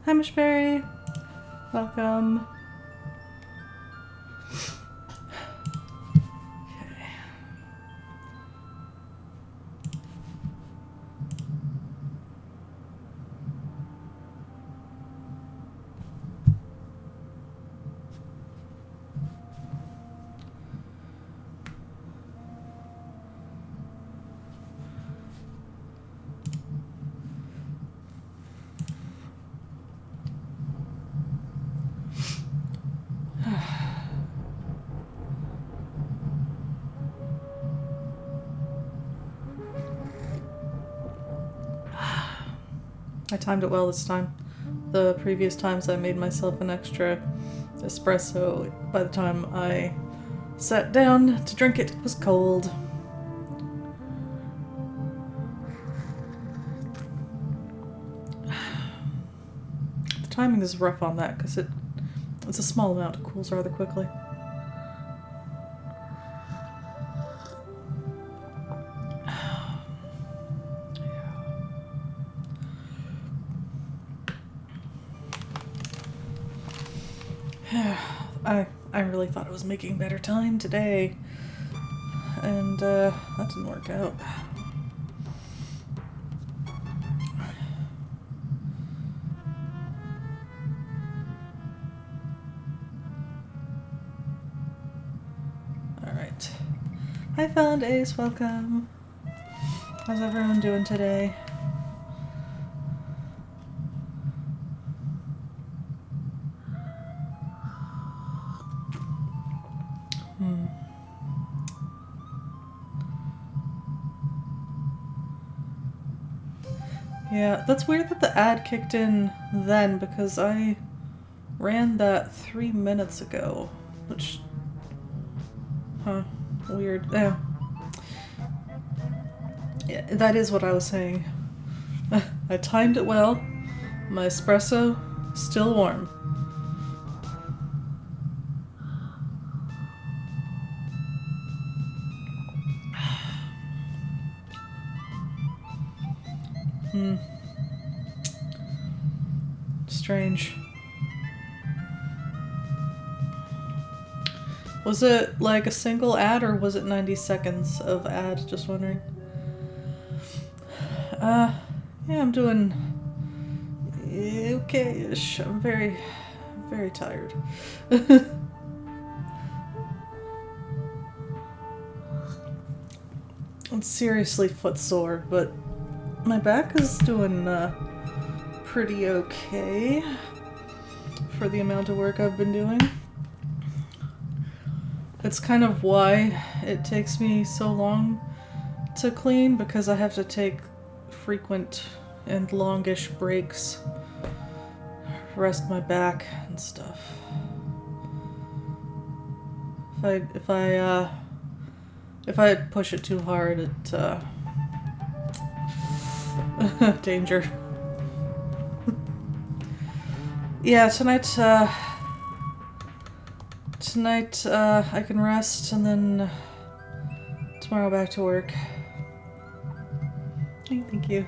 Hi, Mishberry. Welcome. I timed it well this time. The previous times I made myself an extra espresso. By the time I sat down to drink it, it was cold. The timing is rough on that because it's a small amount. It cools rather quickly. I really thought I was making better time today, and that didn't work out. Alright. Hi Found Ace, welcome. How's everyone doing today? Yeah, that's weird that the ad kicked in then because I ran that 3 minutes ago, which... Huh, weird. Yeah, that is what I was saying. I timed it well. My espresso, still warm. Strange. Was it like a single ad or was it 90 seconds of ad? Just wondering. Yeah, I'm doing okay-ish. I'm very, very tired. I'm seriously footsore, but my back is doing pretty okay for the amount of work I've been doing. It's kind of why it takes me so long to clean, because I have to take frequent and longish breaks, rest my back and stuff. If I push it too hard, it danger. Yeah, tonight I can rest and then tomorrow back to work. Thank you.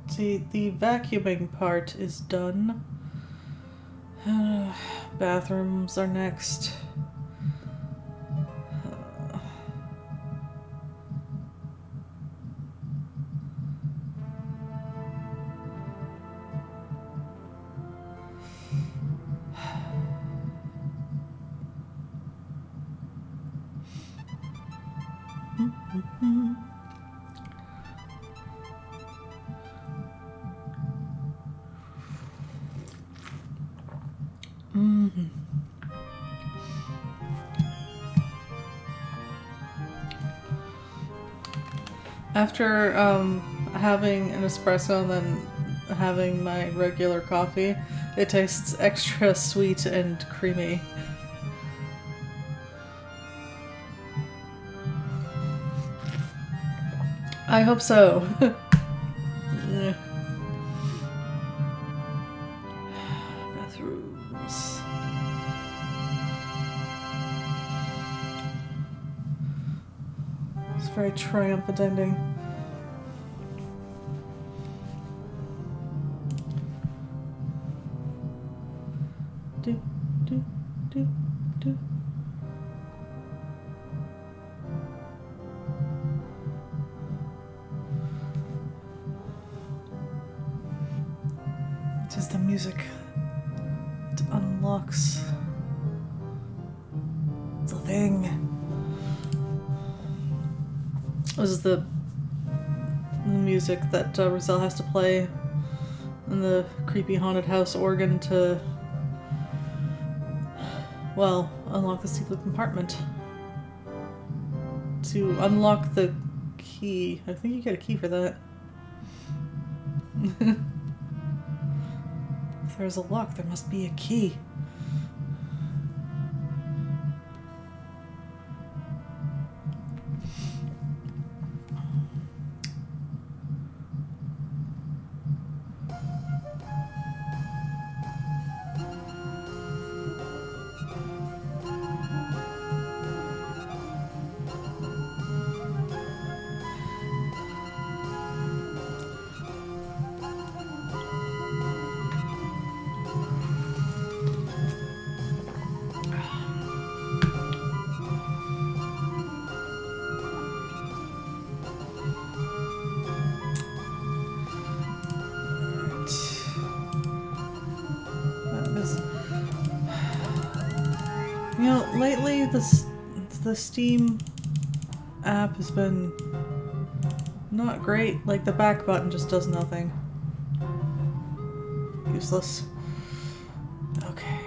See, the vacuuming part is done. Bathrooms are next. After having an espresso and then having my regular coffee, it tastes extra sweet and creamy. I hope so. Yeah. Bathrooms. It's a very triumphant ending. Do, do, do, do. It is the music that unlocks the thing. This is the music that Roselle has to play in the creepy haunted house organ to, well, unlock the secret compartment. To unlock the key. I think you get a key for that. If there's a lock, there must be a key. You know, lately the Steam app has been not great. Like, the back button just does nothing. Useless. Okay.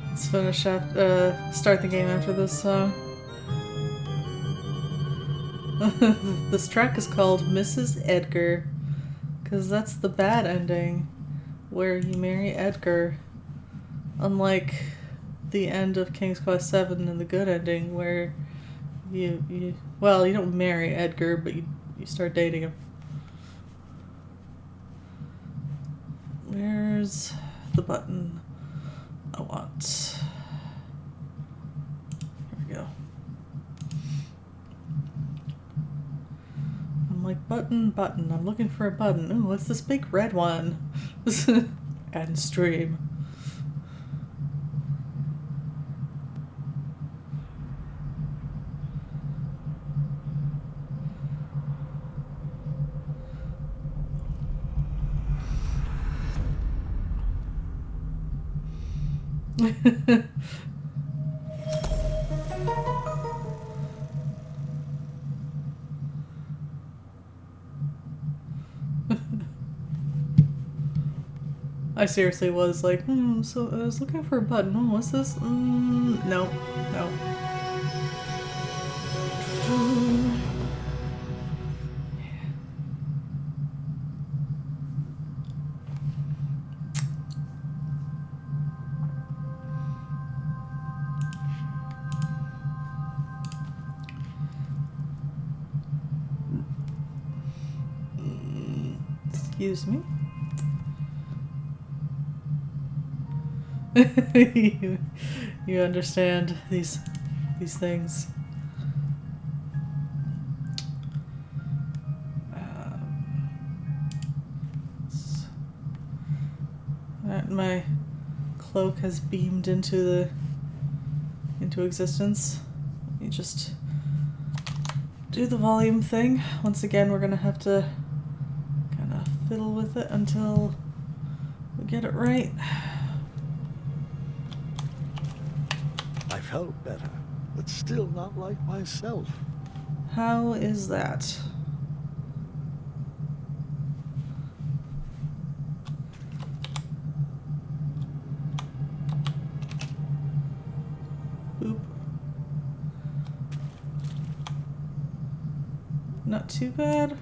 Let's finish up, start the game after this song. This track is called Mrs. Edgar, because that's the bad ending, where you marry Edgar, unlike the end of King's Quest VII and the good ending, where you don't marry Edgar, but you start dating him. Where's the button I want? Here we go. I'm like, button. I'm looking for a button. Ooh, what's this big red one? And stream. I seriously was like, so I was looking for a button. Oh, what's this? No. Excuse me. you understand these things. My cloak has beamed into existence. Let me just do the volume thing. Once again, we're gonna have to kind of fiddle with it until we get it right. I felt better, but still not like myself. How is that? not too bad.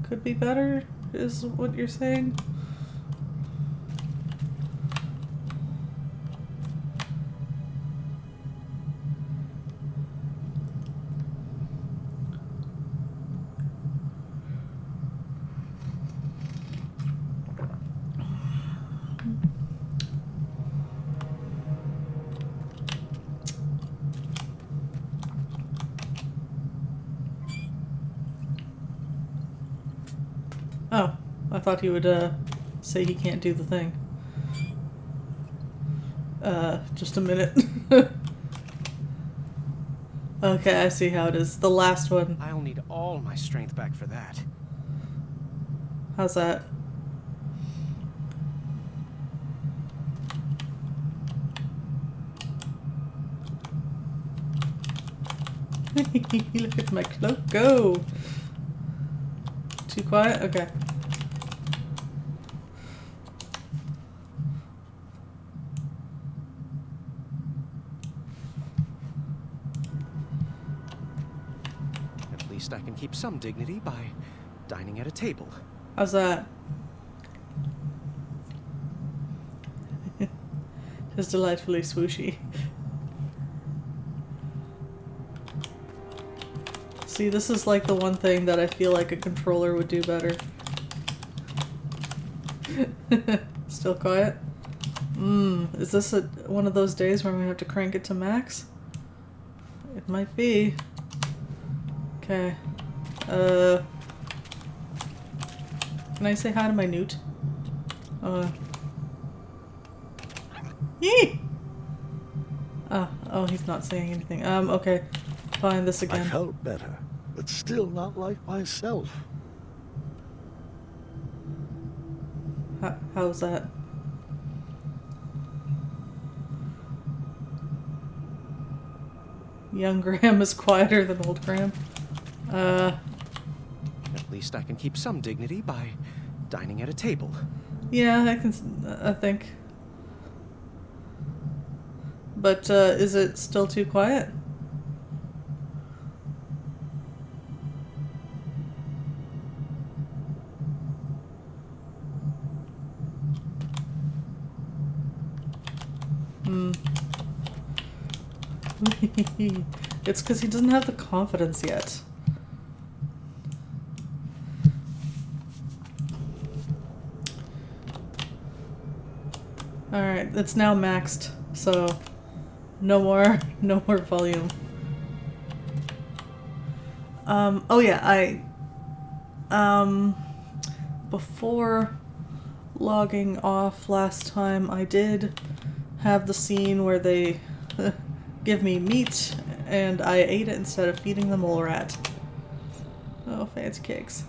Could be better, is what you're saying? Oh, I thought he would say he can't do the thing. Just a minute. Okay, I see how it is. The last one. I'll need all my strength back for that. How's that? Look at my cloak go! Too quiet? Okay. At least I can keep some dignity by dining at a table. How's that? Just delightfully swooshy. See, this is like the one thing that I feel like a controller would do better. Still quiet? Is this one of those days where we have to crank it to max? It might be. Okay. Can I say hi to my newt? Yee! Oh, he's not saying anything. Okay. Fine, this I again. felt better, but still not like myself. How's that? Young Graham is quieter than old Graham. At least I can keep some dignity by dining at a table. Yeah, I think. But, is it still too quiet? It's because he doesn't have the confidence yet. Alright, it's now maxed, so no more volume. Oh yeah, before logging off last time, I did have the scene where they give me meat, and I ate it instead of feeding the mole rat. Oh, fancy cakes.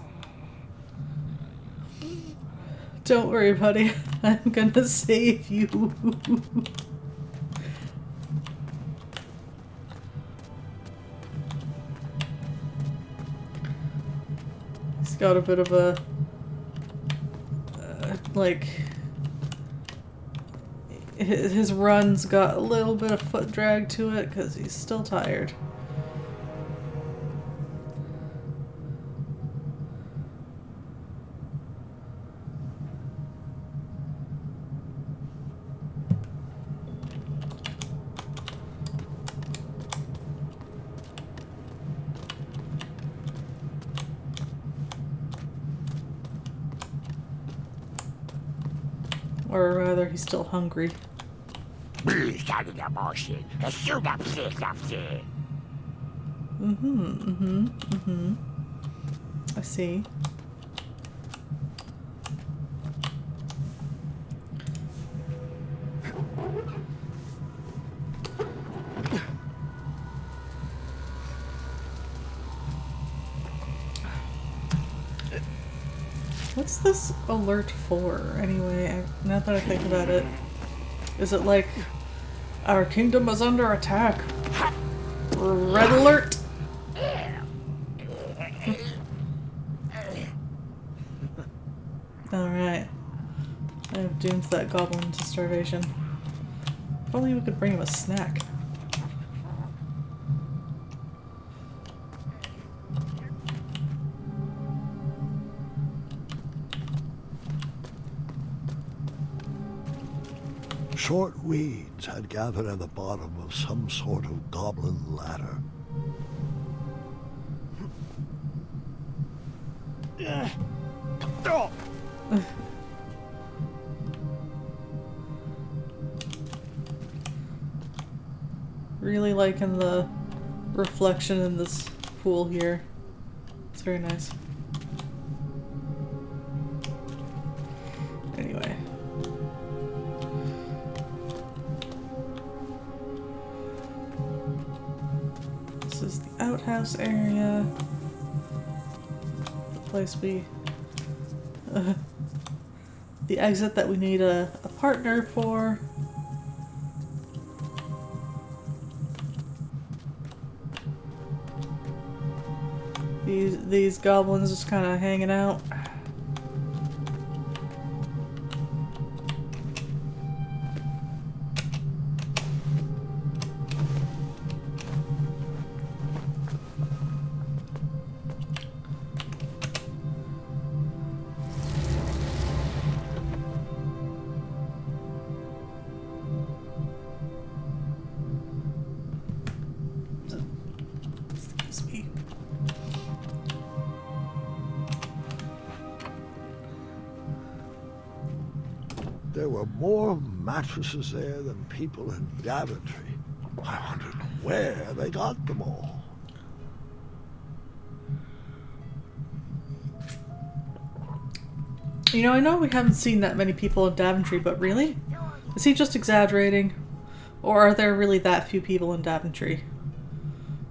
Don't worry, buddy. I'm gonna save you. He's got a bit of a... like... His run's got a little bit of foot drag to it because he's still tired. Or rather, he's still hungry. I see. What's this alert for, anyway? Now that I think about it. Is it like, our kingdom is under attack? Red alert! Alright. I have doomed that goblin to starvation. If only we could bring him a snack. Short weeds had gathered at the bottom of some sort of goblin ladder. Really liking the reflection in this pool here. It's very nice. Anyway. This is the outhouse area. The place we... the exit that we need a partner for. These goblins just kind of hanging out. Excuse me. There were more mattresses there than people in Daventry. I wondered where they got them all. You know, I know we haven't seen that many people in Daventry, but really? Is he just exaggerating? Or are there really that few people in Daventry?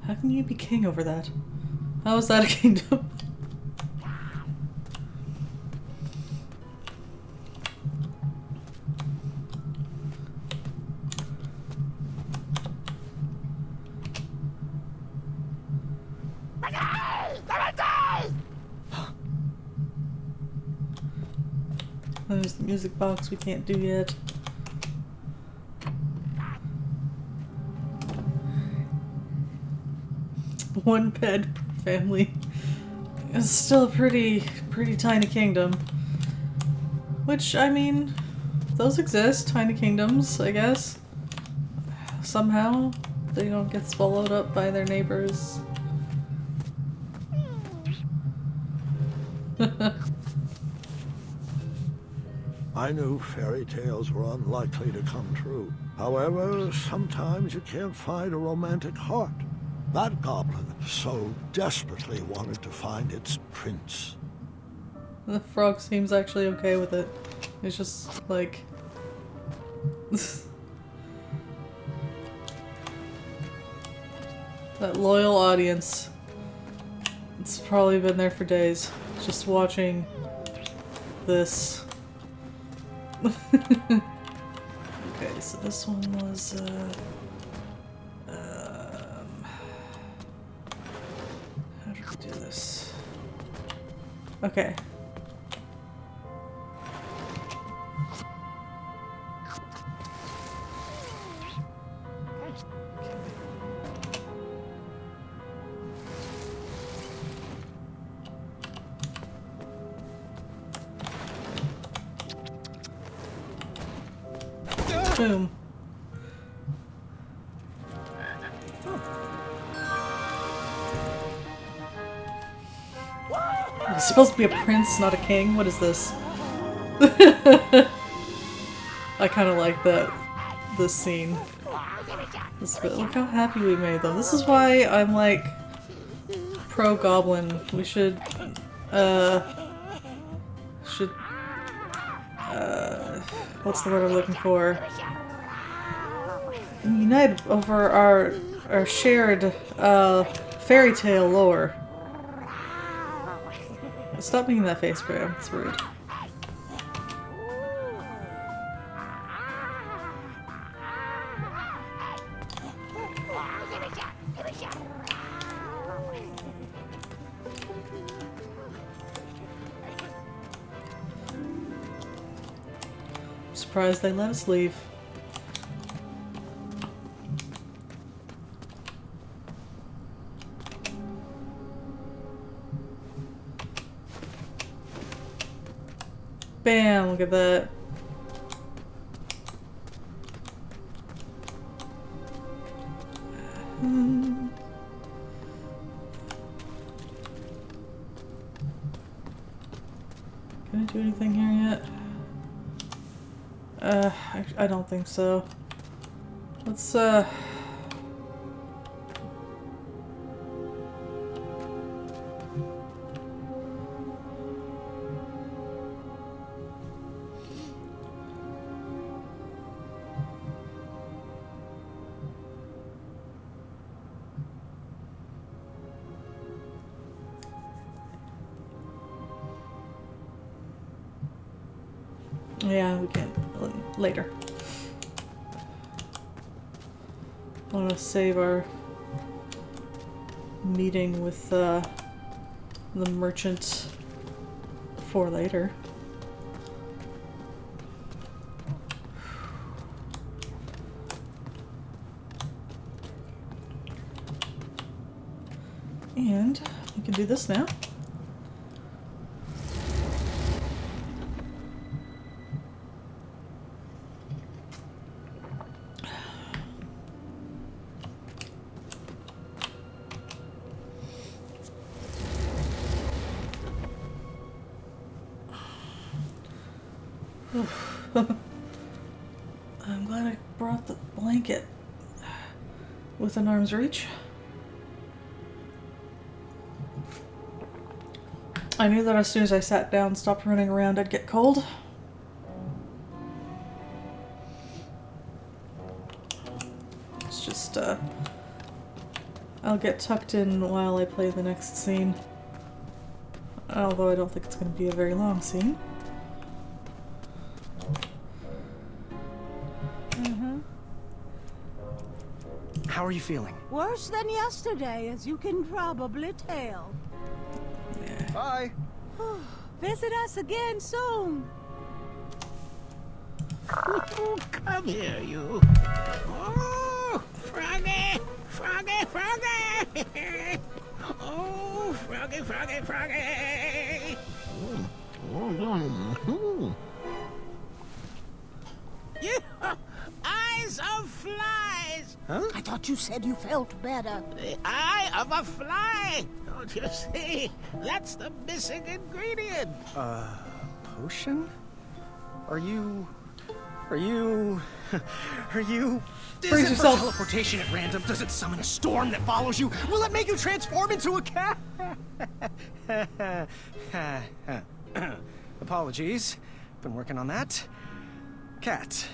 How can you be king over that? How is that a kingdom? There's the music box we can't do yet. One bed per family. It's still a pretty tiny kingdom. Which, I mean, those exist, tiny kingdoms, I guess. Somehow, they don't get swallowed up by their neighbors. I knew fairy tales were unlikely to come true. However, sometimes you can't find a romantic heart. That goblin so desperately wanted to find its prince. The frog seems actually okay with it. It's just like... that loyal audience. It's probably been there for days. Just watching this. Okay, so this one was, how do we do this? Okay. Boom. He's supposed to be a prince, not a king. What is this? I kind of like this scene. Look how happy we made them. This is why I'm like pro goblin. We should what's the word I'm looking for? Unite over our shared fairy tale lore. Stop making that face, Graham. It's rude. I'm surprised they let us leave. Bam, look at that. Can I do anything here yet? I don't think so. Let's, yeah, we can later. I want to save our meeting with the merchant for later. And we can do this now. I'm glad I brought the blanket within arm's reach. I knew that as soon as I sat down and stopped running around, I'd get cold. It's just, I'll get tucked in while I play the next scene. Although I don't think it's going to be a very long scene. How are you feeling? Worse than yesterday, as you can probably tell. Yeah. Bye. Visit us again soon. Come here, you. Oh, Froggy! Froggy, Froggy! Oh, Froggy, Froggy, Froggy! Yeah, eyes of flies! Huh? I thought you said you felt better. The eye of a fly! Don't you see? That's the missing ingredient! Potion? Are you... Is Brace it yourself. for teleportation at random? Does it summon a storm that follows you? Will it make you transform into a cat? Apologies. Been working on that. Cat,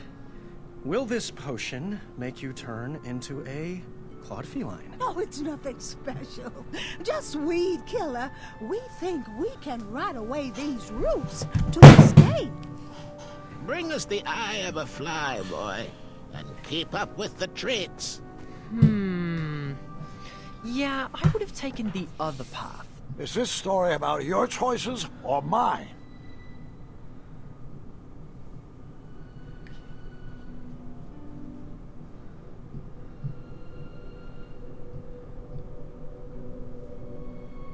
will this potion make you turn into a clawed feline? Oh, it's nothing special. Just weed killer. We think we can ride away these roots to escape. Bring us the eye of a fly, boy, and keep up with the treats. Yeah, I would have taken the other path. Is this story about your choices or mine?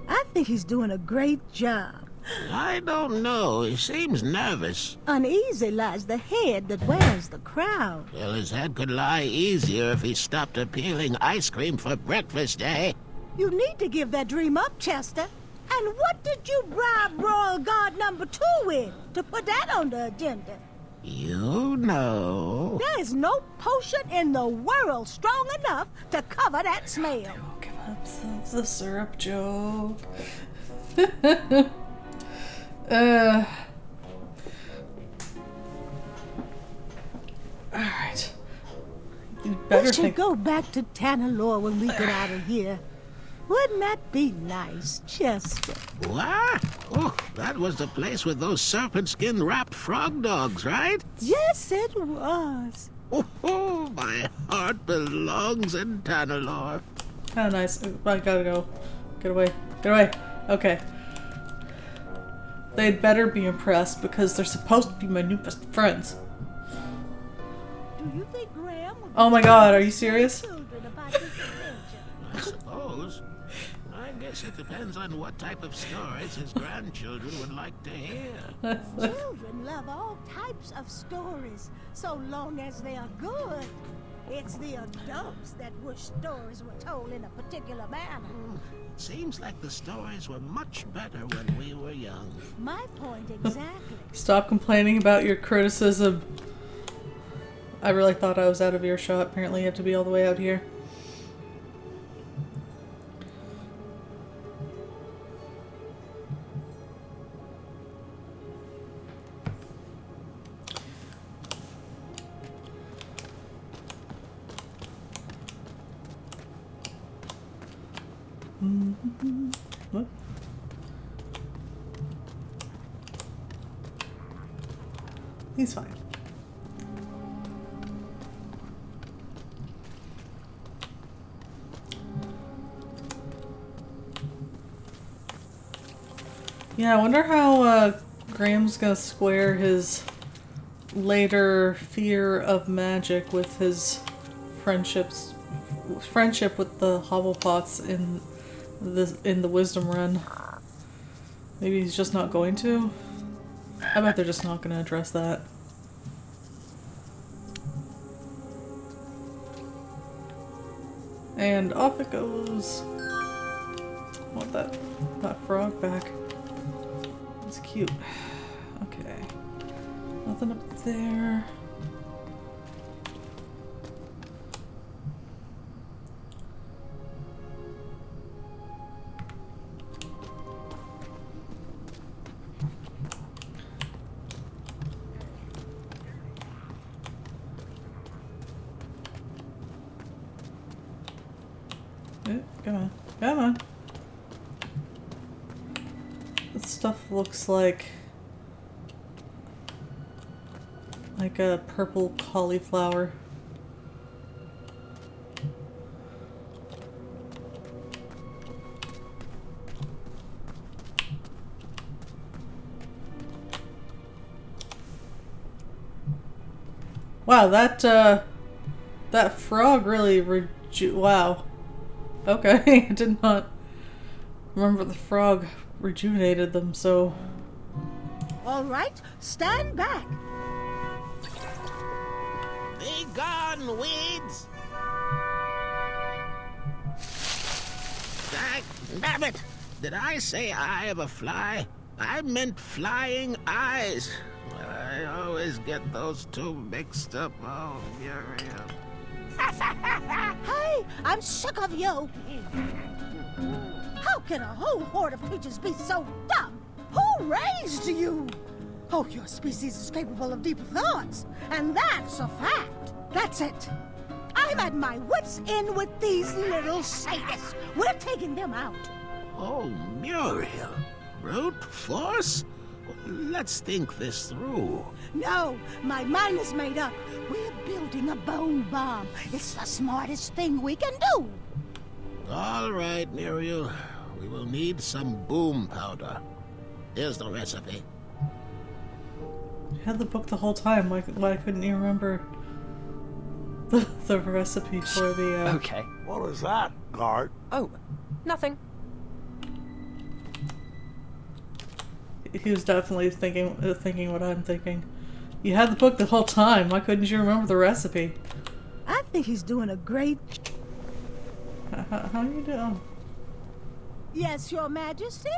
I think he's doing a great job. I don't know. He seems nervous. Uneasy lies the head that wears the crown. Well, his head could lie easier if he stopped peeling ice cream for breakfast, eh? You need to give that dream up, Chester. And what did you bribe Royal Guard number 2 with to put that on the agenda? You know. There is no potion in the world strong enough to cover that smell. Don't give up the syrup joke. Alright. You better We should think. go back to Tanalore when we get out of here. Wouldn't that be nice, Chester? What? Oh, that was the place with those serpent skin wrapped frog dogs, right? Yes, it was. Oh, my heart belongs in Tanalore. Oh, nice. I gotta go. Get away. Get away. Okay. They'd better be impressed because they're supposed to be my new best friends. Do you think Graham would Oh my god, are you serious? children about this adventure? I suppose. I guess it depends on what type of stories his grandchildren would like to hear. Children love all types of stories, so long as they are good. It's the adults that wish stories were told in a particular manner. Seems like the stories were much better when we were young. young. My point exactly. Stop complaining about your criticism. I really thought I was out of earshot. Apparently you have to be all the way out here. What? He's fine. Yeah, I wonder how Graham's gonna square his later fear of magic with his friendship with the Hobblepots in the Wisdom Run. Maybe he's just not going to. I bet they're just not going to address that. And off it goes. I want that frog back. It's cute. Okay. Nothing up there. Come on. Come on. This stuff looks like a purple cauliflower. Wow, that frog really wow. Okay, I did not remember the frog rejuvenated them, so... All right, stand back. Be gone, weeds! Damn it! Did I say eye of a fly? I meant flying eyes. I always get those two mixed up. Oh, Muriel. Hey, I'm sick of you. How can a whole horde of creatures be so dumb? Who raised you? Oh, your species is capable of deeper thoughts, and that's a fact. That's it. I'm at my wits' end with these little sadists. We're taking them out. Oh, Muriel. Brute force? Let's think this through. No, my mind is made up. We're building a bone bomb. It's the smartest thing we can do. All right, Muriel. We will need some boom powder. Here's the recipe. I had the book the whole time. Why couldn't you remember the recipe for the... Okay. What is that, Guard? Oh, nothing. He was definitely thinking what I'm thinking. You had the book the whole time. Why couldn't you remember the recipe? I think he's doing a great... How you doing? Yes, Your Majesty?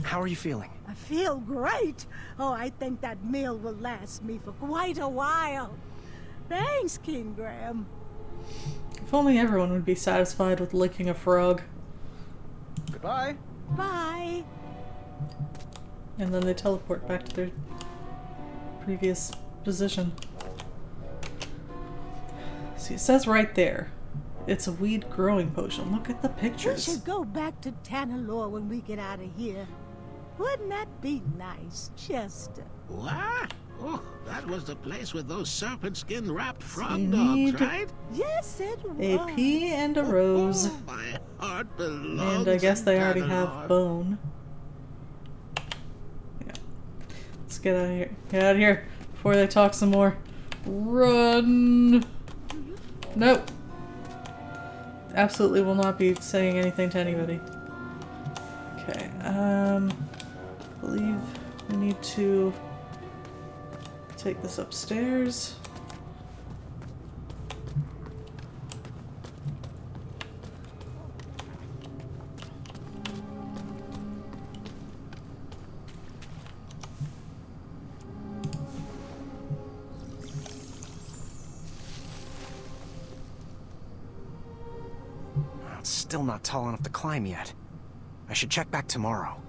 How are you feeling? I feel great. Oh, I think that meal will last me for quite a while. Thanks, King Graham. If only everyone would be satisfied with licking a frog. Goodbye. Bye. And then they teleport back to their previous position. See, it says right there. It's a weed growing potion. Look at the We pictures. should go back to Tanalore when we get out of here. Wouldn't that be nice, Chester? What? Oh, that was the place with those serpent skin wrapped frog you dogs, need right? Yes, it A was. pea and a rose. Oh, my heart belongs And I guess in they already Tanalore. have bone. Yeah. Let's get out of here. Get out of here before they talk some more. Run! Nope. Absolutely will not be saying anything to anybody. Okay, I believe we need to take this upstairs. still not tall enough to climb yet. I should check back tomorrow.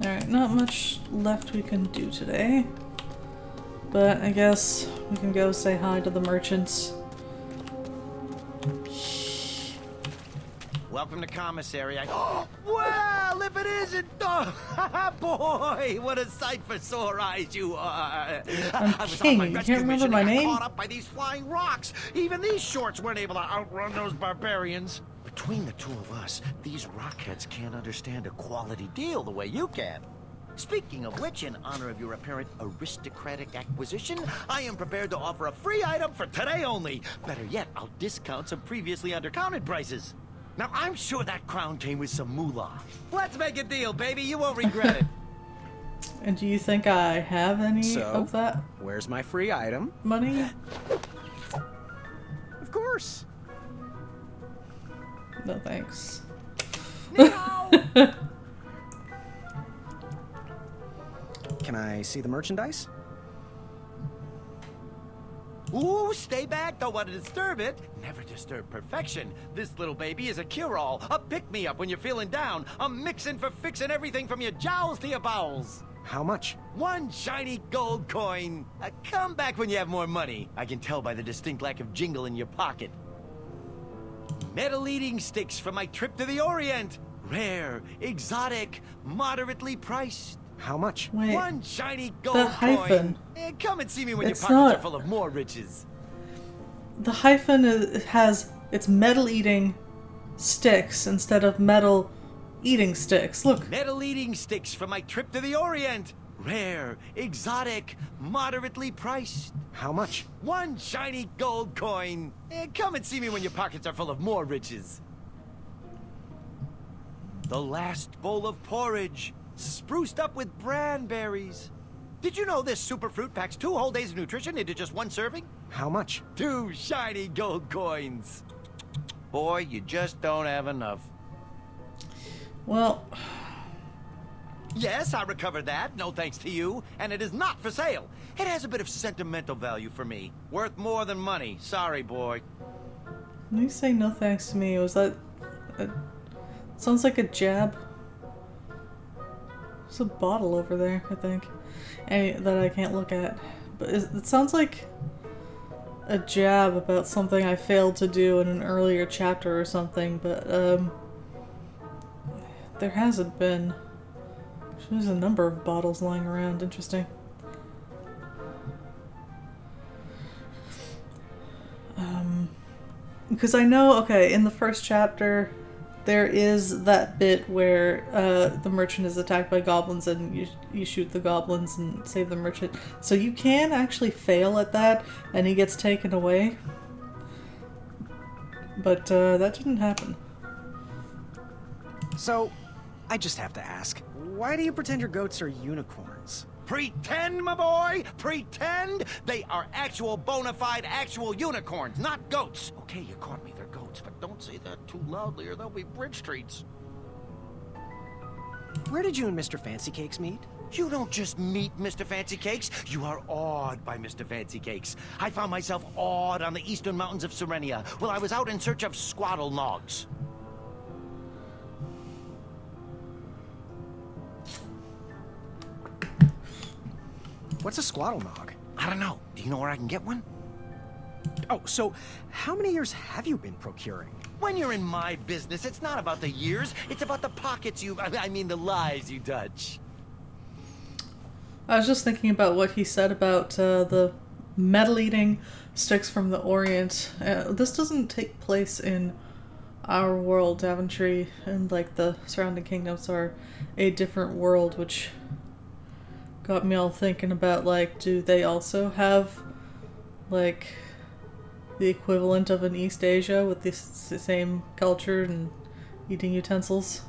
Alright, not much left we can do today. But I guess we can go say hi to the merchants. Welcome to commissary. Well, if it isn't, boy, what a sight for sore eyes you are. I'm king. You can't remember my name? Caught up by these flying rocks. Even these shorts weren't able to outrun those barbarians. Between the two of us, these rockheads can't understand a quality deal the way you can. Speaking of which, in honor of your apparent aristocratic acquisition, I am prepared to offer a free item for today only. Better yet, I'll discount some previously undercounted prices. Now, I'm sure that crown came with some moolah. Let's make a deal, baby. You won't regret it. And do you think I have any of that Where's my free item? money? Of course. No thanks. Can I see the merchandise? Ooh, stay back. Don't want to disturb it. Never disturb perfection. This little baby is a cure-all, a pick-me-up when you're feeling down, a mixin' for fixing everything from your jowls to your bowels. How much? 1 shiny gold coin. Come back when you have more money. I can tell by the distinct lack of jingle in your pocket. Metal eating sticks from my trip to the Orient. Rare, exotic, moderately priced. How much? Wait, 1 shiny gold the hyphen. coin. Come and see me when It's your pockets not- are full of more riches. The hyphen it's metal eating sticks instead of metal eating sticks. Look. Metal eating sticks from my trip to the Orient. Rare, exotic, moderately priced. How much? 1 shiny gold coin. Come and see me when your pockets are full of more riches. The last bowl of porridge, spruced up with branberries. Did you know this super fruit packs 2 whole days of nutrition into just 1 serving? How much? 2 shiny gold coins. Boy, you just don't have enough. Well, Yes, I recovered that, no thanks to you, and it is not for sale. It has a bit of sentimental value for me. Worth more than money. Sorry, boy. when you say no thanks to me, was that... sounds like a jab. There's a bottle over there, I think, that I can't look at. But it sounds like a jab about something I failed to do in an earlier chapter or something, but there hasn't been. There's a number of bottles lying around. Interesting. Because I know, okay, in the first chapter, there is that bit where the merchant is attacked by goblins and you shoot the goblins and save the merchant. So you can actually fail at that and he gets taken away. But that didn't happen. So, I just have to ask, why do you pretend your goats are unicorns? Pretend, my boy! Pretend! They are actual, bona fide, actual unicorns, not goats. Okay, you caught me, they're goats, but don't say that too loudly or they'll be bridge streets. Where did you and Mr. Fancy Cakes meet? You don't just meet Mr. Fancy Cakes, you are awed by Mr. Fancy Cakes. I found myself awed on the eastern mountains of Serenia while I was out in search of squattle nogs. What's a squattle nog? I don't know. Do you know where I can get one? Oh, so how many years have you been procuring? When you're in my business, it's not about the years, it's about the pockets I mean the lives you touch. I was just thinking about what he said about the metal-eating sticks from the Orient. This doesn't take place in our world. Daventry and like the surrounding kingdoms are a different world, which got me all thinking about, like, do they also have like the equivalent of an East Asia with this same culture and eating utensils?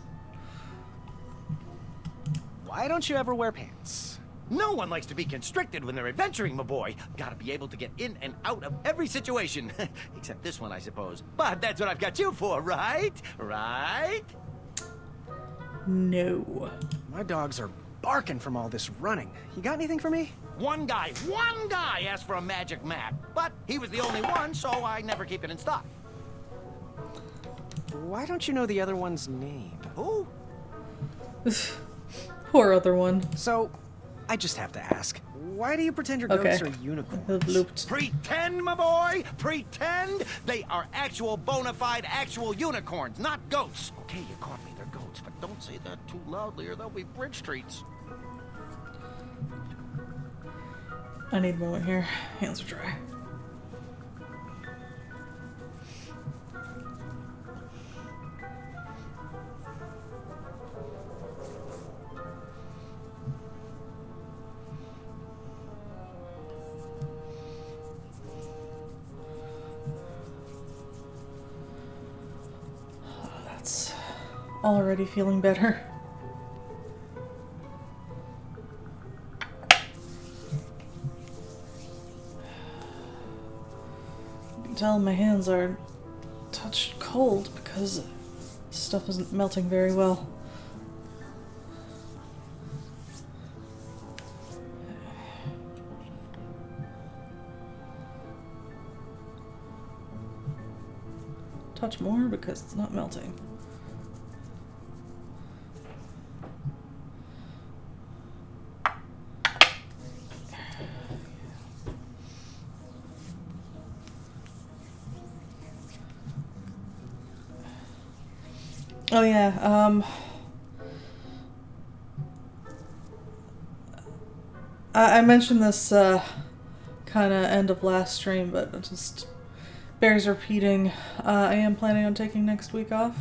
Why don't you ever wear pants? No one likes to be constricted when they're adventuring, my boy. Gotta be able to get in and out of every situation. Except this one, I suppose. But that's what I've got you for, right? Right? No. My dogs are barking from all this running. You got anything for me? One guy asked for a magic map, but he was the only one, so I never keep it in stock. Why don't you know the other one's name? Who? Poor other one. So, I just have to ask. Why do you pretend your goats are unicorns? Looped. Pretend, my boy! Pretend! They are actual, bona fide, actual unicorns, not goats. Okay, you caught me, they're goats, but don't say that too loudly or they'll be bridge streets. I need a moment here. Hands are dry. That's already feeling better. You can tell my hands are touched cold because stuff isn't melting very well. Touch more because it's not melting. Oh yeah, I mentioned this kind of end of last stream, but it just bears repeating. I am planning on taking next week off.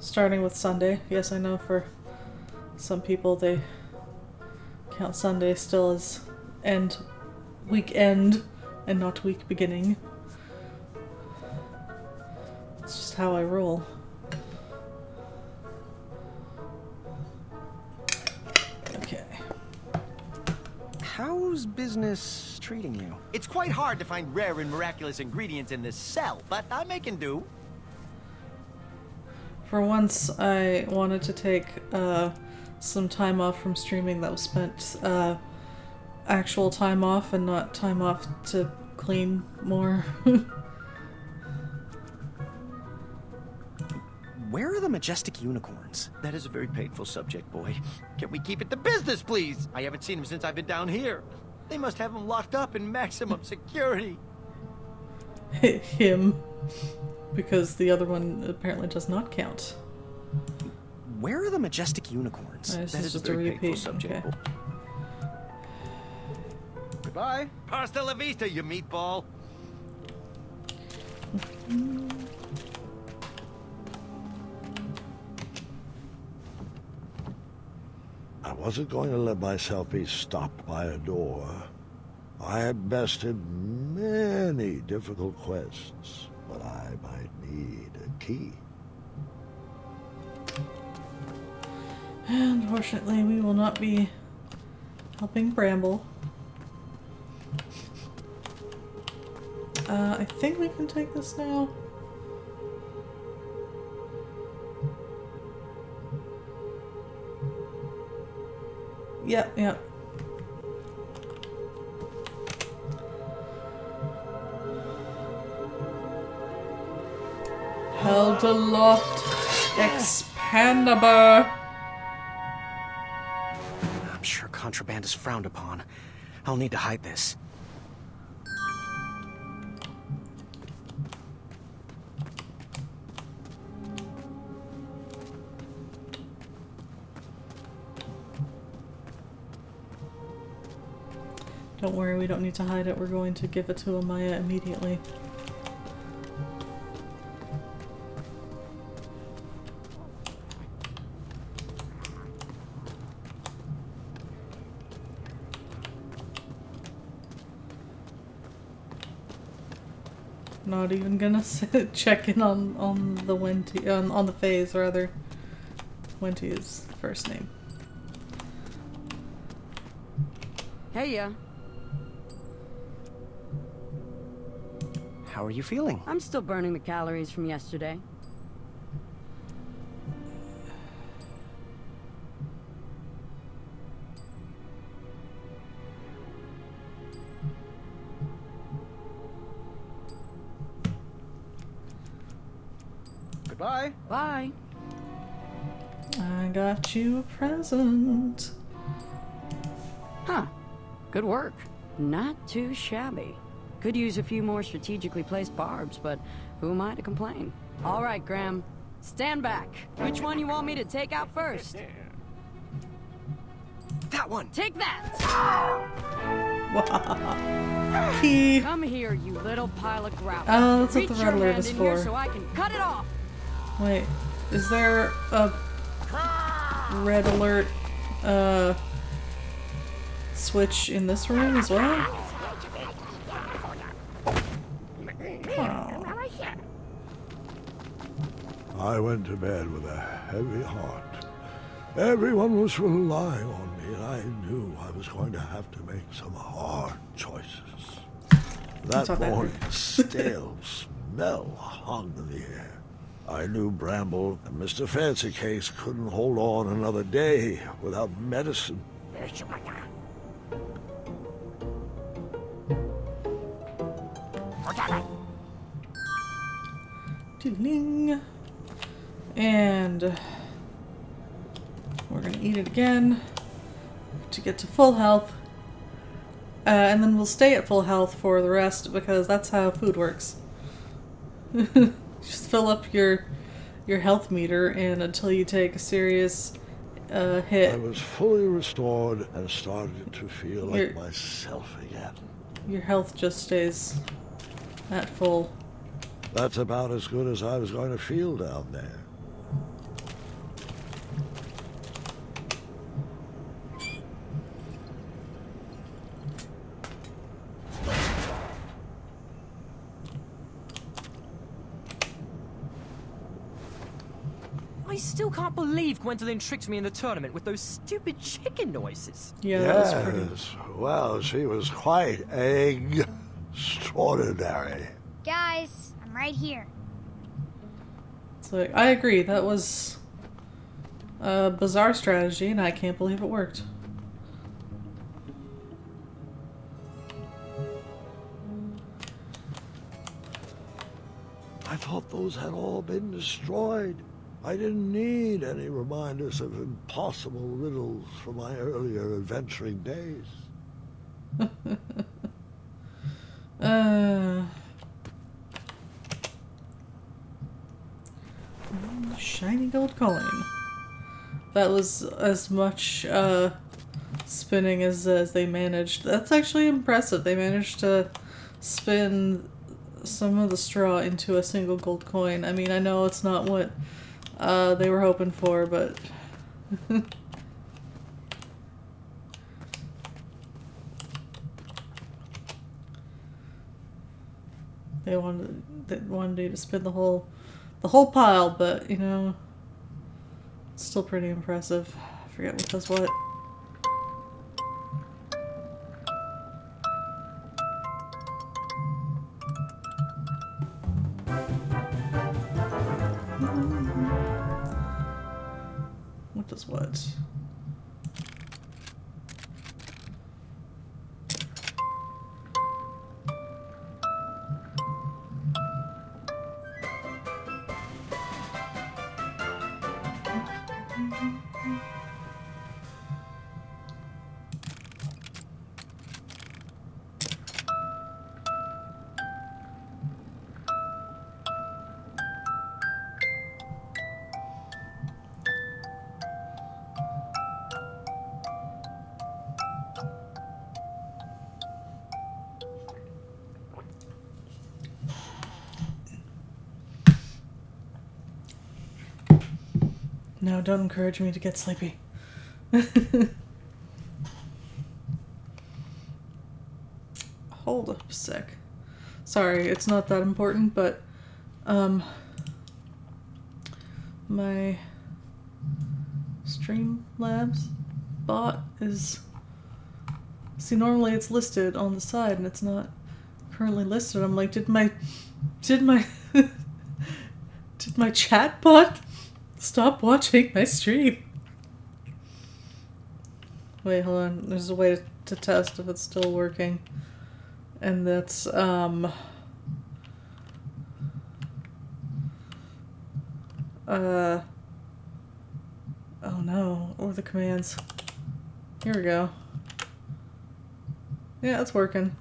Starting with Sunday. Yes, I know for some people they count Sunday still as weekend and not week beginning. It's just how I roll. Okay. How's business treating you? It's quite hard to find rare and miraculous ingredients in this cell, but I'm making do. For once, I wanted to take some time off from streaming that was spent actual time off and not time off to clean more. Where are the majestic unicorns? That is a very painful subject, boy. Can we keep it to business, please? I haven't seen them since I've been down here. They must have them locked up in maximum security. Him. Because the other one apparently does not count. Where are the majestic unicorns? This That is is a just a very painful repeat. subject, Okay. Goodbye. Hasta la vista, you meatball. I wasn't going to let myself be stopped by a door. I had bested many difficult quests, but I might need a key. Unfortunately, we will not be helping Bramble. I think we can take this now. Yep. Held aloft, expandable. I'm sure contraband is frowned upon. I'll need to hide this. Don't worry, we don't need to hide it. We're going to give it to Amaya immediately. Not even gonna check in on the Wenty, on the phase rather. Wenty is first name. Hey, how are you feeling? I'm still burning the calories from yesterday. Goodbye. Bye. I got you a present. Huh. Good work. Not too shabby. Could use a few more strategically placed barbs, but who am I to complain? All right, Graham. Stand back. Which one you want me to take out first? That one. Take that! He. Come here, you little pile of grout. Oh, that's what Reach the your red alert hand is in here for. so I can cut it off. Wait, is there a red alert switch in this room as well? Oh. I went to bed with a heavy heart. Everyone was relying on me, and I knew I was going to have to make some hard choices. That not bad. morning, stale smell hung in the air. I knew Bramble and Mr. Fancy Case couldn't hold on another day without medicine. Ding. And we're gonna eat it again to get to full health. And then we'll stay at full health for the rest because that's how food works. Just fill up your health meter, and until you take a serious hit, I was fully restored and started to feel like Your- myself again. your health just stays at full. That's about as good as I was going to feel down there. I still can't believe Gwendolyn tricked me in the tournament with those stupid chicken noises. Yeah, that was pretty. Yes, well, she was quite extraordinary. Guys, I'm right here. So I agree. That was a bizarre strategy, and I can't believe it worked. I thought those had all been destroyed. I didn't need any reminders of impossible riddles from my earlier adventuring days. Shiny gold coin. That was as much spinning as they managed. That's actually impressive. They managed to spin some of the straw into a single gold coin. I mean, I know it's not what they were hoping for, but they wanted you to spin the whole pile, but you know, it's still pretty impressive. I forget what does what. What does what? No, don't encourage me to get sleepy. Hold up a sec. Sorry, it's not that important, but my Streamlabs bot is... See, normally it's listed on the side and it's not currently listed. I'm like, did my did my chatbot stop watching my stream? Wait, hold on. There's a way to test if it's still working. And that's, oh no, what are the commands? Here we go. Yeah, it's working.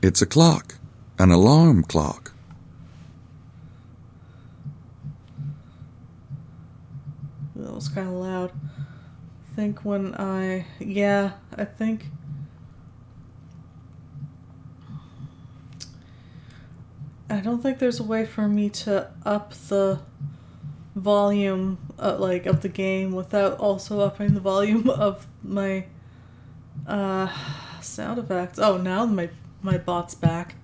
It's a clock. An alarm clock. That was kind of loud. I think when I... Yeah, I think... I don't think there's a way for me to up the volume, like, of the game without also upping the volume of my sound effects. Oh, now my bot's back.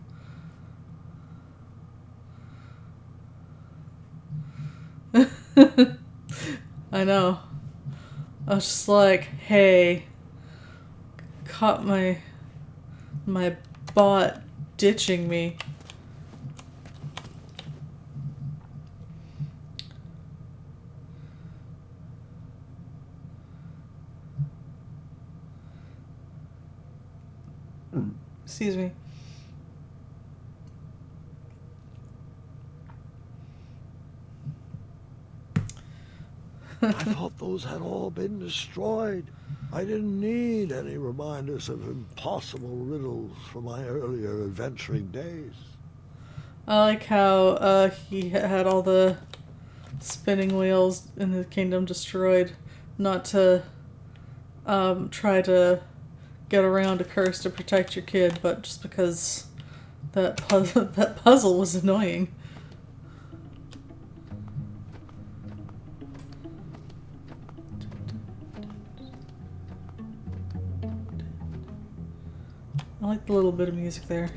I know. I was just like, hey, caught my bot ditching me. Excuse me. I thought those had all been destroyed. I didn't need any reminders of impossible riddles from my earlier adventuring days. I like how he had all the spinning wheels in the kingdom destroyed, not to try to get around a curse to protect your kid, but just because that puzzle was annoying. I like the little bit of music there.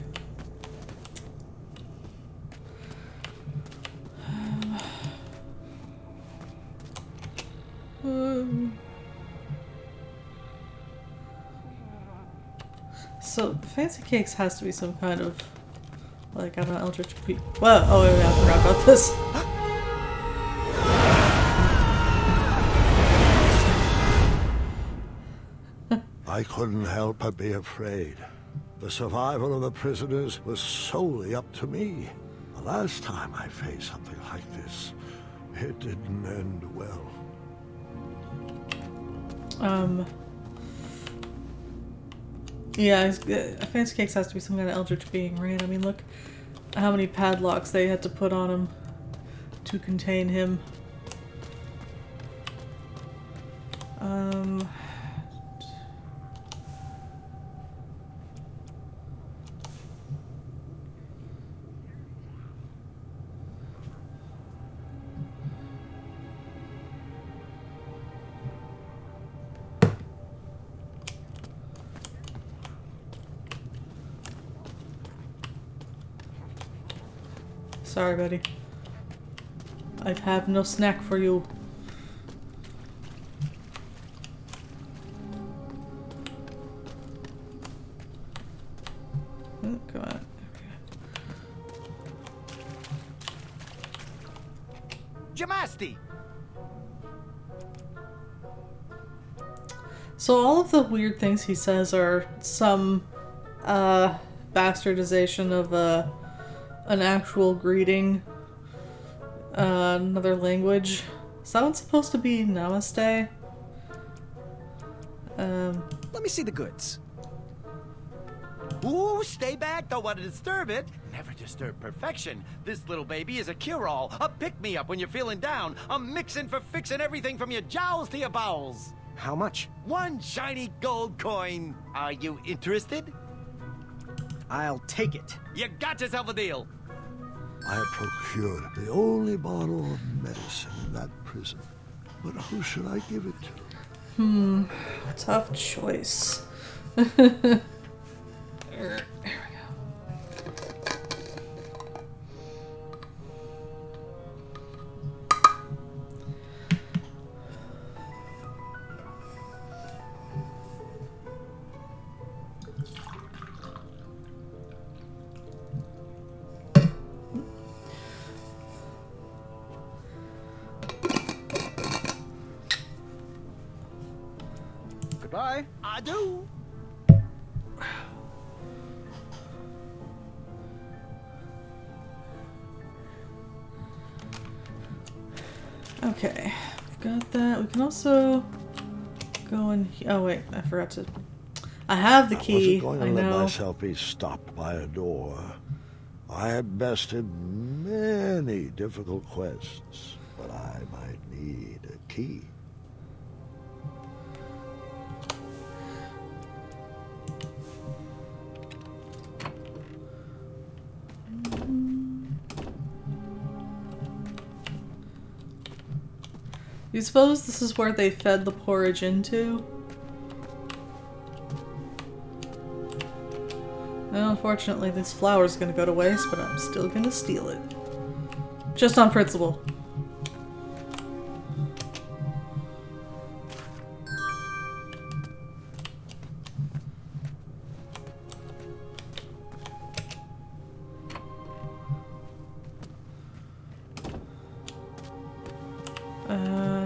So, Fancy Cakes has to be some kind of, like, I don't know, Eldritch Whoa, oh yeah, I forgot about this. I couldn't help but be afraid. The survival of the prisoners was solely up to me. The last time I faced something like this, it didn't end well. Yeah, Fancy Cakes has to be some kind of eldritch being, right? I mean, look how many padlocks they had to put on him to contain him. Sorry, buddy. I have no snack for you. Oh, come on. Jamasti! So all of the weird things he says are some bastardization of an actual greeting, another language. Is that one supposed to be namaste? Let me see the goods. Ooh, stay back, don't want to disturb it. Never disturb perfection. This little baby is a cure-all, a pick-me-up when you're feeling down, a mixin' for fixing everything from your jowls to your bowels. How much? 1 shiny gold coin. Are you interested? I'll take it. You got yourself a deal. I had procured the only bottle of medicine in that prison. But who should I give it to? Tough choice. There we go. Bye. I do. Okay, we've got that. We can also go in. Oh wait, I forgot to. I have the key. I wasn't going to I let know. myself be stopped by a door. I had bested many difficult quests, but I might need a key. You suppose this is where they fed the porridge into? Well, unfortunately, this flour's gonna go to waste, but I'm still gonna steal it. Just on principle.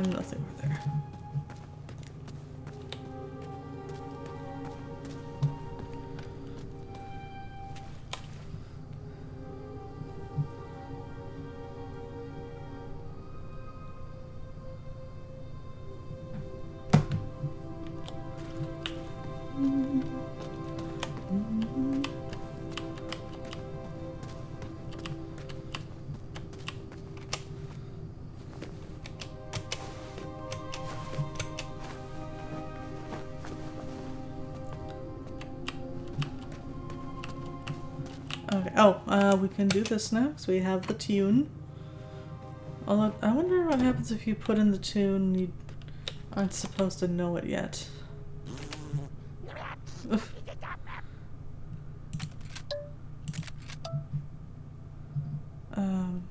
Nothing over there. Okay. Oh, we can do this now because we have the tune. Although, I wonder what happens if you put in the tune and you aren't supposed to know it yet. um.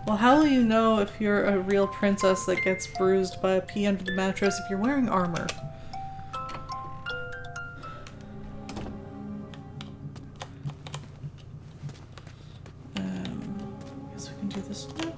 Well, how will you know if you're a real princess that gets bruised by a pea under the mattress if you're wearing armor? Guess we can do this now.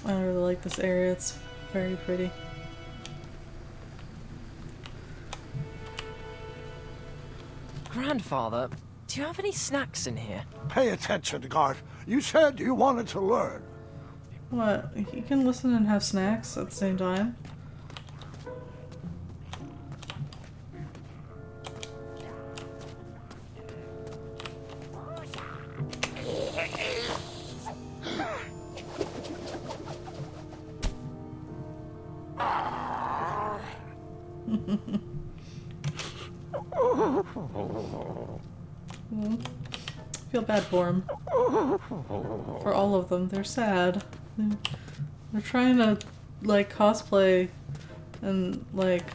I really like this area, it's very pretty. Grandfather, do you have any snacks in here? Pay attention, Gart. You said you wanted to learn. What? You can listen and have snacks at the same time? Feel bad for him. For all of them. They're sad. They're trying to, like, cosplay and, like,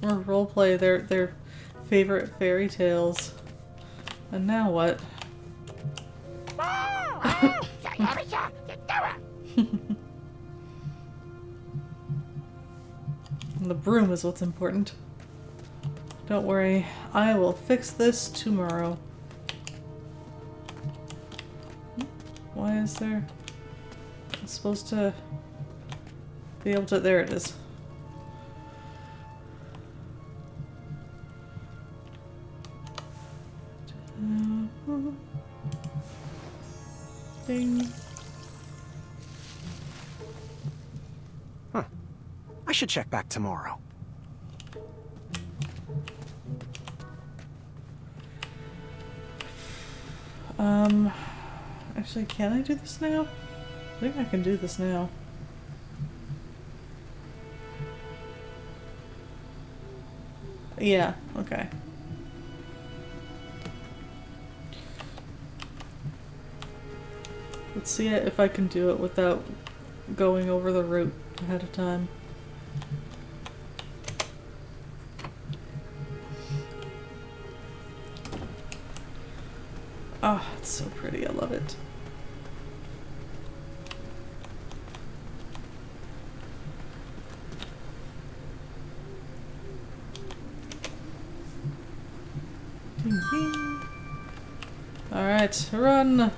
or roleplay their favorite fairy tales. And now what? And the broom is what's important. Don't worry, I will fix this tomorrow. Why is there... I'm supposed to be able to... There it is. Ding. Huh. I should check back tomorrow. Actually, can I do this now? I think I can do this now. Yeah, okay. Let's see if I can do it without going over the route ahead of time. Oh, it's so pretty. I love it. Ding, ding. All right, run.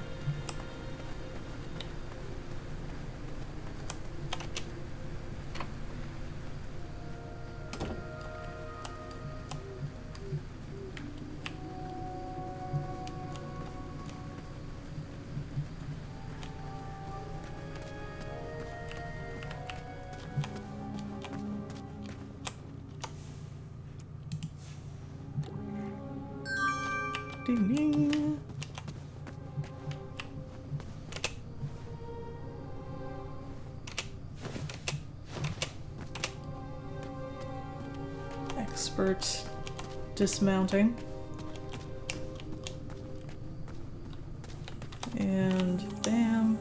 Ding ding. Expert dismounting. And bam.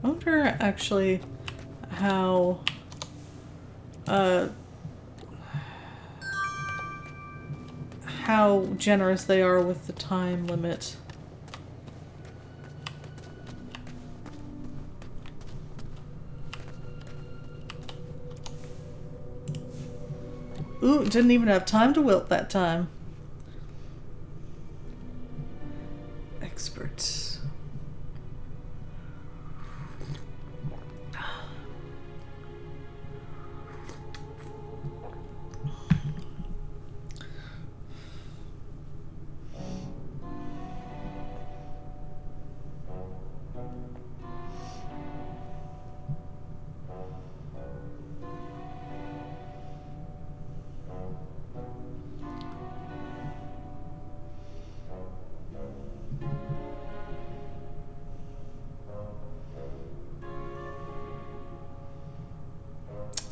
I wonder actually how generous they are with the time limit. Ooh, didn't even have time to wilt that time. Experts.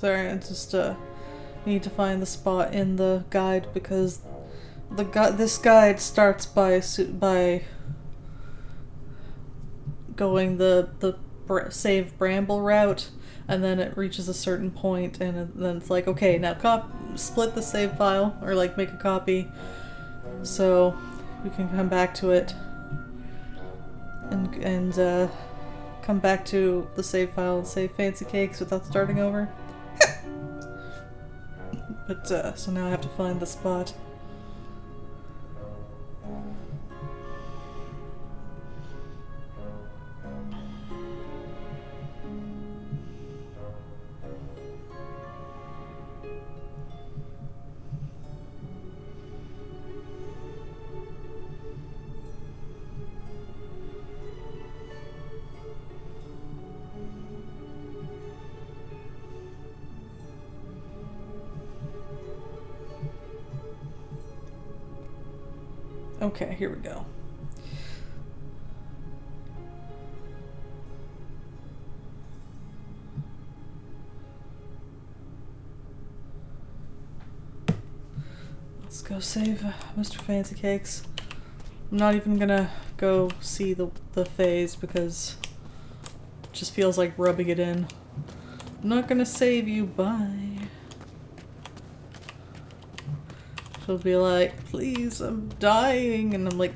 Sorry, I just need to find the spot in the guide because this guide starts by going the save Bramble route, and then it reaches a certain point, and then it's like, okay, now split the save file, or like make a copy, so we can come back to it and come back to the save file and save Fancy Cakes without starting over. But, so now I have to find the spot. Okay, here we go. Let's go save Mr. Fancy Cakes. I'm not even gonna go see the phase because it just feels like rubbing it in. I'm not gonna save you, bye. She'll be like, please, I'm dying. And I'm like,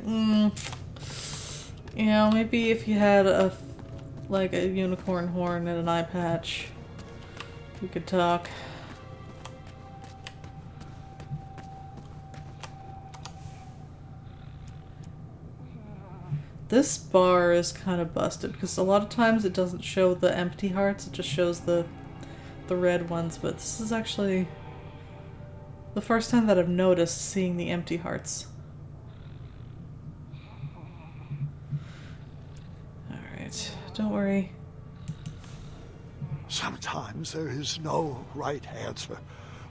you know, maybe if you had like a unicorn horn and an eye patch, we could talk. This bar is kind of busted because a lot of times it doesn't show the empty hearts, it just shows the red ones, but this is actually the first time that I've noticed seeing the empty hearts. Alright, don't worry. Sometimes there is no right answer,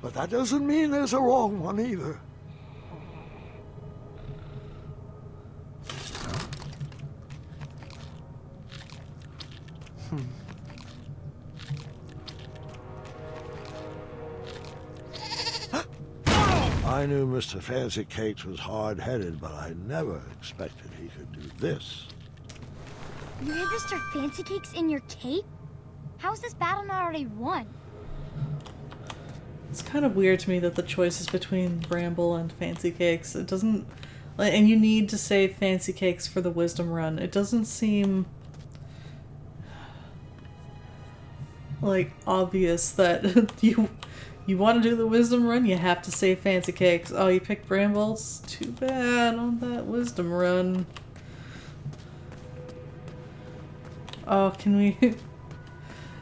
but that doesn't mean there's a wrong one either. I knew Mr. Fancy Cakes was hard-headed, but I never expected he could do this. You had Mr. Fancy Cakes in your cape? How is this battle not already won? It's kind of weird to me that the choice is between Bramble and Fancy Cakes. It doesn't... And you need to save Fancy Cakes for the Wisdom Run. It doesn't seem... like, obvious that you want to do the Wisdom Run, you have to save Fancy Cakes. Oh, you picked Brambles? Too bad on that Wisdom Run. Oh, can we...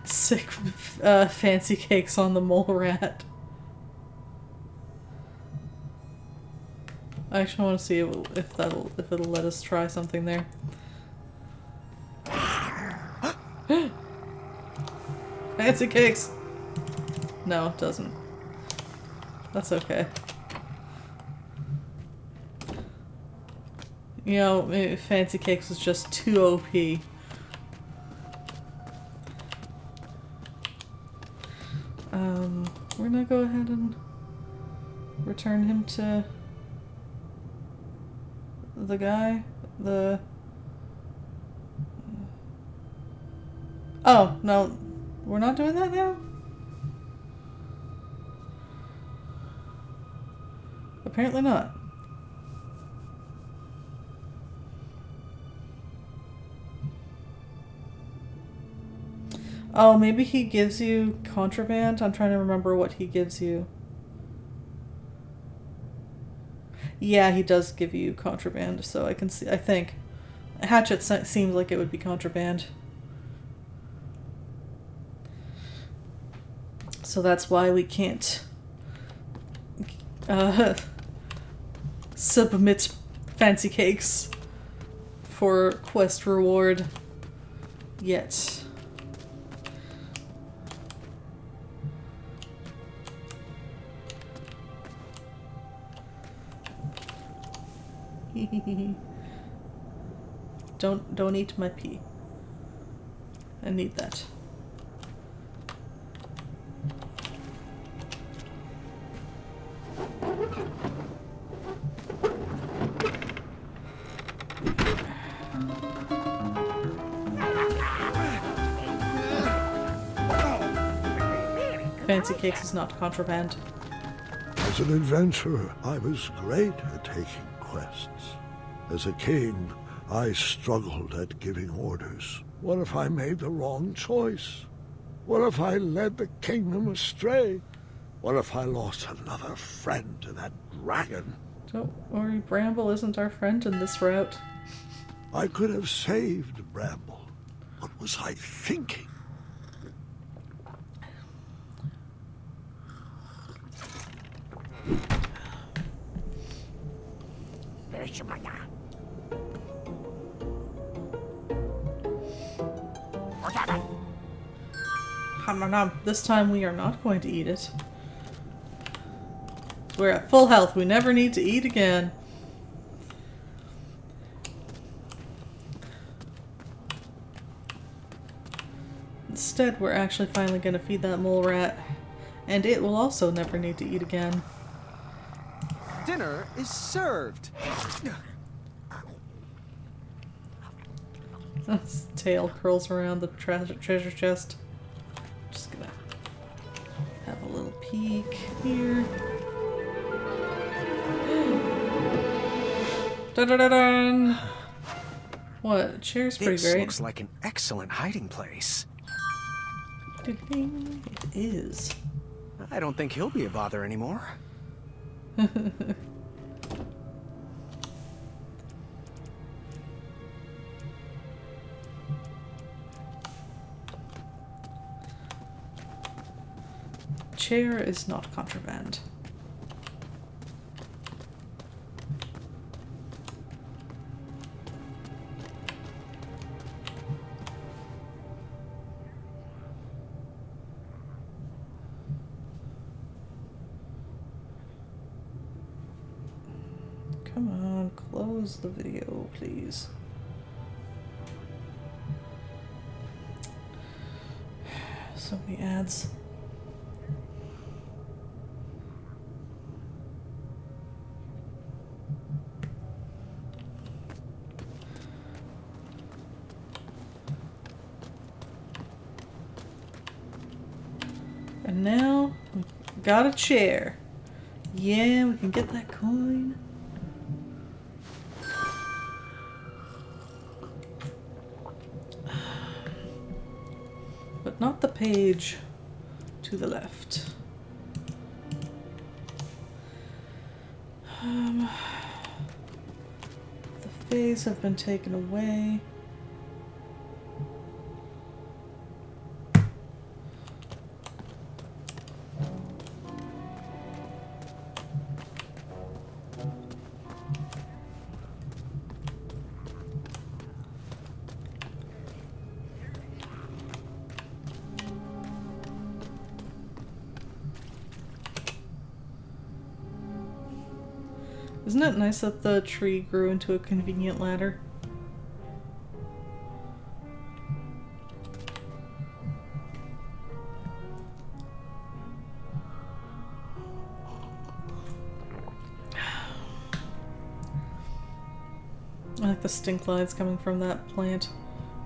sick Fancy Cakes on the mole rat. I actually want to see if it'll let us try something there. Fancy Cakes! No, it doesn't. That's okay. You know, Fancy Cakes is just too OP. We're gonna go ahead and return him to the guy. Oh, no. We're not doing that now? Apparently not. Oh, maybe he gives you contraband? I'm trying to remember what he gives you. Yeah, he does give you contraband, so I can see, I think. A hatchet seems like it would be contraband. So that's why we can't submit Fancy Cakes for quest reward yet. Don't eat my pee. I need that. Fancy Cakes is not contraband. As an adventurer, I was great at taking quests. As a king, I struggled at giving orders. What if I made the wrong choice? What if I led the kingdom astray? What if I lost another friend to that dragon? Don't worry, Bramble isn't our friend in this route. I could have saved Bramble. What was I thinking? This time we are not going to eat it. We're at full health. We never need to eat again. Instead, we're actually finally going to feed that mole rat. And it will also never need to eat again. Dinner is served. His tail curls around the treasure chest. Just gonna have a little peek here. Da-da-da-dun. What? Chair's pretty This great. looks like an excellent hiding place. Ding-ding. It is. I don't think he'll be a bother anymore. Chair is not contraband. Come on, close the video, please. So many ads. And now we got a chair. Yeah, we can get that coin. But not the page to the left. The phase have been taken away. Isn't it nice that the tree grew into a convenient ladder? I like the stink lines coming from that plant,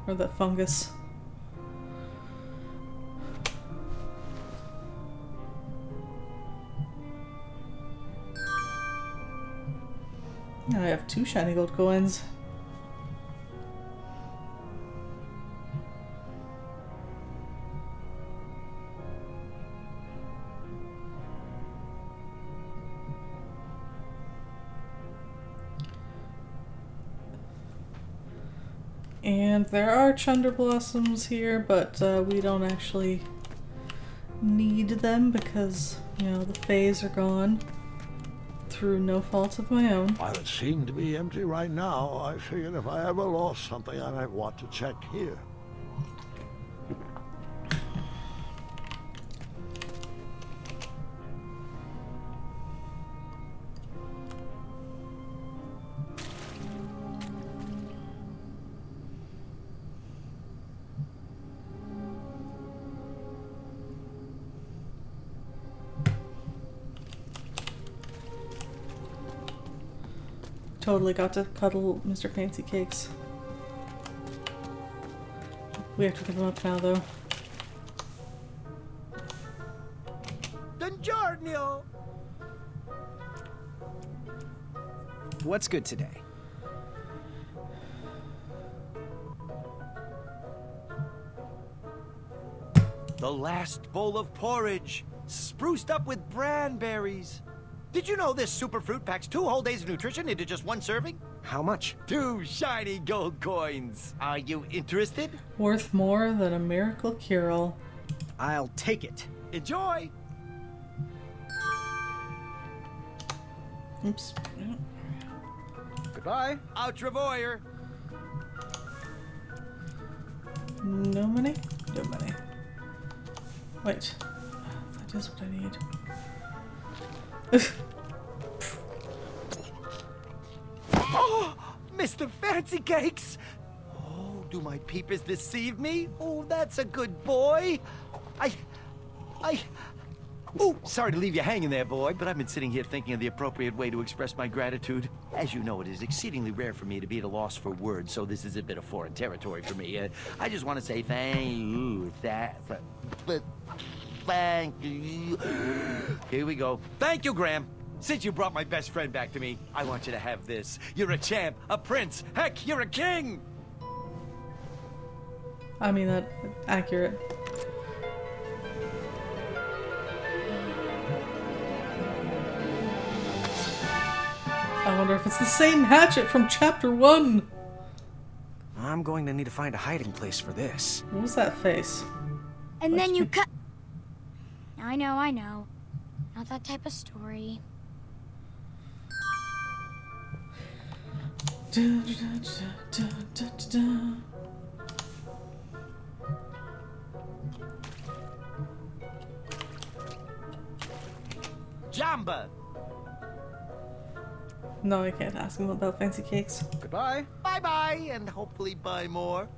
or that fungus. Now I have 2 shiny gold coins. And there are Chunder Blossoms here, but we don't actually need them because, you know, the Fays are gone. Through no fault of my own. While it seemed to be empty right now, I figured if I ever lost something, I might want to check here. Totally got to cuddle Mr. Fancy Cakes. We have to give him up now, though. Buongiorno! What's good today? The last bowl of porridge, spruced up with branberries. Did you know this super fruit packs 2 whole days of nutrition into just 1 serving? How much? 2 shiny gold coins. Are you interested? Worth more than a miracle cure-all. I'll take it. Enjoy! Oops. Goodbye. Au revoir. No money? No money. Wait. That is what I need. Oh, Mr. Fancy Cakes! Oh, do my peepers deceive me? Oh, that's a good boy. Oh, sorry to leave you hanging there, boy, but I've been sitting here thinking of the appropriate way to express my gratitude. As you know, it is exceedingly rare for me to be at a loss for words, so this is a bit of foreign territory for me. I just want to say thank you. Thank you. Here we go. Thank you, Graham. Since you brought my best friend back to me, I want you to have this. You're a champ, a prince, heck, you're a king! I mean, that accurate. I wonder if it's the same hatchet from chapter 1. I'm going to need to find a hiding place for this. What was that face? And then you cut. I know. Not that type of story. Jamba! No, I can't ask him about fancy cakes. Goodbye. Bye-bye, and hopefully buy more.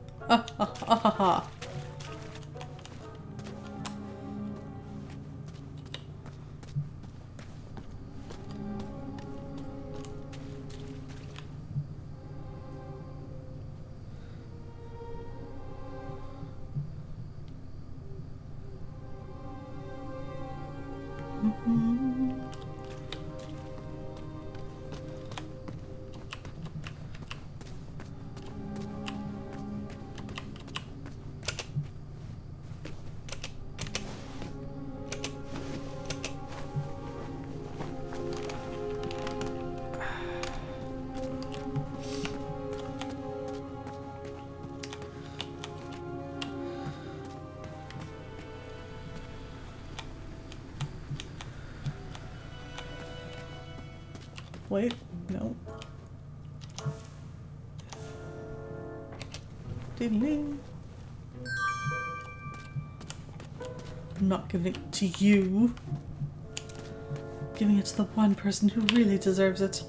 Wait, no. Ding. I'm not giving it to you. I'm giving it to the one person who really deserves it.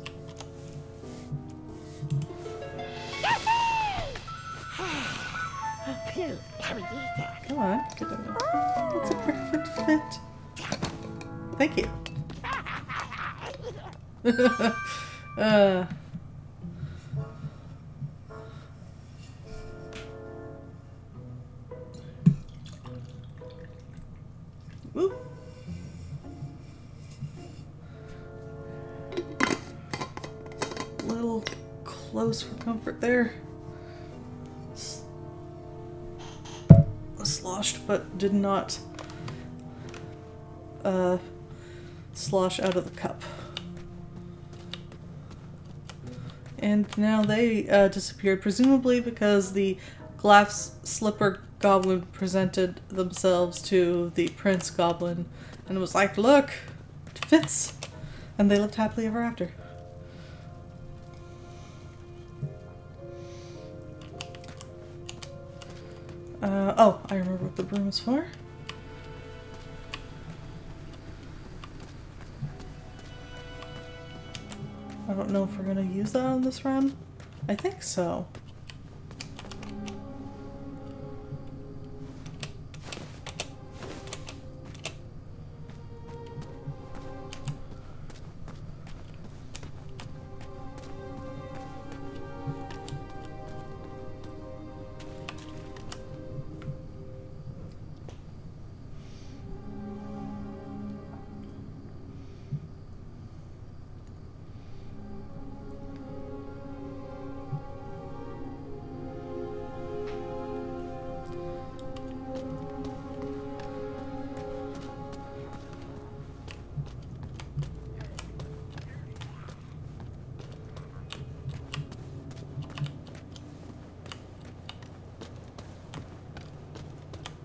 Come on, get in there. That's a perfect fit. Thank you. Woo. Little close for comfort there. Sloshed, but did not slosh out of the cup. And now they disappeared, presumably because the glass slipper goblin presented themselves to the prince goblin and was like, look, it fits. And they lived happily ever after. Oh, I remember what the broom is for. I don't know if we're gonna use that on this run. I think so.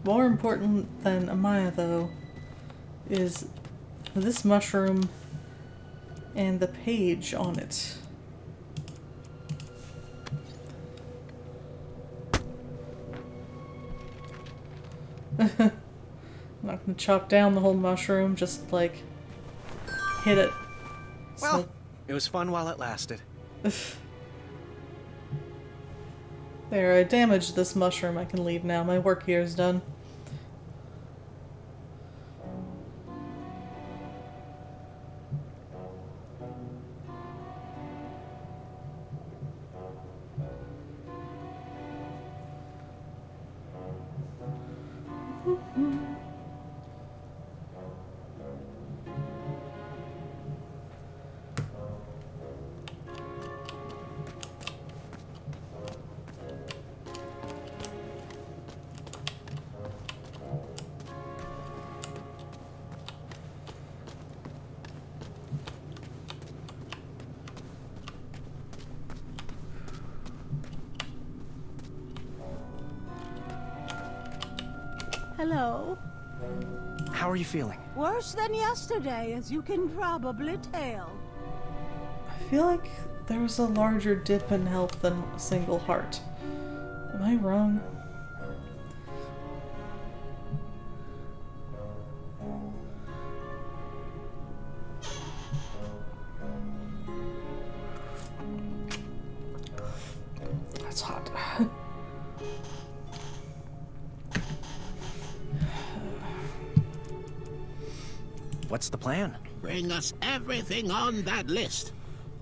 More important than Amaya, though, is this mushroom and the page on it. I'm not gonna chop down the whole mushroom, just like hit it. Well, it was fun while it lasted. There, I damaged this mushroom. I can leave now. My work here is done. Hello. How are you feeling? Worse than yesterday, as you can probably tell. I feel like there was a larger dip in health than a single heart. Am I wrong? That's hot. What's the plan? Bring us everything on that list.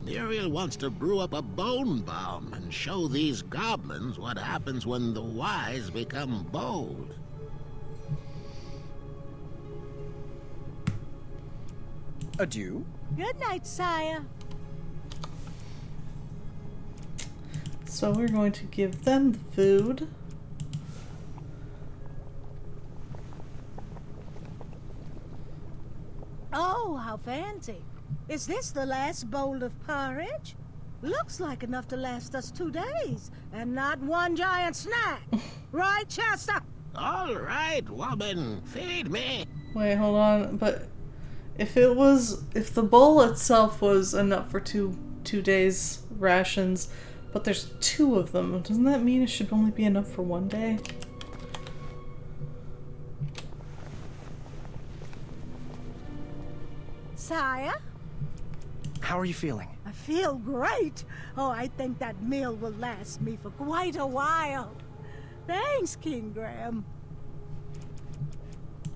Muriel wants to brew up a bone bomb and show these goblins what happens when the wise become bold. Adieu. Good night, sire. So we're going to give them the food. Oh, how fancy. Is this the last bowl of porridge? Looks like enough to last us 2 days, and not one giant snack. Right, Chester? All right, woman, feed me. Wait, hold on. But if the bowl itself was enough for two days rations, but there's 2 of them, doesn't that mean it should only be enough for 1 day? Sire? How are you feeling? I feel great. Oh, I think that meal will last me for quite a while. Thanks, King Graham.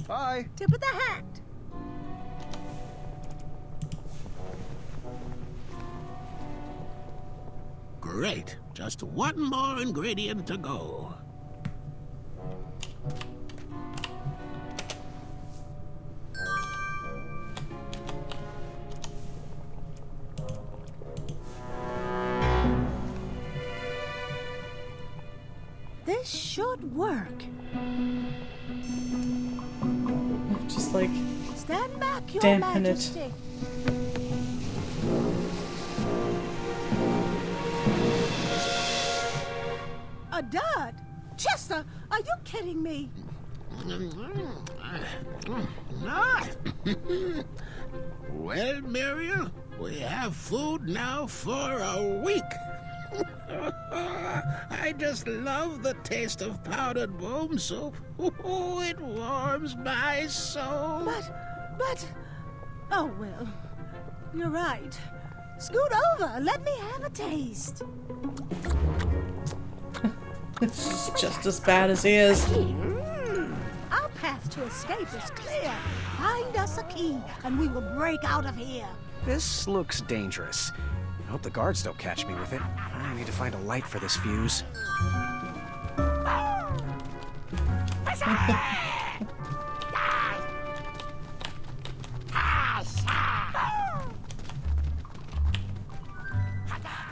Bye. Tip of the hat. Great. Just one more ingredient to go. This should work. Just like Stand back, Your dampen it. Majesty. A dud? Chester, are you kidding me? Not. Well, Muriel, we have food now for a week. I just love the taste of powdered worm soup. Oh, it warms my soul. But... Oh, well, you're right. Scoot over. Let me have a taste. It's just as bad as he is. Our path to escape is clear. Find us a key, and we will break out of here. This looks dangerous. I hope the guards don't catch me with it. I need to find a light for this fuse.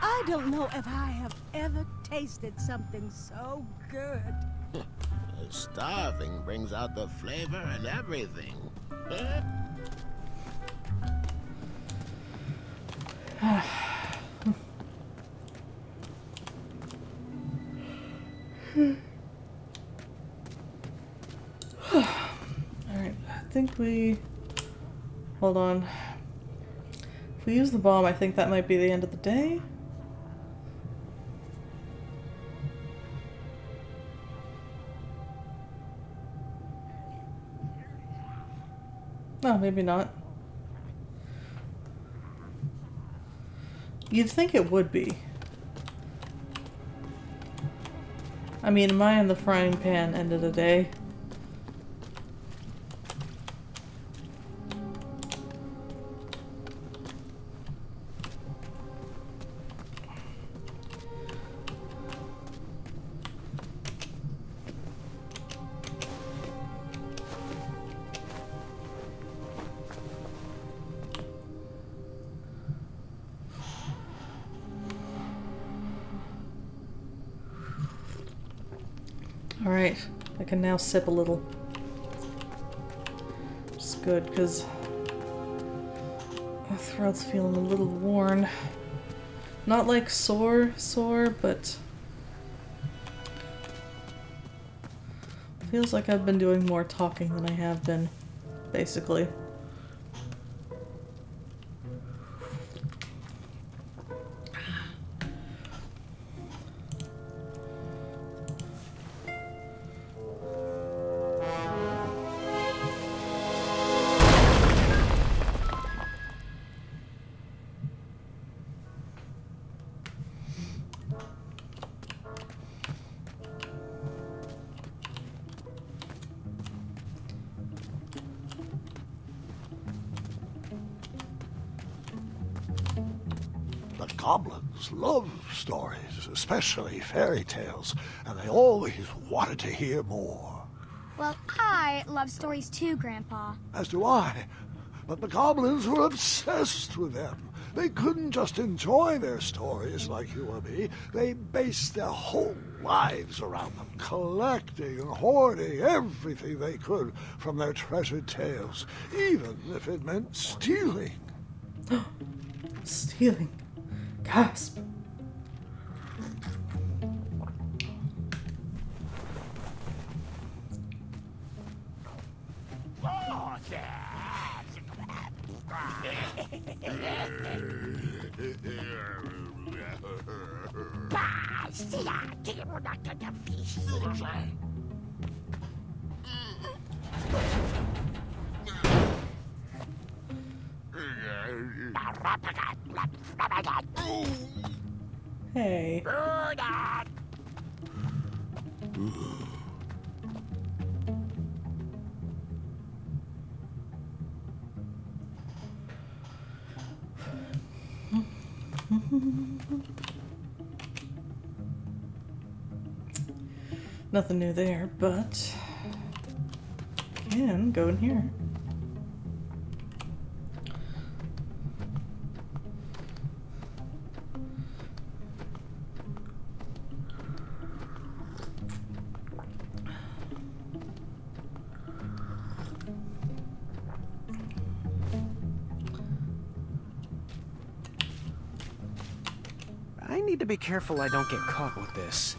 I don't know if I have ever tasted something so good. Starving brings out the flavor and everything. Alright, I think we... Hold on. If we use the bomb, I think that might be the end of the day. No, maybe not. You'd think it would be. I mean, am I in the frying pan end of the day? Alright, I can now sip a little. Which is good, because my throat's feeling a little worn. Not like sore, but Feels like I've been doing more talking than I have been, basically. The goblins love stories, especially fairy tales, and they always wanted to hear more. Well, I love stories too, Grandpa. As do I. But the goblins were obsessed with them. They couldn't just enjoy their stories like you or me. They based their whole lives around them, collecting and hoarding everything they could from their treasured tales, even if it meant stealing. Stealing. Gasp. Hey. Nothing new there, but can go in here. I need to be careful I don't get caught with this.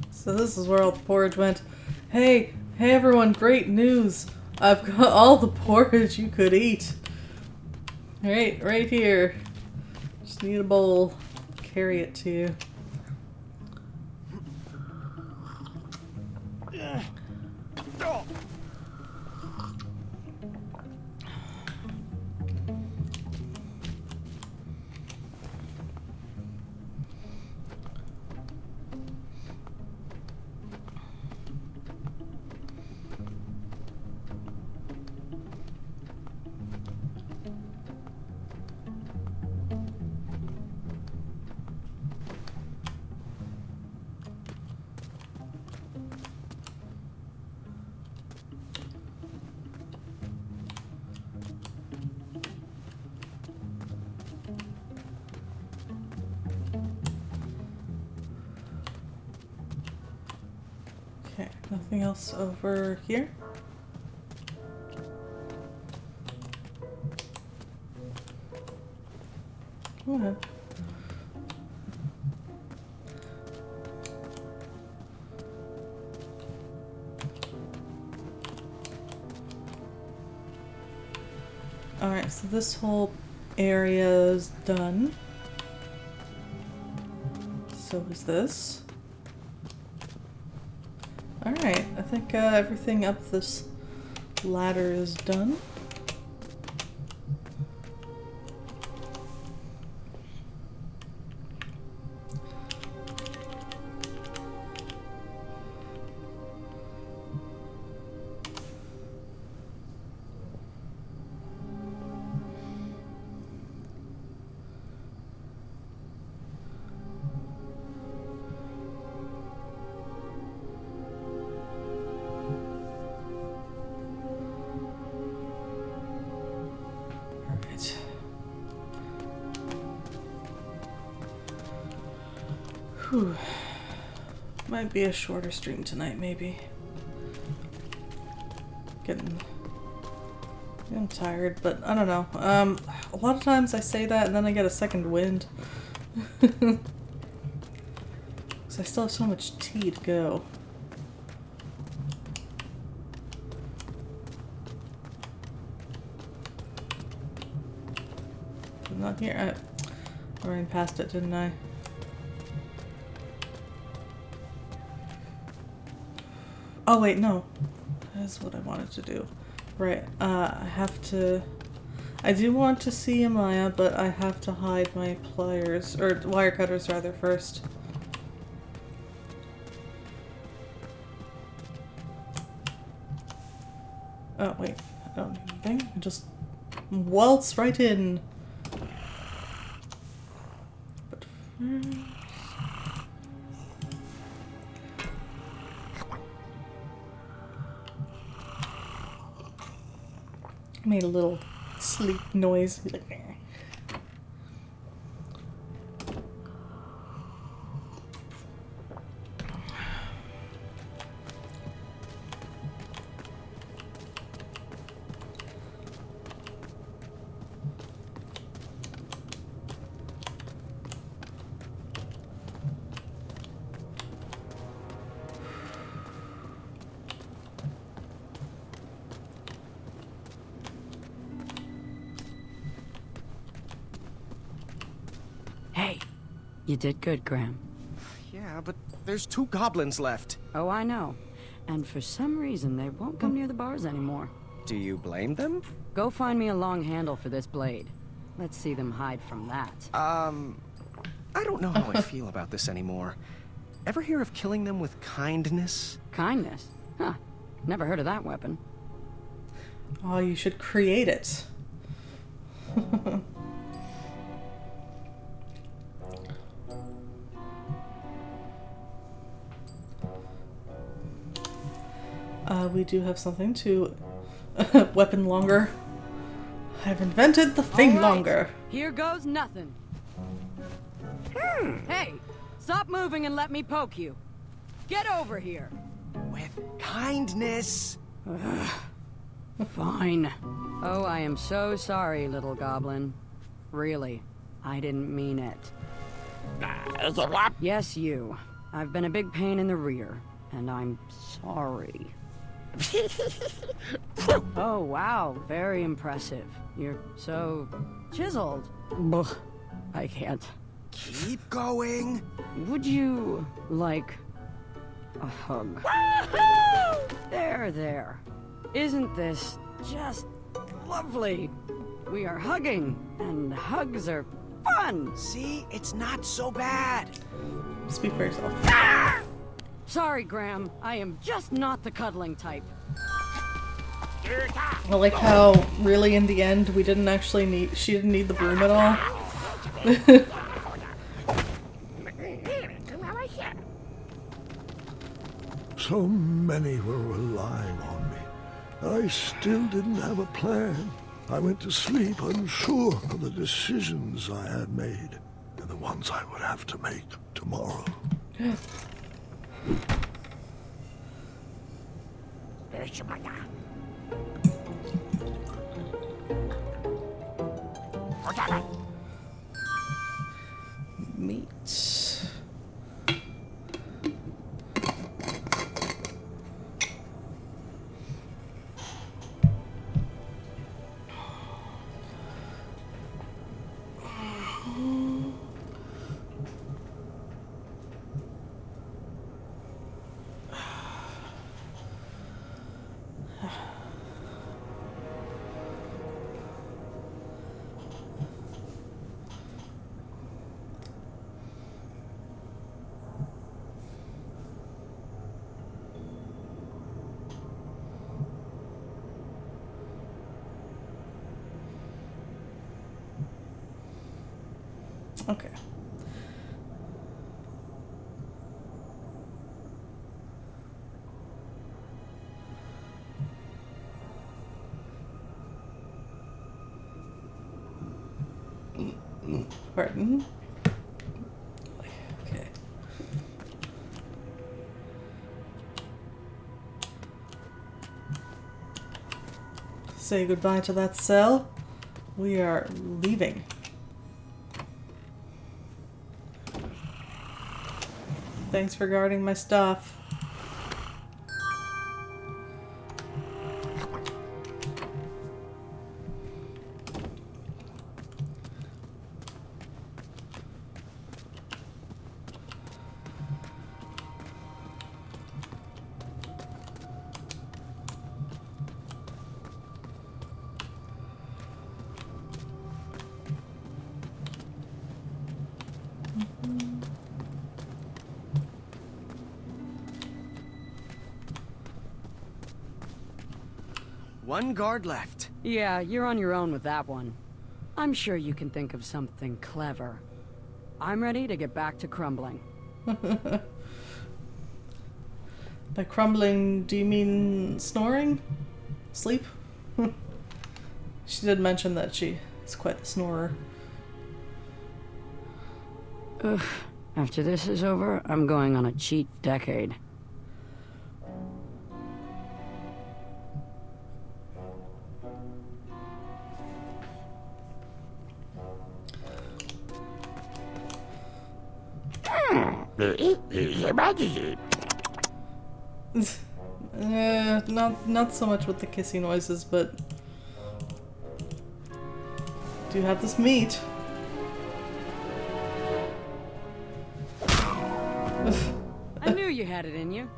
So this is where all the porridge went. Hey everyone, great news! I've got all the porridge you could eat. Right here. Just need a bowl. Carry it to you. Okay, nothing else over here? Go ahead. Alright, so this whole area is done. So is this. Alright, I think everything up this ladder is done. Whew. Might be a shorter stream tonight, maybe. Getting tired, but I don't know. A lot of times I say that and then I get a second wind. So I still have so much tea to go. Not here. I ran past it, didn't I? Oh wait, no. That's what I wanted to do. Right. I have to. I do want to see Amaya, but I have to hide my pliers or wire cutters rather first. Oh wait, I don't need anything. I just waltz right in. But first... made a little sleep noise. Like, eh. You did good, Graham. Yeah, but there's 2 goblins left. Oh, I know. And for some reason, they won't come near the bars anymore. Do you blame them? Go find me a long handle for this blade. Let's see them hide from that. I don't know how I feel about this anymore. Ever hear of killing them with kindness? Kindness? Huh. Never heard of that weapon. Oh, you should create it. We do have something to weapon longer. I've invented the thing longer. Here goes nothing. Hey, stop moving and let me poke you. Get over here. With kindness. Fine. Oh, I am so sorry, little goblin. Really, I didn't mean it. Yes, you. I've been a big pain in the rear, and I'm sorry. Oh, wow. Very impressive. You're so chiseled. Ugh, I can't. Keep going. Would you like a hug? There, there. Isn't this just lovely? We are hugging, and hugs are fun. See, it's not so bad. Speak for yourself. Sorry, Graham. I am just not the cuddling type. I like how, really, in the end, we didn't actually need. She didn't need the broom at all. So many were relying on me, and I still didn't have a plan. I went to sleep unsure of the decisions I had made, and the ones I would have to make tomorrow. Meat. Okay. Pardon? Okay. Say goodbye to that cell. We are leaving. Thanks for guarding my stuff. One guard left. Yeah, you're on your own with that one. I'm sure you can think of something clever. I'm ready to get back to crumbling. By crumbling, do you mean snoring? Sleep? She did mention that she is quite the snorer. Ugh. After this is over, I'm going on a cheat decade. Not so much with the kissy noises, but do you have this meat? I knew you had it in you.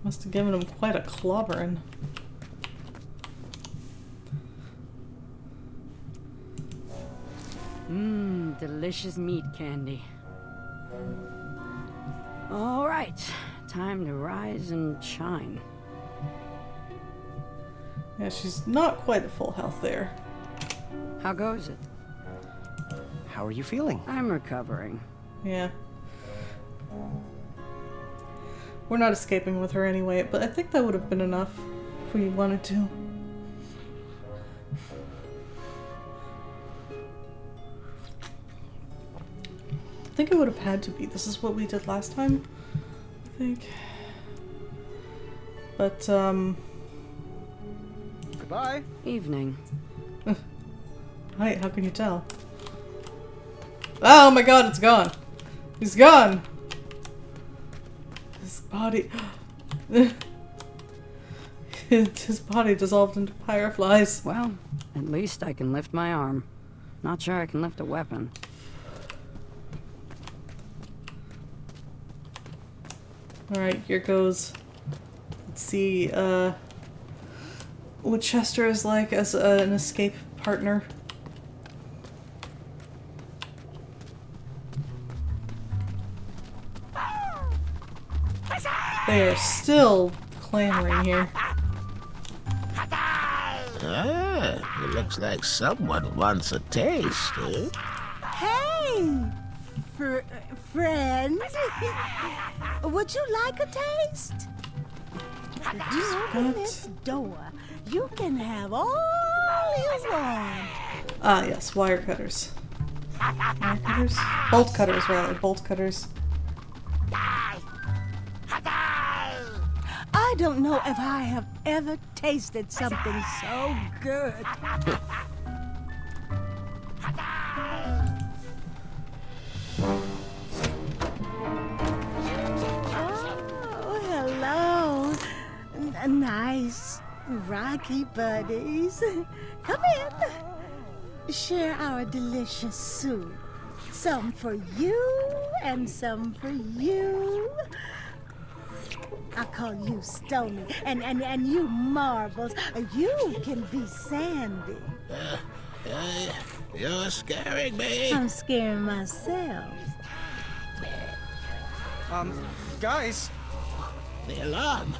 Must have given him quite a clobbering. Mmm, delicious meat candy. All right, time to rise and shine. Yeah, she's not quite at full health there. How goes it? How are you feeling? I'm recovering. Yeah. We're not escaping with her anyway, but I think that would have been enough if we wanted to. I think it would have had to be. This is what we did last time, I think. But, Goodbye. Evening. Hi, how can you tell? Oh my god, it's gone! He's gone! His body... His body dissolved into fireflies. Well, at least I can lift my arm. Not sure I can lift a weapon. Alright, here goes. Let's see, what Chester is like as an escape partner. They are still clamoring here. Ah, it looks like someone wants a taste, eh? Hey, friend. Would you like a taste? If you open this door, you can have all you want. Ah, yes, wire cutters. Wire cutters? Bolt cutters, rather. Bolt cutters. I don't know if I have ever tasted something so good. Oh, hello. Nice, rocky buddies. Come in. Share our delicious soup. Some for you and some for you. I call you Stony, and you Marbles. You can be Sandy. You're scaring me. I'm scaring myself. Guys. The alarm.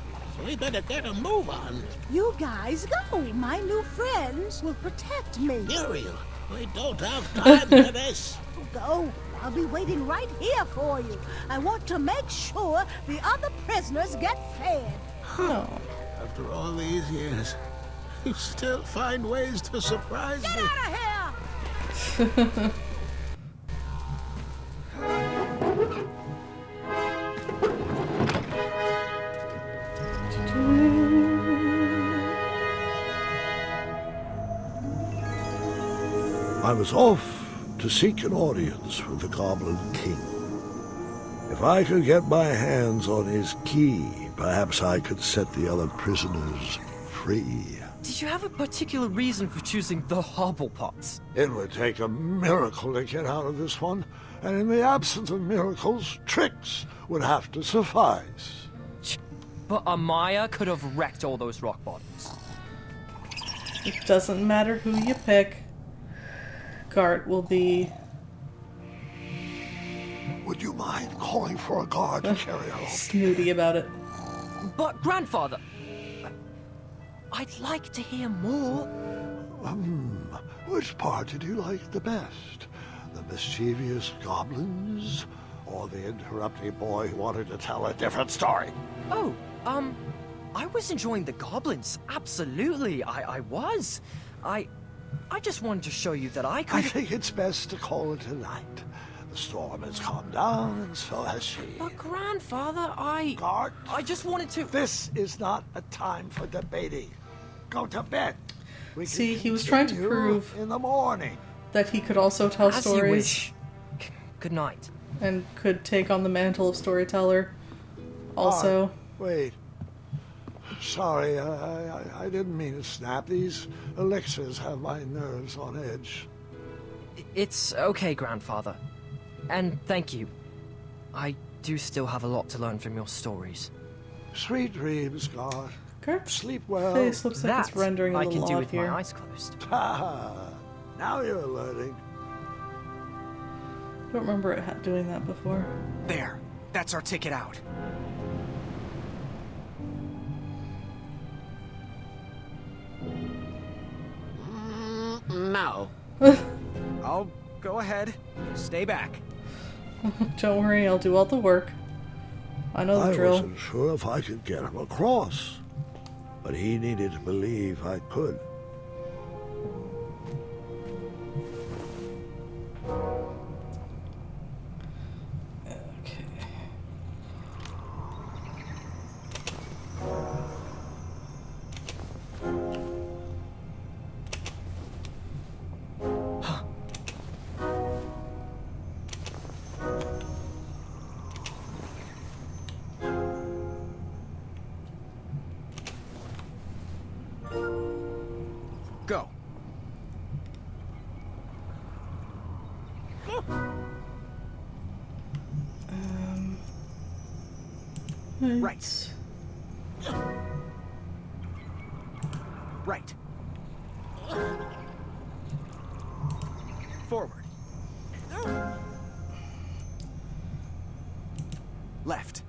We better get a move on. You guys go. My new friends will protect me. Muriel, we don't have time for this. Go. I'll be waiting right here for you. I want to make sure the other prisoners get fed. Oh. After all these years, you still find ways to surprise Get me. out of here! I was off to seek an audience with the Goblin King. If I could get my hands on his key, perhaps I could set the other prisoners free. Did you have a particular reason for choosing the Hobblepots? It would take a miracle to get out of this one, and in the absence of miracles, tricks would have to suffice. But Amaya could have wrecked all those rock bottoms. It doesn't matter who you pick. Gart will be... Would you mind calling for a guard to carry her off? snooty about it. But, Grandfather, I'd like to hear more. Which part did you like the best? The mischievous goblins? Or the interrupting boy who wanted to tell a different story? Oh, I was enjoying the goblins. Absolutely, I was. I just wanted to show you that I could... I think it's best to call it a night. The storm has calmed down, and so has she. But, Grandfather, Gart, I just wanted to... this is not a time for debating. Go to bed. We can See, he was trying to continue prove in the morning that he could also tell As you stories wish. Good night. and could take on the mantle of storyteller. Also, Wait. Sorry, I didn't mean to snap. These elixirs have my nerves on edge. It's okay, Grandfather. And thank you. I do still have a lot to learn from your stories. Sweet dreams, God. Gart's Sleep well. face looks like That it's rendering a I little can do odd with here. my eyes closed. Now you're learning. I don't remember it doing that before. There. That's our ticket out. No. I'll go ahead. Stay back. Don't worry, I'll do all the work. I know the I drill. wasn't sure if I could get him across, but he needed to believe I could. Okay. Go. Right. Right. Forward. Left.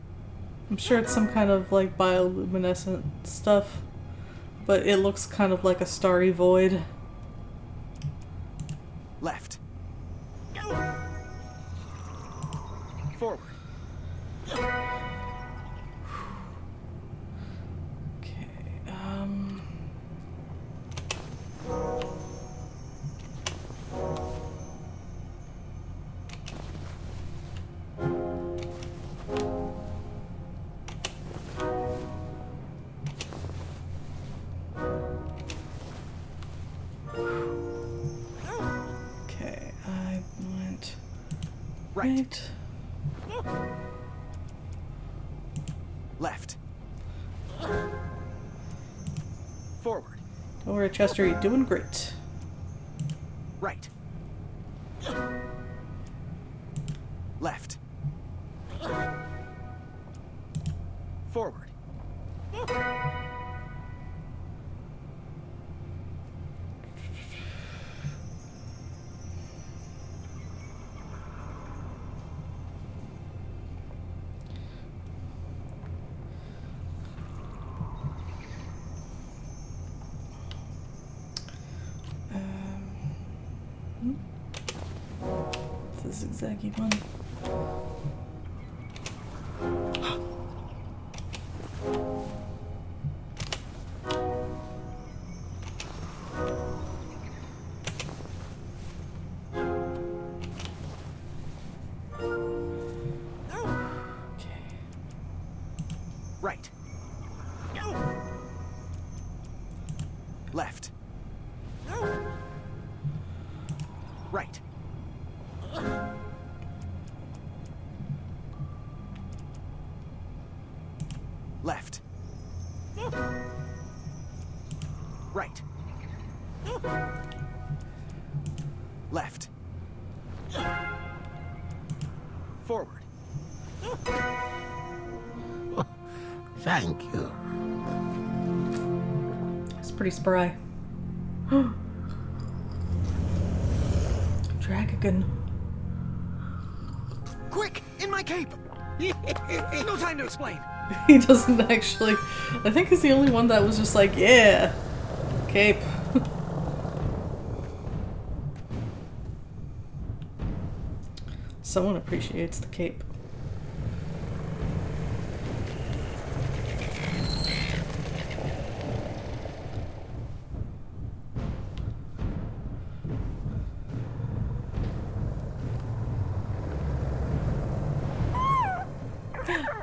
I'm sure it's some kind of like bioluminescent stuff, but it looks kind of like a starry void. Left. Forward. Okay, okay, I went Right. right. Left. Forward. Don't worry, Chester, you're doing great. Right. Left. Forward. The zigzaggy one. Okay. Right. Left. Right. Left. Right. Left. Forward. Thank you. It's pretty spry. Dragon. Quick! In my cape! No time to explain! He doesn't actually. I think he's the only one that was just like, yeah, cape. Someone appreciates the cape.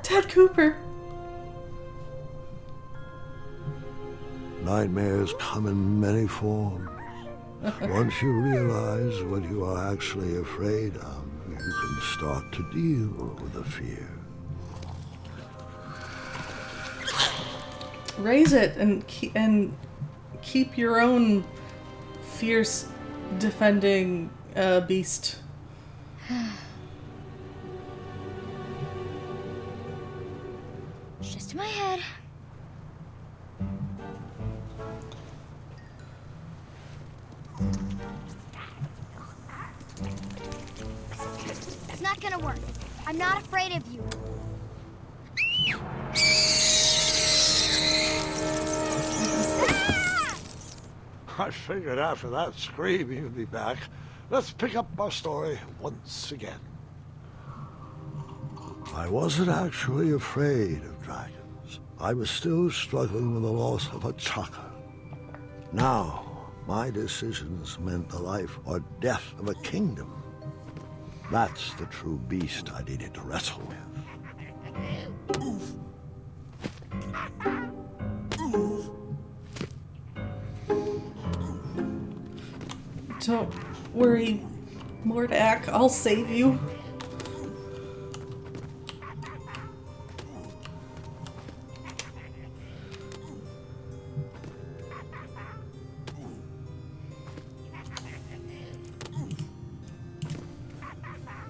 Ted Cooper. Nightmares come in many forms. Once you realize what you are actually afraid of, you can start to deal with the fear. Raise it and keep your own fierce defending beast. It's just in my head. It's not gonna work. I'm not afraid of you. I figured after that scream you'd be back. Let's pick up our story once again. I wasn't actually afraid of dragons. I was still struggling with the loss of a chakra. Now, my decisions meant the life or death of a kingdom. That's the true beast I needed to wrestle with. Don't worry, Mordak. I'll save you.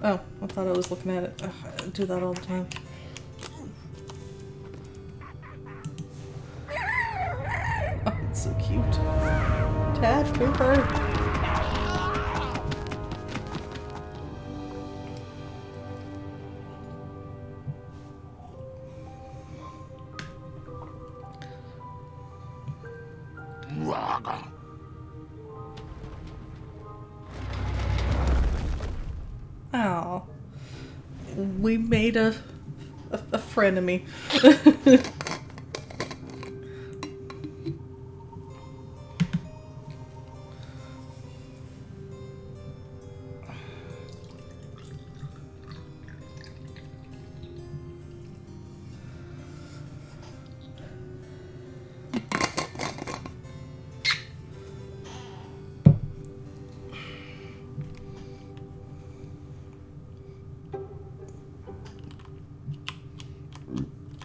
Oh, I thought I was looking at it. Ugh, I do that all the time. Oh, it's so cute. Tad Cooper. Oh, we made a frenemy.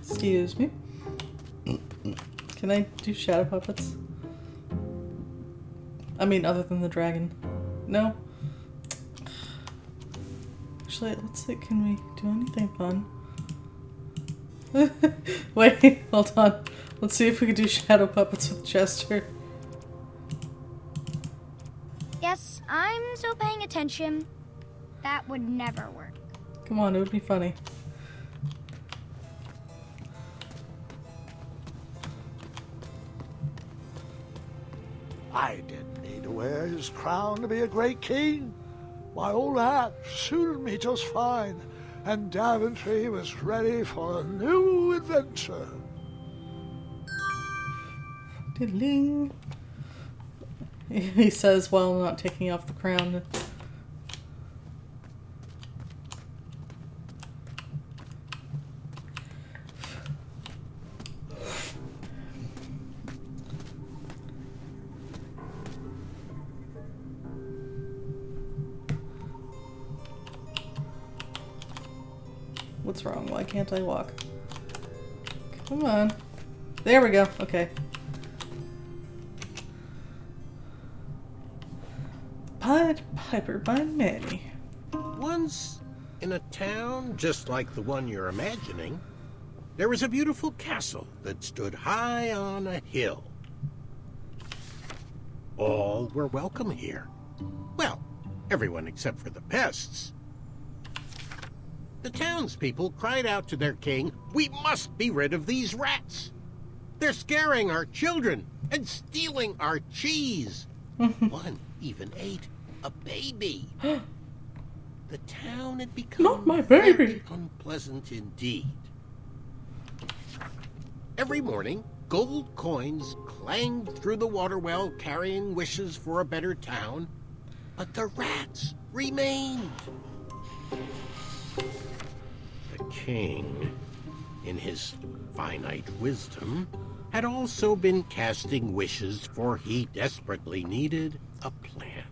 Excuse me. Can I do shadow puppets? I mean, other than the dragon. No? Actually, let's see, can we do anything fun? Wait, hold on. Let's see if we can do shadow puppets with Chester. Yes, I'm still paying attention. That would never work. Come on, it would be funny. I didn't need to wear his crown to be a great king. My old hat suited me just fine, and Daventry was ready for a new adventure. Diddling. He says while not taking off the crown. What's wrong? Why can't I walk? Come on. There we go. Okay. Pied Piper by Manny. Once, in a town just like the one you're imagining, there was a beautiful castle that stood high on a hill. All were welcome here. Well, everyone except for the pests. The townspeople cried out to their king, "We must be rid of these rats! They're scaring our children and stealing our cheese." One even ate a baby. The town had become Not my baby. very unpleasant indeed. Every morning, gold coins clanged through the water well carrying wishes for a better town, but the rats remained. The king, in his finite wisdom, had also been casting wishes, for he desperately needed a plan.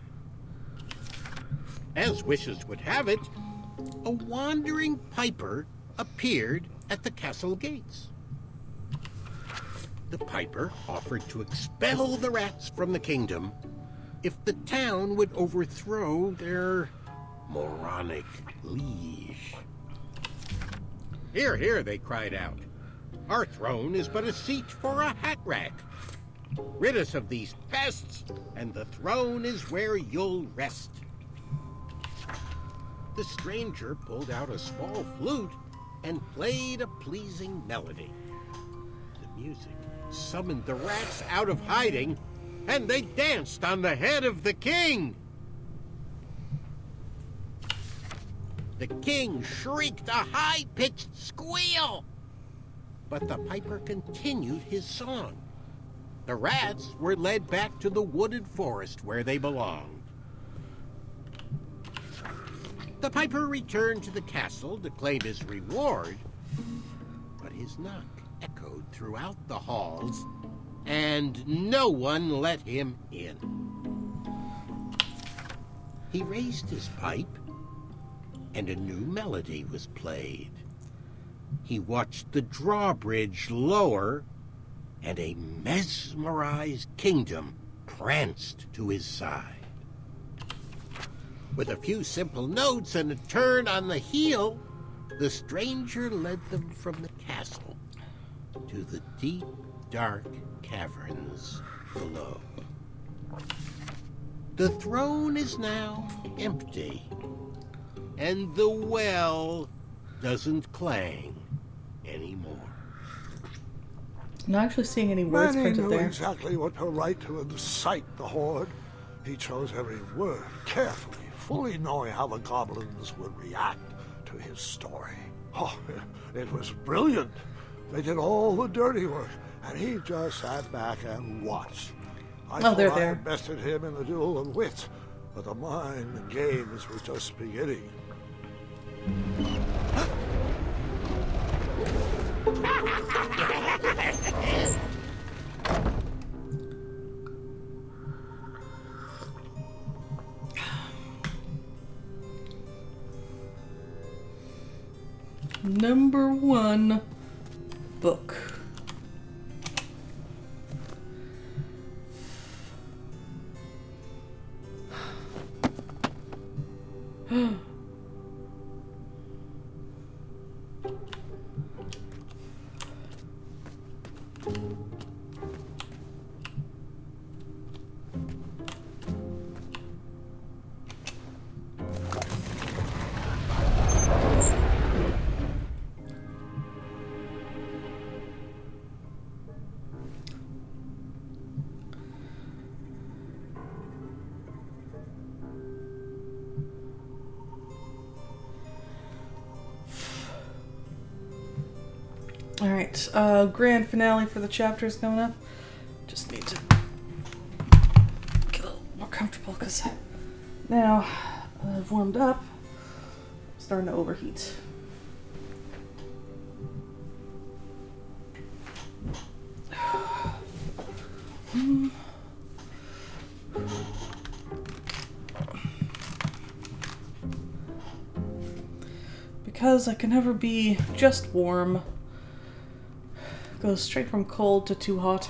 As wishes would have it, a wandering piper appeared at the castle gates. The piper offered to expel the rats from the kingdom if the town would overthrow their moronic liege. "Hear, hear," they cried out. "Our throne is but a seat for a hat rack. Rid us of these pests, and the throne is where you'll rest." The stranger pulled out a small flute and played a pleasing melody. The music summoned the rats out of hiding, and they danced on the head of the king. The king shrieked a high-pitched squeal, but the piper continued his song. The rats were led back to the wooded forest where they belonged. The piper returned to the castle to claim his reward, but his knock echoed throughout the halls, and no one let him in. He raised his pipe, and a new melody was played. He watched the drawbridge lower, and a mesmerized kingdom pranced to his side. With a few simple notes and a turn on the heel, the stranger led them from the castle to the deep, dark caverns below. The throne is now empty, and the well doesn't clang anymore. I'm not actually seeing any words Manny printed knew there. exactly what to write to incite the horde. He chose every word carefully, fully knowing how the goblins would react to his story. Oh, it was brilliant. They did all the dirty work, and he just sat back and watched. I thought they're I there. had bested him in the duel of wits, but the mind games were just beginning. Number 1 book. Alright, grand finale for the chapter is coming up. Just need to get a little more comfortable because now I've warmed up. I'm starting to overheat. Because I can never be just warm. Goes straight from cold to too hot.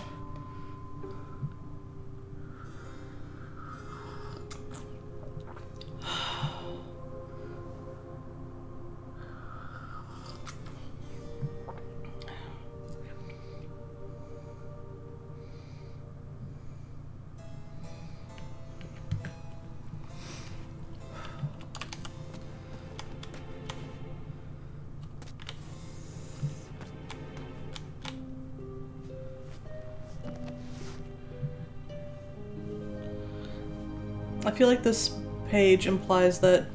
I feel like this page implies that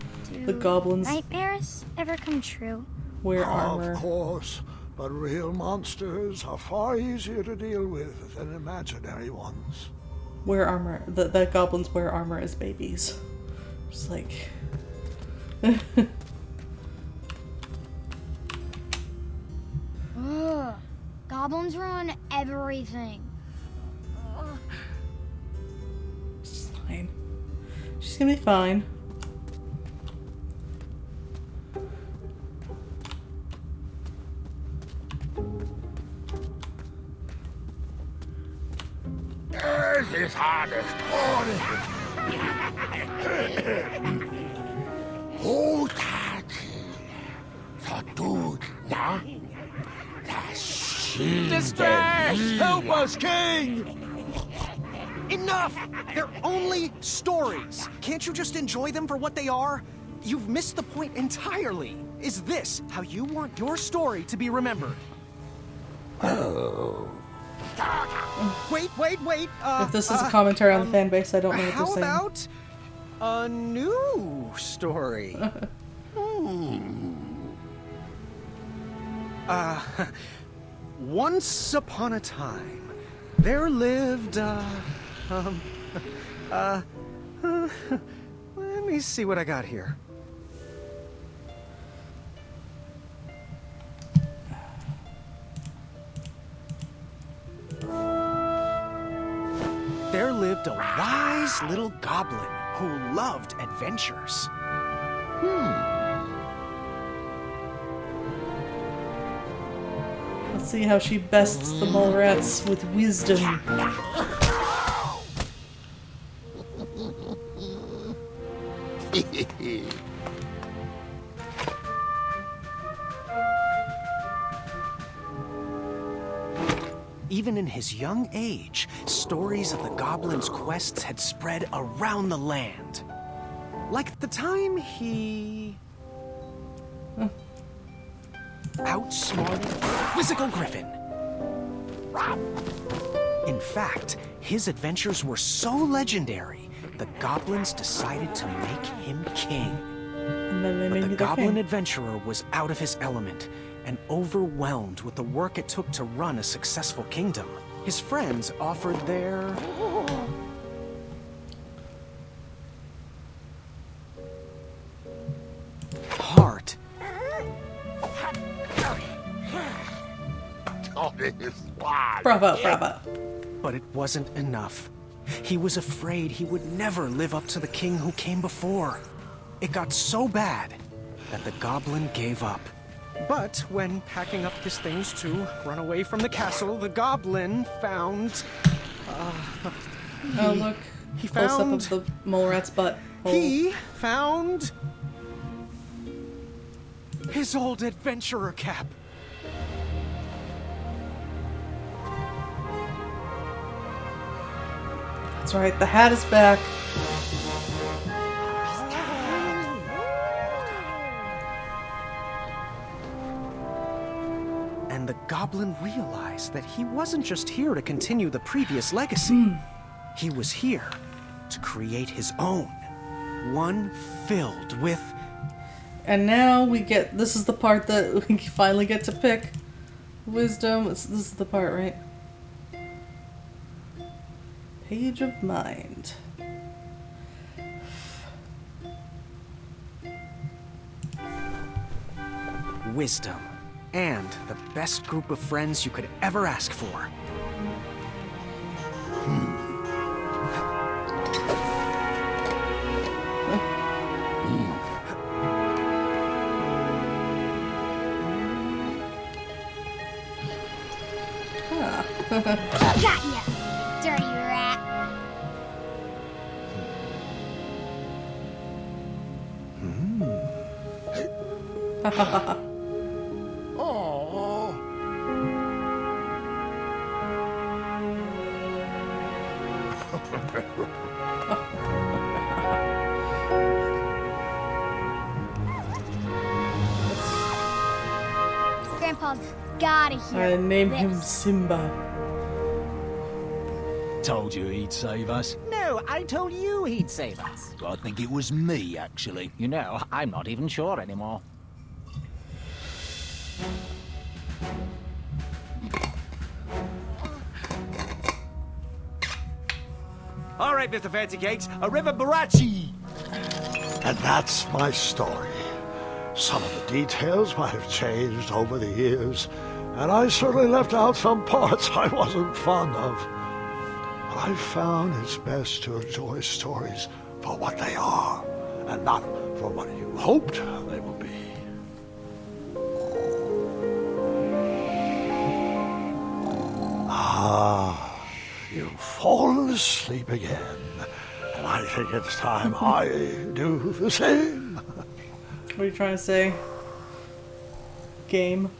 the goblins nightmares ever come true? wear armor. Of course, but real monsters are far easier to deal with than imaginary ones. Wear armor. That goblins wear armor as babies. Just like. Ugh. Goblins ruin everything. She's fine. She's gonna be fine. This is hardest. Hold that. Så du, ja. Dispatch! Help us, King! Enough! They're only stories. Can't you just enjoy them for what they are? You've missed the point entirely. Is this how you want your story to be remembered? Oh. Wait. If this is a commentary on the fan base, I don't know what How they're saying. about a new story? Once upon a time, there lived, let me see what I got here. There lived a wise little goblin who loved adventures. Let's see how she bests the mole rats with wisdom. Even in his young age, stories of the goblin's quests had spread around the land. Like the time he outsmarted a quizzical griffin. In fact, his adventures were so legendary, the goblins decided to make him king. And then they But made the me the goblin king. adventurer was out of his element and overwhelmed with the work it took to run a successful kingdom. His friends offered their heart. Bravo. But it wasn't enough. He was afraid he would never live up to the king who came before. It got so bad that the goblin gave up. But when packing up his things to run away from the castle, the goblin found... Oh, look. He Close up found... of the mole rat's butt. Oh. He found... his old adventurer cap. That's right, the hat is back. And the goblin realized that he wasn't just here to continue the previous legacy. He was here to create his own. One filled with... And now we get, this is the part that we finally get to pick. Wisdom, this is the part, right? Page of Mind. wisdom. And the best group of friends you could ever ask for. Got ya, dirty rat. Oh. Grandpa's gotta hear I named this. him Simba. Told you he'd save us. No, I told you he'd save us. I think it was me, actually. You know, I'm not even sure anymore. All right, Mr. Fancy Cakes, a river barachi. And that's my story. Some of the details might have changed over the years, and I certainly left out some parts I wasn't fond of. But I found it's best to enjoy stories for what they are, and not for what you hoped they would be. Ah, you've fallen asleep again, and I think it's time I do the same. What are you trying to say? Game.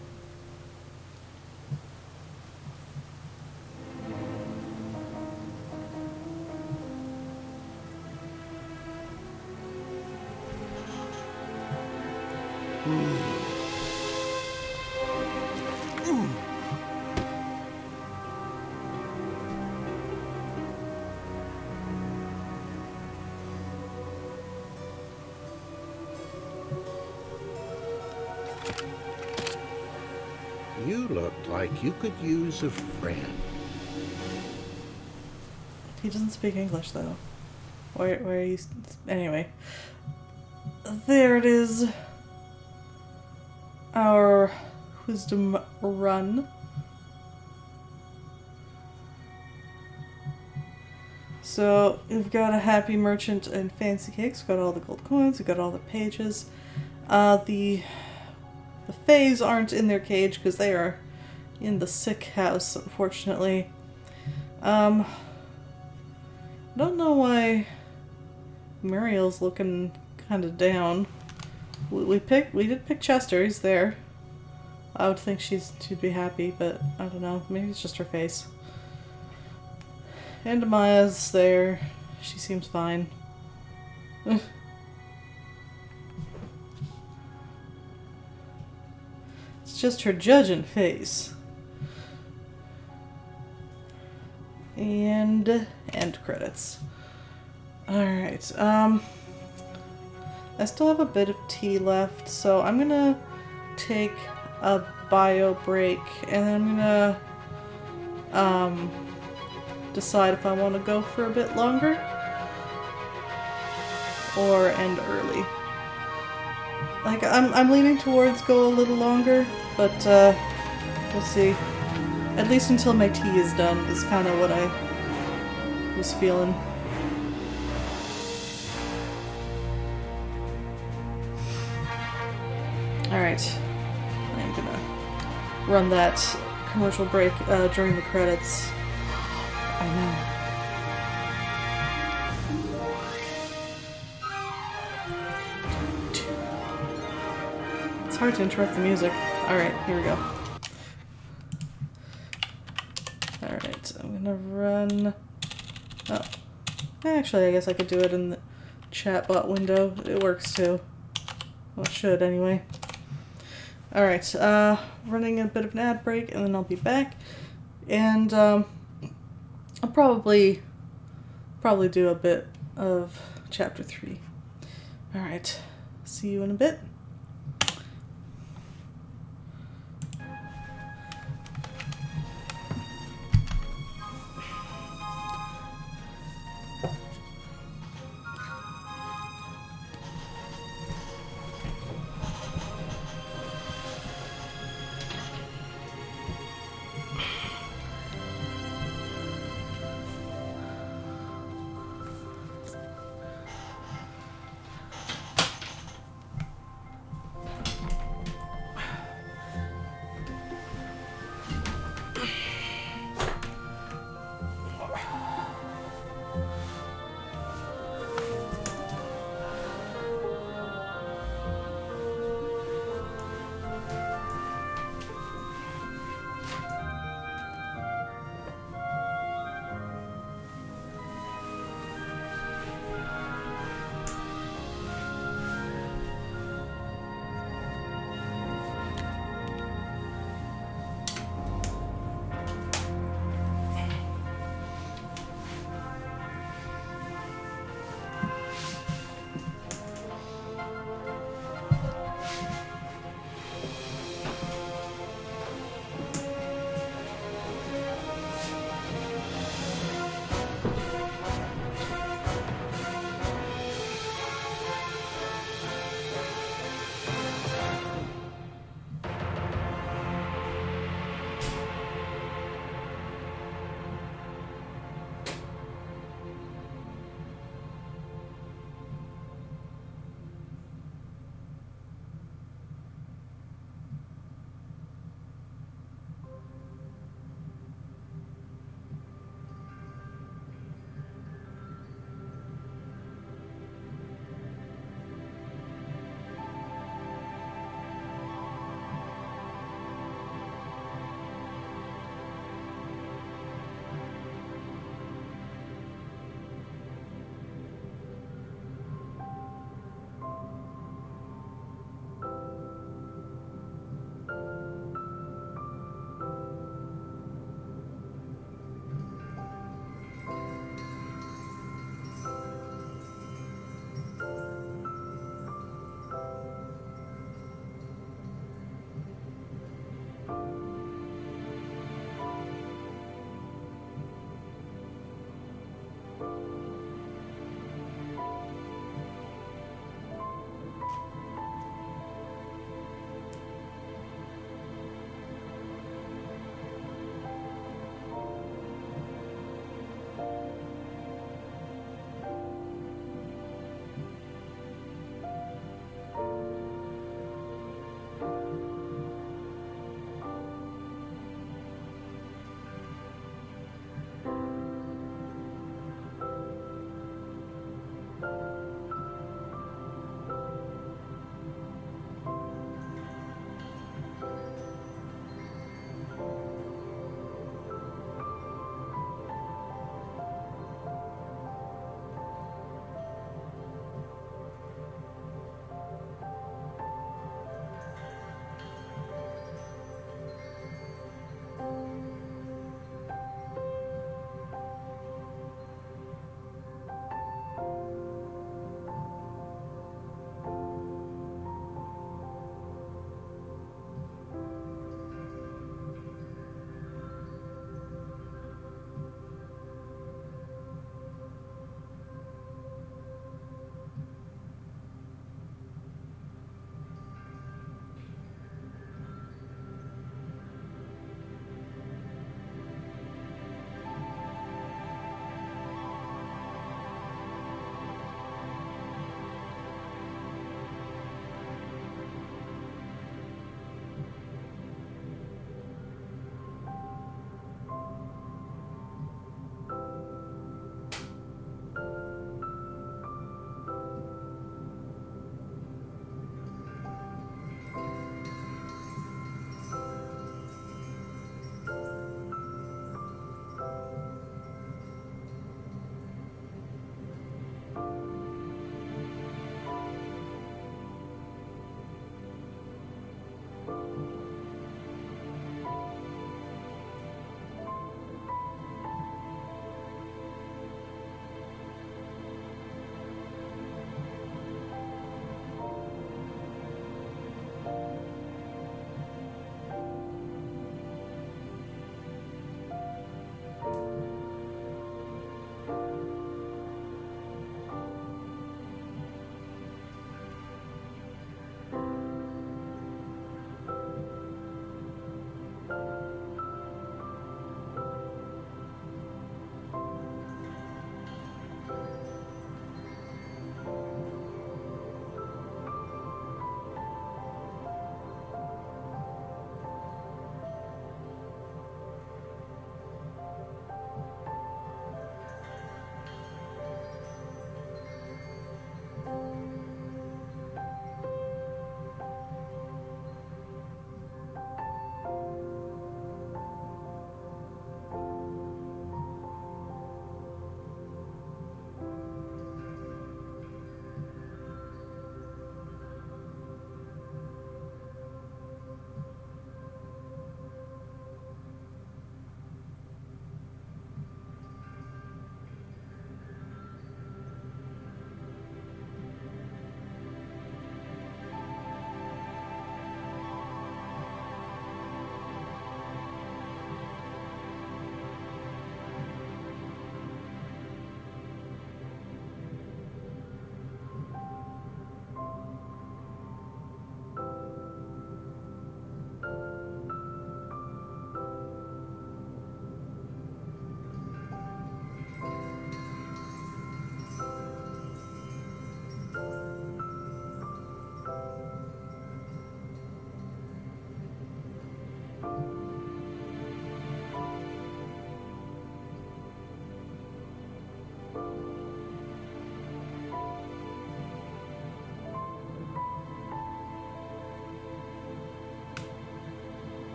You look like you could use a friend. He doesn't speak English though. Where are you? Anyway, there it is. Our wisdom run. So we've got a happy merchant and fancy cakes. We've got all the gold coins. We've got all the pages. The Fays aren't in their cage because they are in the sick house, unfortunately. I don't know why Muriel's looking kind of down. We did pick Chester. He's there. I would think she'd be happy, but I don't know. Maybe it's just her face. And Amaya's there. She seems fine. It's just her judging face. And end credits. Alright, I still have a bit of tea left, so I'm gonna take a bio break and then I'm gonna decide if I want to go for a bit longer or end early. Like, I'm leaning towards go a little longer, but we'll see. At least until my tea is done is kind of what I was feeling. Alright. I'm gonna run that commercial break during the credits. I know. It's hard to interrupt the music. Alright, here we go. Alright, I'm gonna run... Oh. Actually, I guess I could do it in the chatbot window. It works too. Well, it should anyway. Alright, running a bit of an ad break and then I'll be back. And, I'll probably do a bit of chapter 3. Alright, see you in a bit.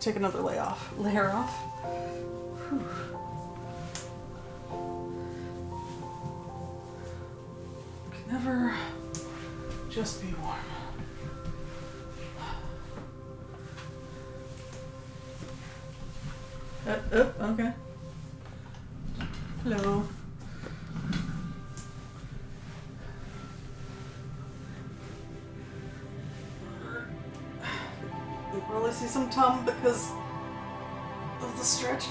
take another layer off. Whew. Can never just be warm. Okay. Hello. You probably see some tum because of the stretch.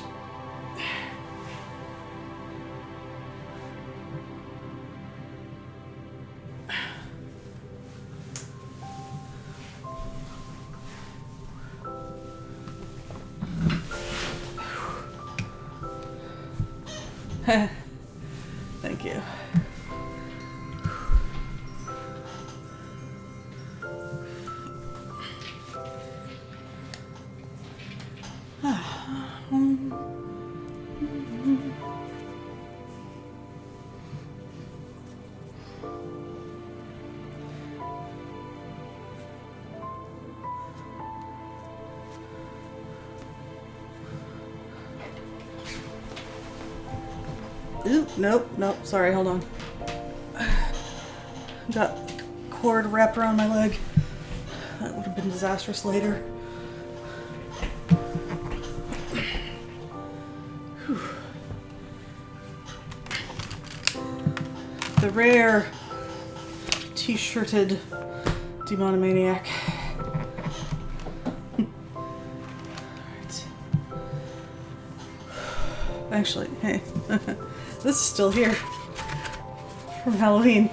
Thank you. Ooh, nope, sorry, hold on. Got cord wrapped around my leg. That would have been disastrous later. Whew. The rare t-shirted demonomaniac. Alright. Actually, hey. This is still here from Halloween.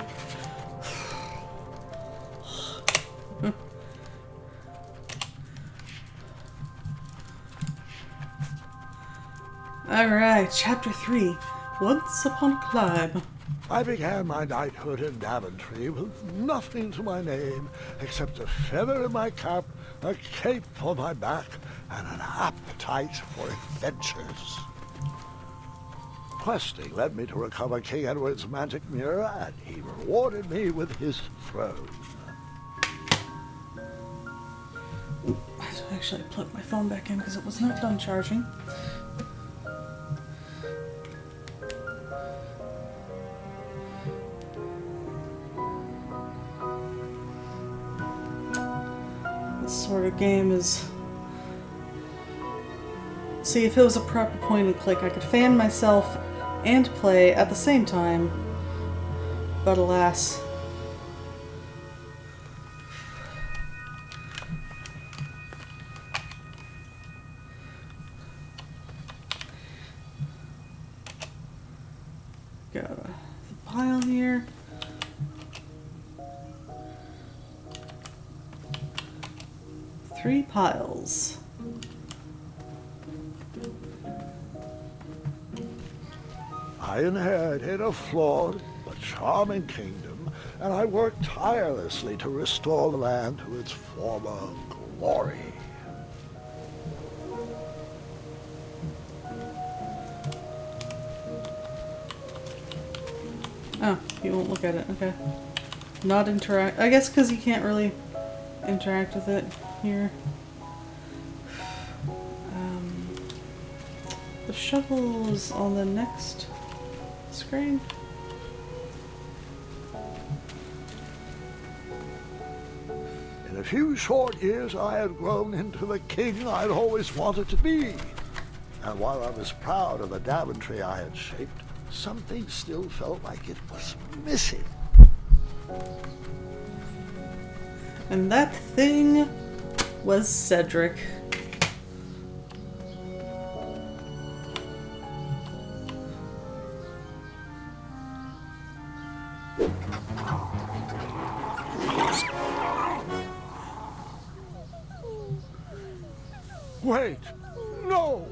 Alright, chapter 3. Once upon a climb. I began my knighthood in Daventry with nothing to my name except a feather in my cap, a cape on my back, and an appetite for adventures. Questing led me to recover King Edward's magic mirror, and he rewarded me with his throne. Actually, I plugged my phone back in because it was not done charging. This sort of game is... See, if it was a proper point and click, I could fan myself and play at the same time. But alas... Got a pile here. Three piles. I inherited a flawed but charming kingdom, and I worked tirelessly to restore the land to its former glory. Oh, you won't look at it. Okay. Not interact. I guess because you can't really interact with it here. The shovel is on the next screen. In a few short years, I had grown into the king I'd always wanted to be. And while I was proud of the Daventry I had shaped, something still felt like it was missing. And that thing was Cedric. Wait, no!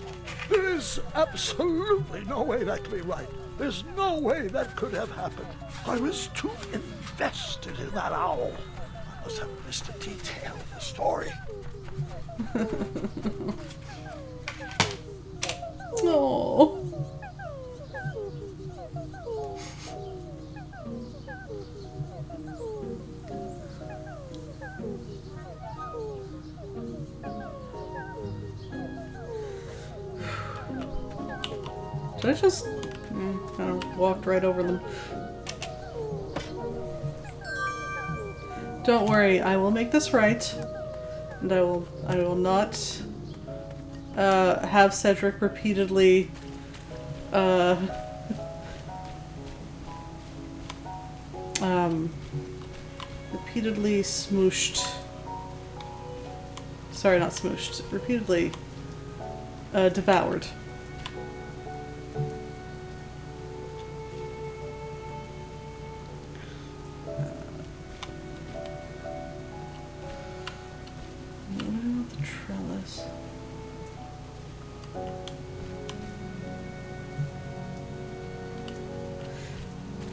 There is absolutely no way that could be right. There's no way that could have happened. I was too invested in that owl. I must have missed a detail of the story. Oh. Did I just kind of walked right over them? Don't worry, I will make this right. And I will not have Cedric repeatedly repeatedly smooshed. Sorry, not smooshed. Repeatedly devoured. What about the trellis?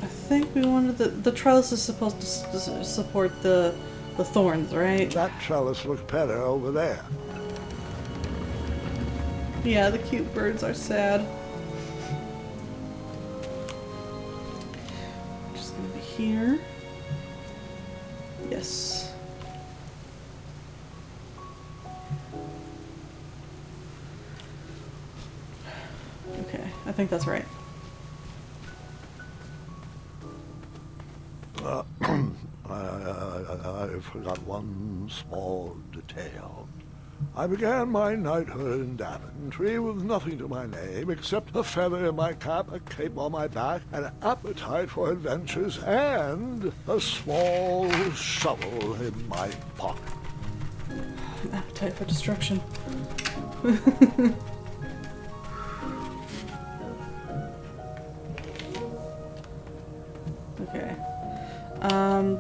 I think we wanted the trellis is supposed to support the thorns, right? That trellis looks better over there. Yeah, the cute birds are sad. Just gonna be here. Yes. Okay, I think that's right. I forgot one small detail. I began my knighthood in Daventry with nothing to my name except a feather in my cap, a cape on my back, an appetite for adventures, and a small shovel in my pocket. An appetite for destruction. Okay.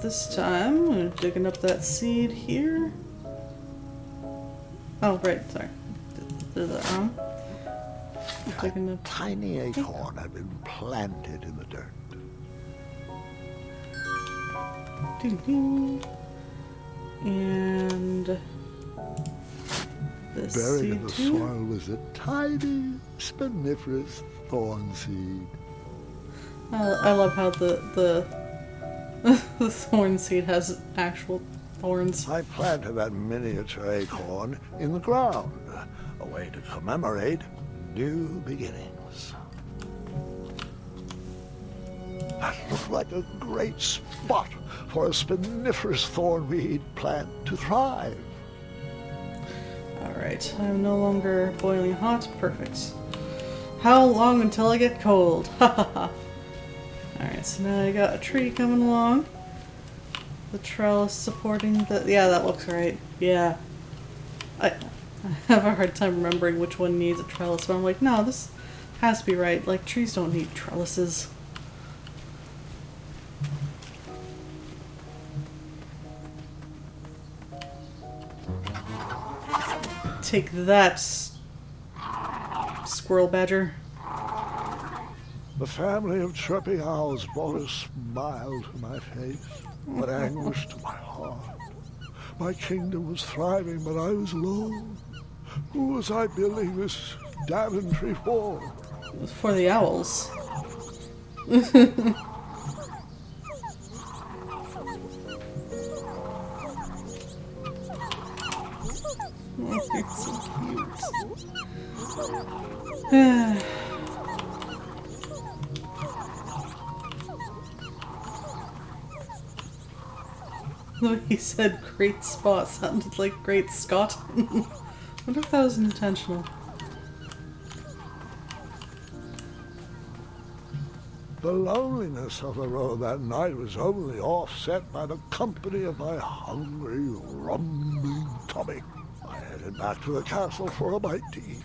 This time, I'm digging up that seed here. Oh, right, sorry. Did that wrong. A tiny acorn had been planted in the dirt. Ding, ding. And this Buried seed in the too. soil was a tiny, spiniferous thorn seed. I love how the the thorn seed has actual thorns. I planted that miniature acorn in the ground, a way to commemorate new beginnings. That looked like a great spot for a spiniferous thornweed plant to thrive. Alright, I'm no longer boiling hot. Perfect. How long until I get cold? Ha ha ha. Alright, so now I got a tree coming along. The trellis supporting the... Yeah, that looks right. Yeah. I have a hard time remembering which one needs a trellis, but I'm like, no, this has to be right. Like, trees don't need trellises. Take that, squirrel badger. The family of chirping owls brought a smile to my face, but anguish to my heart. My kingdom was thriving, but I was alone. Who was I building this Daventry for? It was for the owls. Oh, you're so cute. When he said great spot sounded like great Scott. What if that was intentional? The loneliness of the road that night was only offset by the company of my hungry, rumbling tummy. I headed back to the castle for a bite to eat.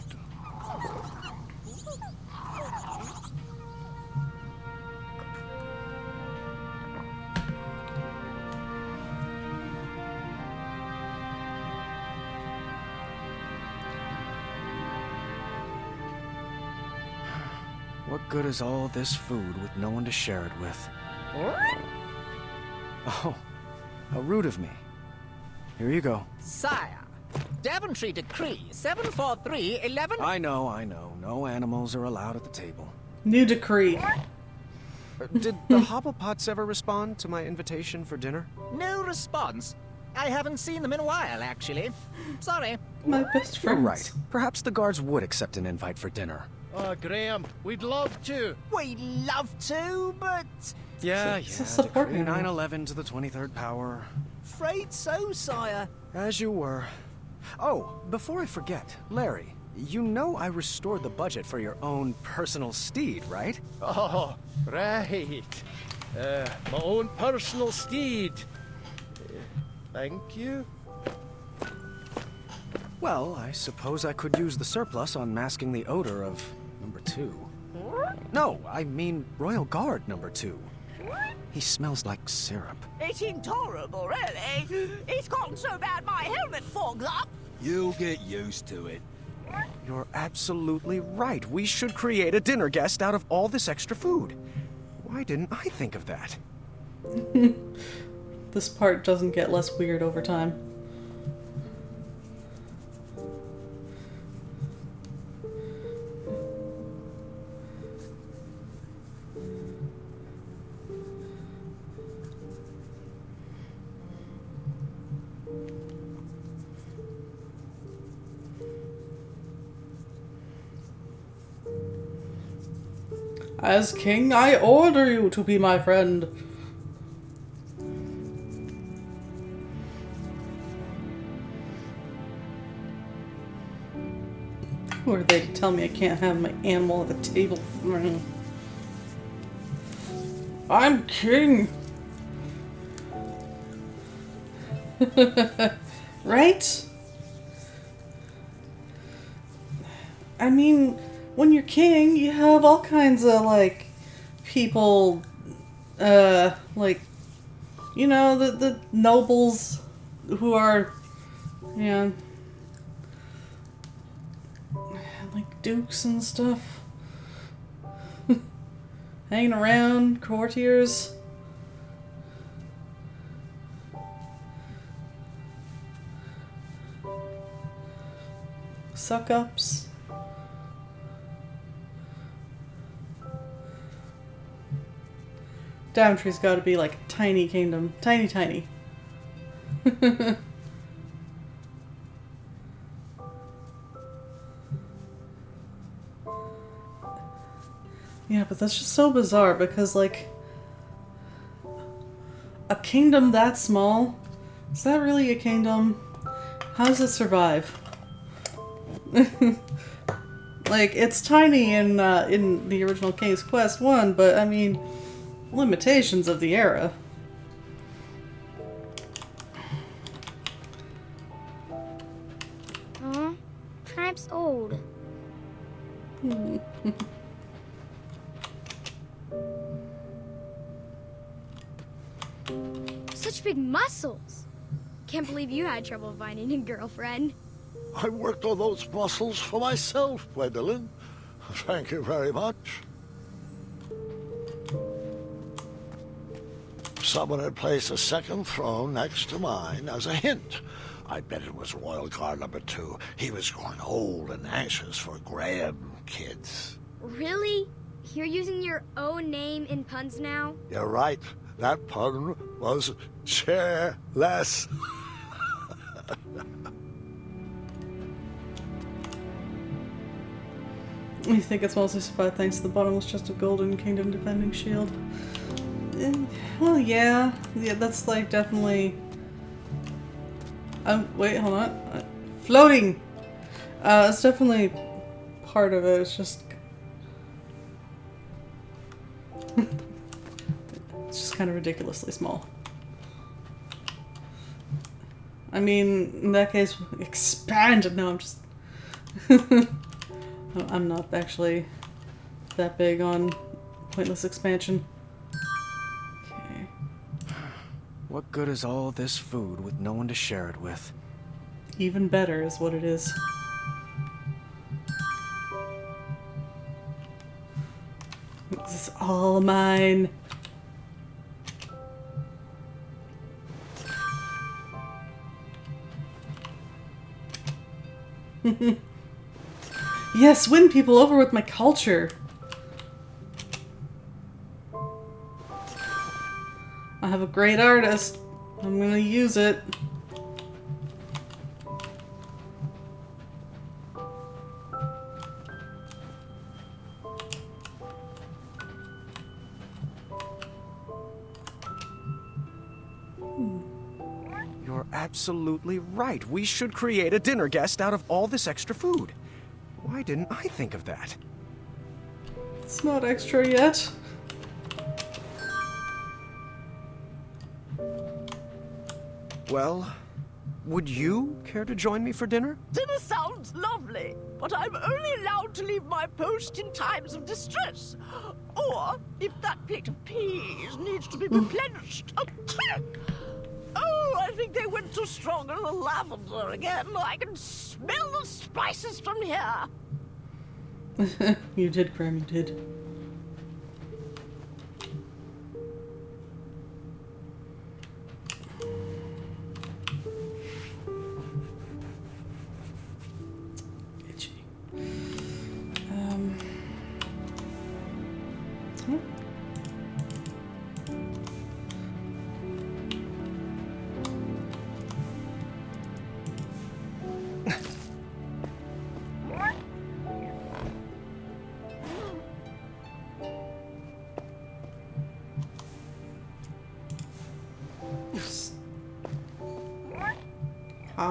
What good is all this food with no one to share it with? Oh, how rude of me. Here you go. Sire, Daventry Decree 74311. I know. No animals are allowed at the table. New decree. Did the Hobblepots ever respond to my invitation for dinner? No response. I haven't seen them in a while, actually. Sorry. My best You're friends. right. Perhaps the guards would accept an invite for dinner. Oh, Graham, we'd love to. We'd love to, but... Yeah, It's a support decree animal. 9/11 to the 23rd power. Afraid so, sire. As you were. Oh, before I forget, Larry, you know I restored the budget for your own personal steed, right? Oh, right. My own personal steed. Thank you. Well, I suppose I could use the surplus on masking the odor of number 2. No, I mean Royal Guard number 2. He smells like syrup. It's intolerable, really. It's gotten so bad my helmet fogs up. You'll get used to it. You're absolutely right. We should create a dinner guest out of all this extra food. Why didn't I think of that? This part doesn't get less weird over time. As king, I order you to be my friend. Who are they to tell me I can't have my animal at the table? I'm king. Right? I mean, when you're king, you have all kinds of, like, people, like, you know, the nobles who are, yeah, like dukes and stuff. Hanging around, courtiers. Suck-ups. Daventry's got to be like a tiny kingdom. Tiny, tiny. Yeah, but that's just so bizarre because, like, a kingdom that small, is that really a kingdom? How does it survive? Like, it's tiny in the original King's Quest 1, but I mean, limitations of the era. Aw, Tribe's old. Such big muscles. Can't believe you had trouble finding a girlfriend. I worked on those muscles for myself, Gwendolyn. Thank you very much. Someone had placed a second throne next to mine as a hint. I bet it was Royal Guard number 2. He was growing old and anxious for Graham kids. Really? You're using your own name in puns now? You're right. That pun was chairless. You think it's mostly survived thanks to the bottomless chest of Golden Kingdom defending shield? Well, yeah. Yeah, that's like definitely... wait, hold on. Floating! It's definitely part of it. It's just... it's just kind of ridiculously small. I mean, in that case, expand! No, I'm just... I'm not actually that big on pointless expansion. Okay. What good is all this food with no one to share it with? Even better is what it is. This is all mine. Yes, win people over with my culture. I have a great artist. I'm gonna use it. absolutely right. We should create a dinner guest out of all this extra food. Why didn't I think of that? It's not extra yet. Well, would you care to join me for dinner? Dinner sounds lovely, but I'm only allowed to leave my post in times of distress. Or if that plate of peas needs to be replenished. Oh, I think they went too strong on the lavender again. I can smell the spices from here. You did, Graham, you did. Itchy.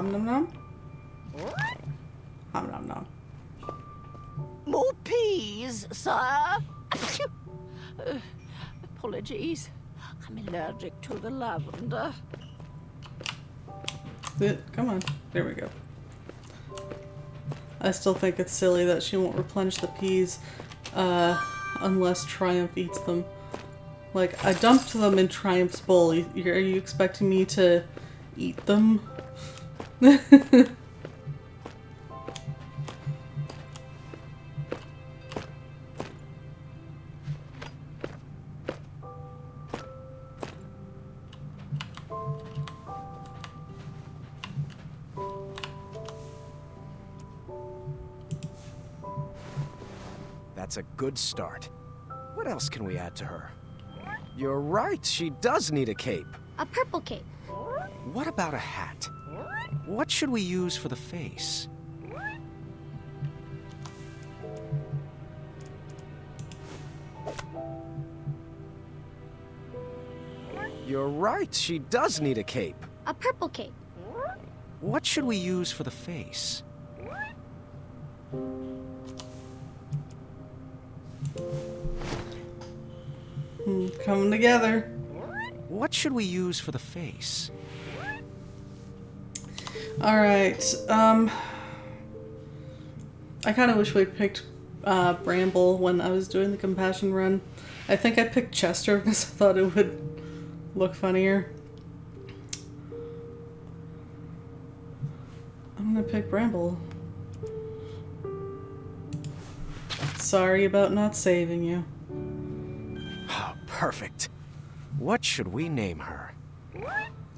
Nom nom. Nom nom nom. More peas, sir. Apologies. I'm allergic to the lavender. Come on. There we go. I still think it's silly that she won't replenish the peas unless Triumph eats them. Like, I dumped them in Triumph's bowl. Are you expecting me to eat them? That's a good start. What else can we add to her? You're right, she does need a cape. A purple cape. What about a hat? What should we use for the face? You're right, she does need a cape. A purple cape. What should we use for the face? Coming together. What should we use for the face? Alright, I kind of wish we'd picked Bramble when I was doing the compassion run. I think I picked Chester because I thought it would look funnier. I'm gonna pick Bramble. Sorry about not saving you. Oh, perfect. What should we name her?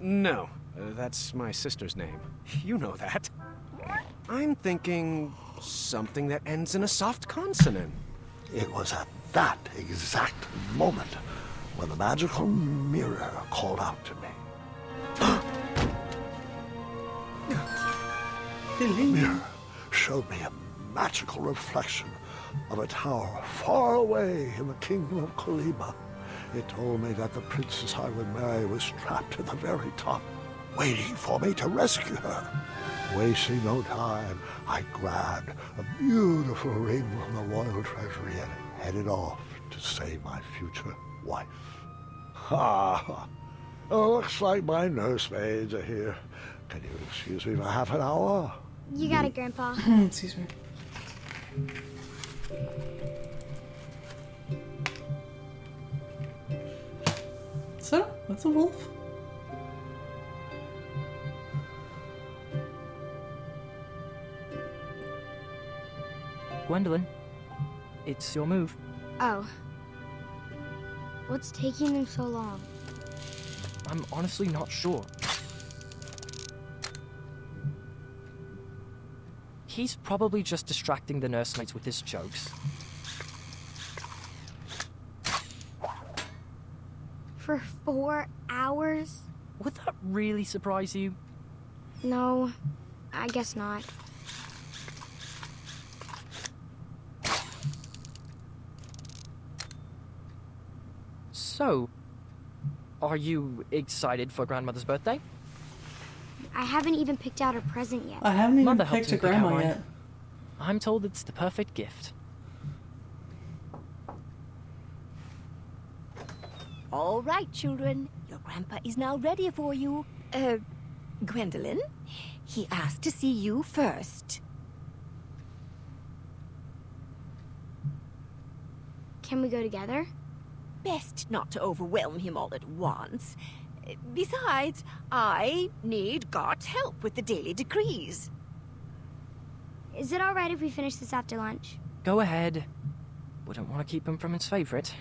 No, that's my sister's name. You know that. I'm thinking something that ends in a soft consonant. It was at that exact moment when the magical mirror called out to me. The mirror showed me a magical reflection of a tower far away in the kingdom of Koliba. It told me that the princess I would marry was trapped at the very top, waiting for me to rescue her. Wasting no time, I grabbed a beautiful ring from the royal treasury and headed off to save my future wife. Ha! Looks like my nursemaids are here. Can you excuse me for half an hour? You got it, Grandpa. Excuse me. So, what's a wolf? Gwendolyn, it's your move. Oh. What's taking them so long? I'm honestly not sure. He's probably just distracting the nursemaids with his jokes. For 4 hours? Would that really surprise you? No, I guess not. So, are you excited for Grandmother's birthday? I haven't even picked out a present yet. I haven't even Mother helped picked a me pick out grandma mine. yet. I'm told it's the perfect gift. All right, children. Your grandpa is now ready for you. Gwendolyn, he asked to see you first. Can we go together? Best not to overwhelm him all at once. Besides, I need God's help with the daily decrees. Is it alright if we finish this after lunch? Go ahead. Wouldn't want to keep him from his favorite.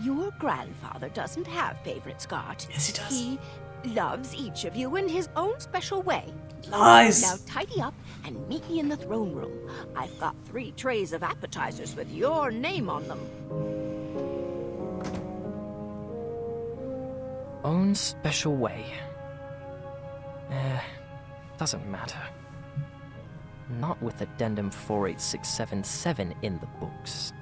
Your grandfather doesn't have favorites, Scott. Yes, he does. He loves each of you in his own special way. Nice. Now tidy up and meet me in the throne room. I've got 3 trays of appetizers with your name on them. Own special way. Doesn't matter. Not with Addendum 48677 in the books.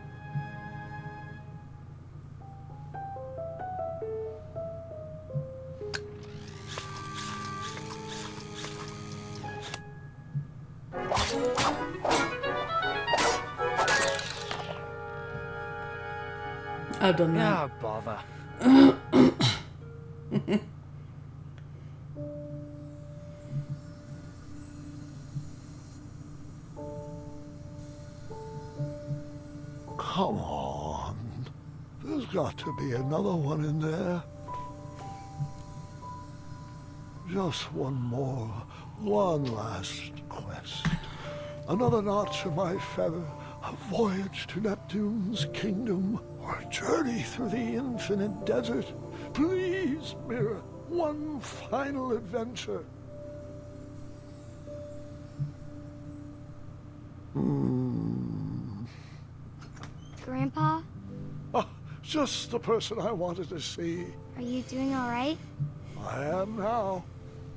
I've done that. Oh, bother. Come on. There's got to be another one in there. Just one more. One last quest. Another notch in my feather. A voyage to Neptune's kingdom. Or a journey through the infinite desert. Please, Mira. One final adventure. Grandpa, Ah, just the person I wanted to see. are you doing alright? I am now.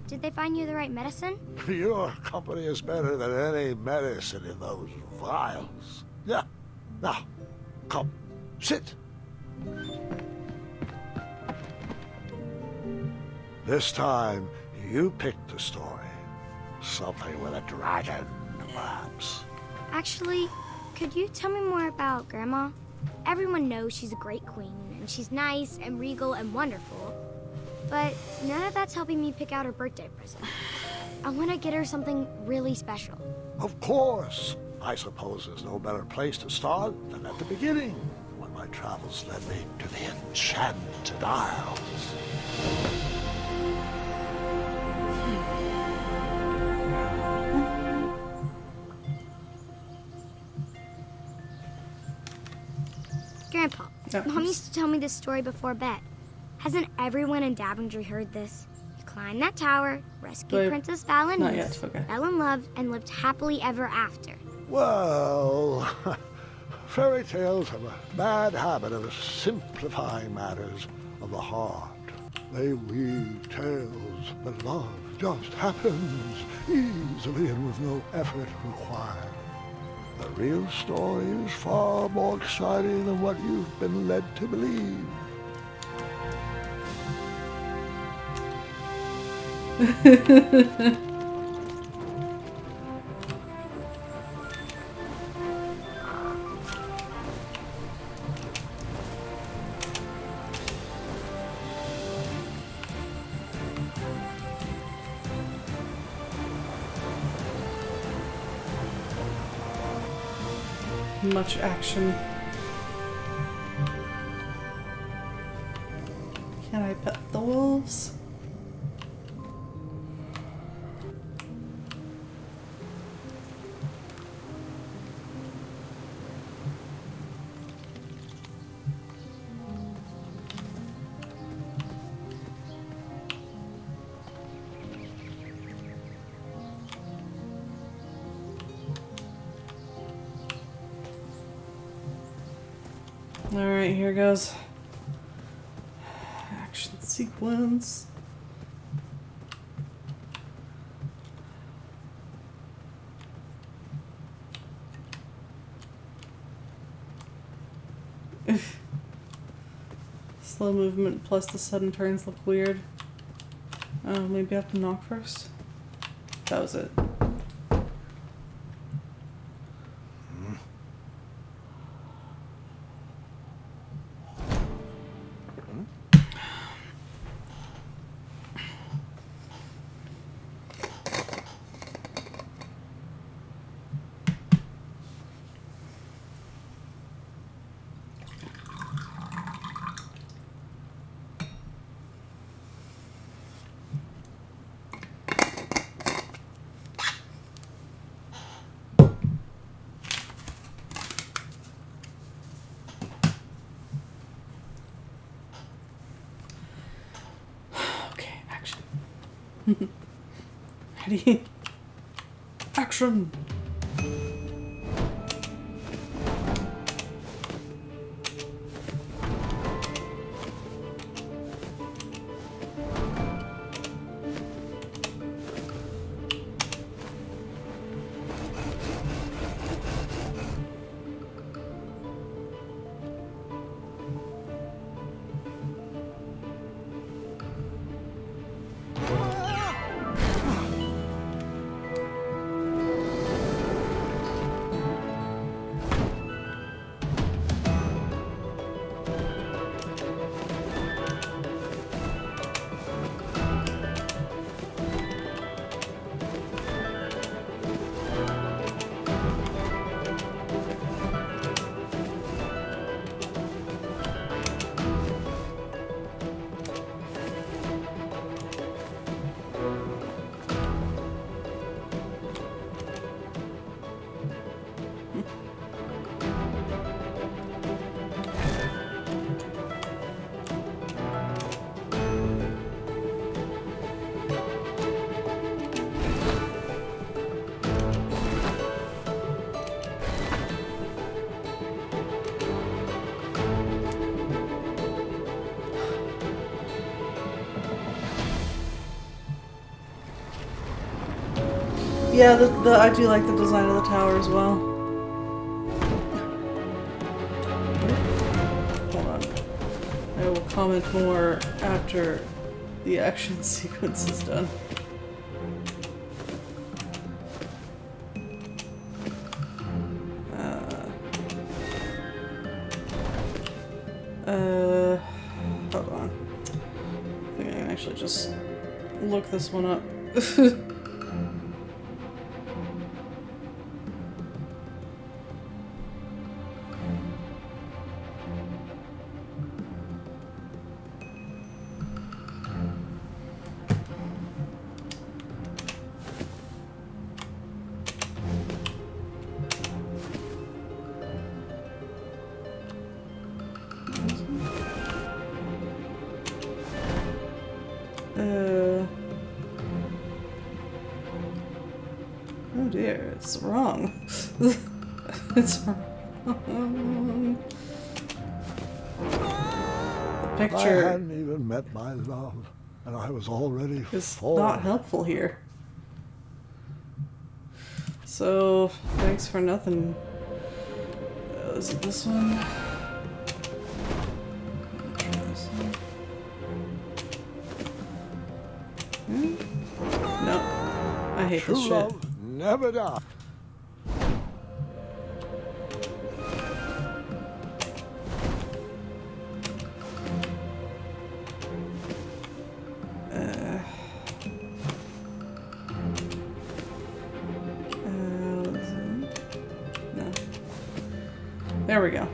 Did they find you the right medicine? Your company is better than any medicine in those vials. Yeah. Now, come, sit. This time, you picked the story. Something with a dragon, perhaps. Actually, could you tell me more about Grandma? Everyone knows she's a great queen, and she's nice and regal and wonderful. But none of that's helping me pick out her birthday present. I want to get her something really special. Of course. I suppose there's no better place to start than at the beginning, when my travels led me to the Enchanted Isles. Grandpa, Oh, Mom used to tell me this story before bed. Hasn't everyone in Daventry heard this? You climbed that tower, rescued Wait, Princess not Valenice, yet, okay. fell in love, and lived happily ever after. Well, fairy tales have a bad habit of simplifying matters of the heart. They weave tales, but love just happens easily and with no effort required. The real story is far more exciting than what you've been led to believe. Much action. Can I pet the wolves? Alright, here goes. Action sequence. Slow movement plus the sudden turns look weird. Oh, maybe I have to knock first? That was it. Ready? Action! Yeah, I do like the design of the tower as well. Hold on. I will comment more after the action sequence is done. Hold on. I think I can actually just look this one up. Oh dear, it's wrong. It's wrong. The picture I hadn't even met my love, and I was already is not helpful here. So, thanks for nothing. Is it this one? No. I hate this shit. Love never die. No. There we go.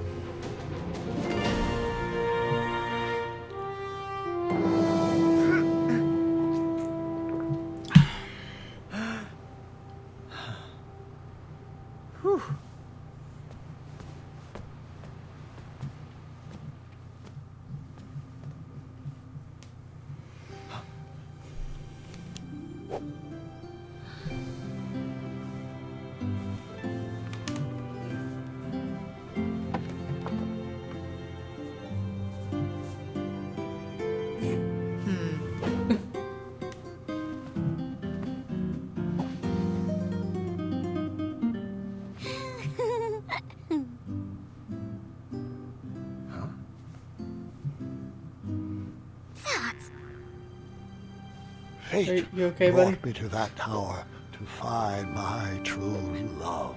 Fate you okay, buddy? brought me to that tower to find my true love.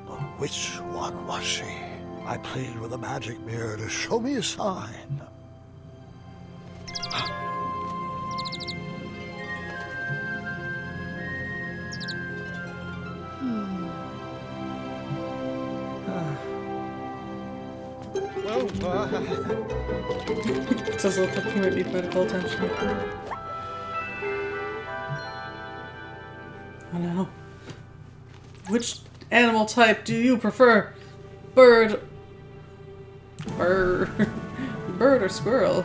But which one was she? I pleaded with the magic mirror to show me a sign. It does look like you might need medical attention. I know. Which animal type do you prefer? Bird or squirrel?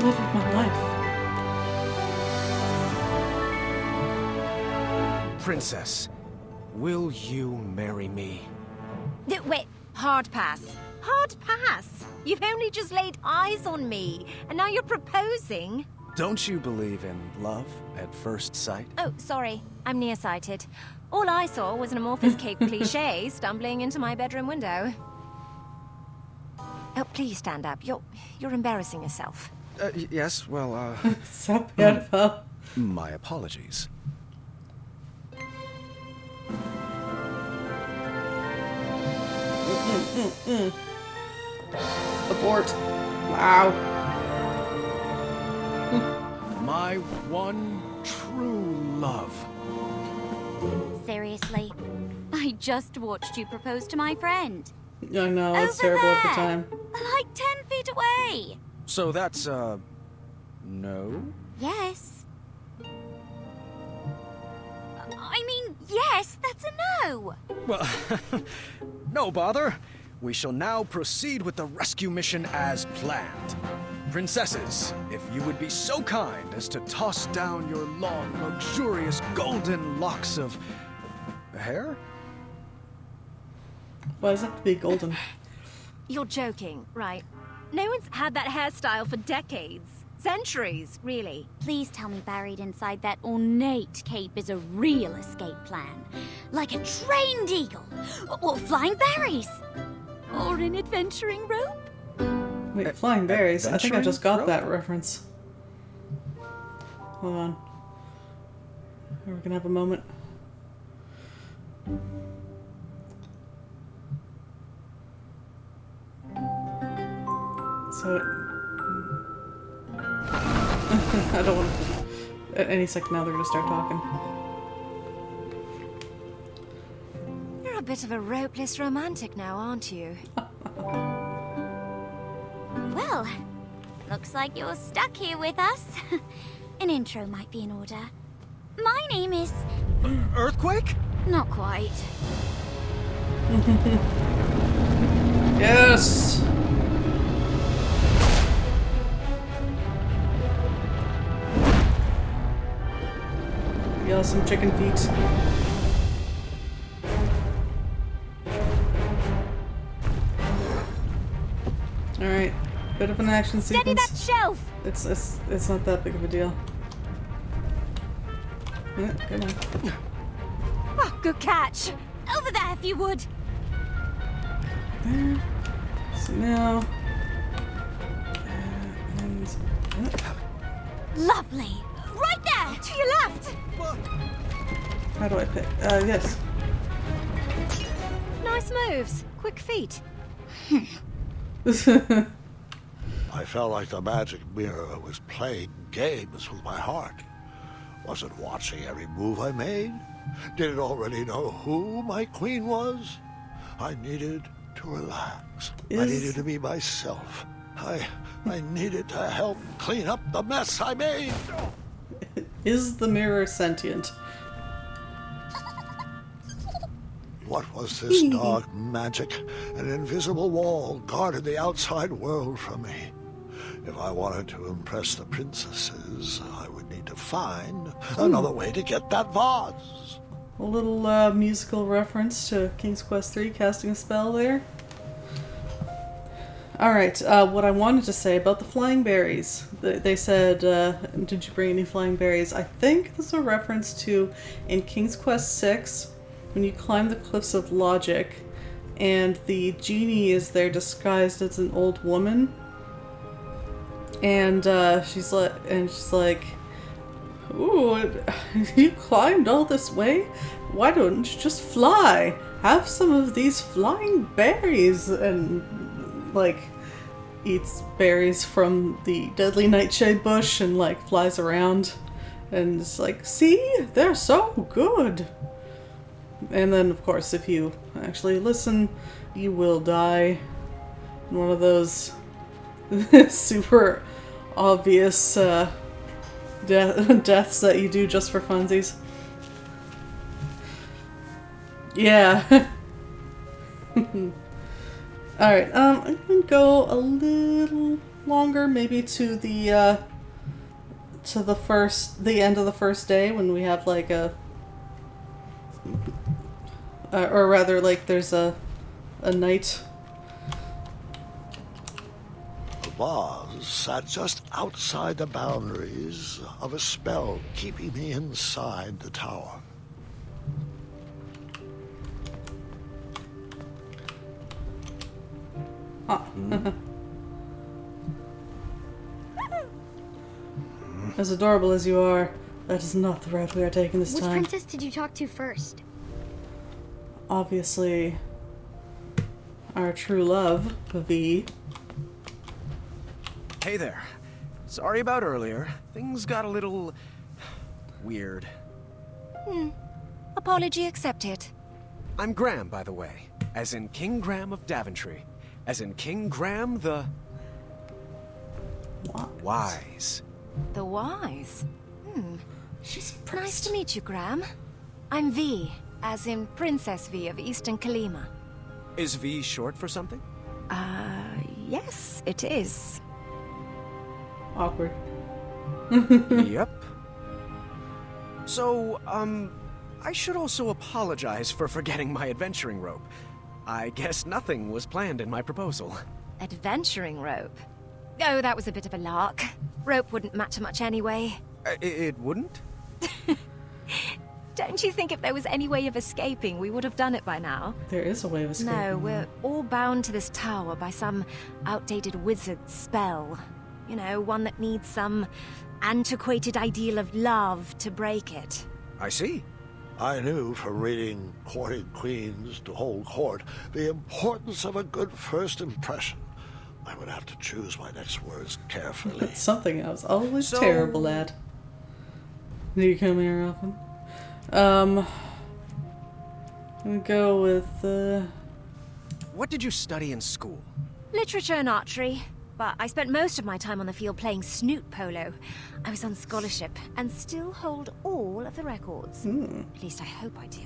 Love of my life. Princess, will you marry me? Wait, hard pass. Hard pass? You've only just laid eyes on me, and now you're proposing? Don't you believe in love at first sight? Oh, sorry. I'm nearsighted. All I saw was an amorphous cape cliché stumbling into my bedroom window. Oh, please stand up. You're embarrassing yourself. Yes, well, So beautiful. my apologies. Abort. Wow. My one true love. Seriously? I just watched you propose to my friend. I know, it's Over terrible at the there. time. Like 10 feet away. So that's, no? Yes. I mean, yes, that's a no. Well, no bother. We shall now proceed with the rescue mission as planned. Princesses, if you would be so kind as to toss down your long, luxurious golden locks of hair? Why does it have to be golden? You're joking, right? No one's had that hairstyle for decades. Centuries, really. Please tell me buried inside that ornate cape is a real escape plan. Like a trained eagle, or flying berries, or an adventuring rope. Wait, flying berries? I think I just got rope? that reference. Hold on. We're gonna have a moment. So I don't want to. At any second now they're gonna start talking. You're a bit of a ropeless romantic now, aren't you? Well, looks like you're stuck here with us. An intro might be in order. My name is... Earthquake? Not quite. Yes! Yell some chicken feet. Alright. Bit of an action Steady sequence. that shelf! It's not that big of a deal. Yeah, come on. Oh, good catch. Over there, if you would. There. So now. And. Lovely. Right there. To your left. How do I pick? Yes. Nice moves. Quick feet. I felt like the magic mirror was playing games with my heart. Was it watching every move I made? Did it already know who my queen was? I needed to relax. I needed to be myself. I needed to help clean up the mess I made. Is the mirror sentient? What was this dark magic? An invisible wall guarded the outside world from me. If I wanted to impress the princesses, I would need to find another way to get that vase. A little musical reference to King's Quest III, casting a spell there. Alright, what I wanted to say about the flying berries. They said, did you bring any flying berries? I think this is a reference to, in King's Quest VI, when you climb the cliffs of logic, and the genie is there disguised as an old woman, and she's like, "Ooh, you climbed all this way? Why don't you just fly? Have some of these flying berries," and like eats berries from the deadly nightshade bush and like flies around and it's like, "See, they're so good." And then of course if you actually listen, you will die in one of those super obvious deaths that you do just for funsies. Yeah. Alright, I'm gonna go a little longer, maybe to the end of the first day when we have like a or rather like there's a night. The vase sat just outside the boundaries of a spell keeping me inside the tower. As adorable as you are, that is not the route we are taking this Which time. princess did you talk to first? Obviously, our true love, V. Hey there. Sorry about earlier. Things got a little weird. Apology accepted. I'm Graham, by the way. As in King Graham of Daventry. As in King Graham the... Wise. The Wise. Nice to meet you, Graham. I'm V, as in Princess V of Eastern Kalima. Is V short for something? Yes, it is. Awkward. Yep. So, I should also apologize for forgetting my adventuring rope. I guess nothing was planned in my proposal. Adventuring rope? Oh, that was a bit of a lark. Rope wouldn't matter much anyway. It wouldn't? Don't you think if there was any way of escaping, we would have done it by now? There is a way of escaping. No, we're all bound to this tower by some outdated wizard's spell. You know, one that needs some antiquated ideal of love to break it. I see. I knew from reading Courting Queens to Hold Court the importance of a good first impression. I would have to choose my next words carefully. That's something I was always terrible at. Do you come here often? I'm gonna go with, What did you study in school? Literature and archery. But I spent most of my time on the field playing snoot polo. I was on scholarship and still hold all of the records. At least I hope I do.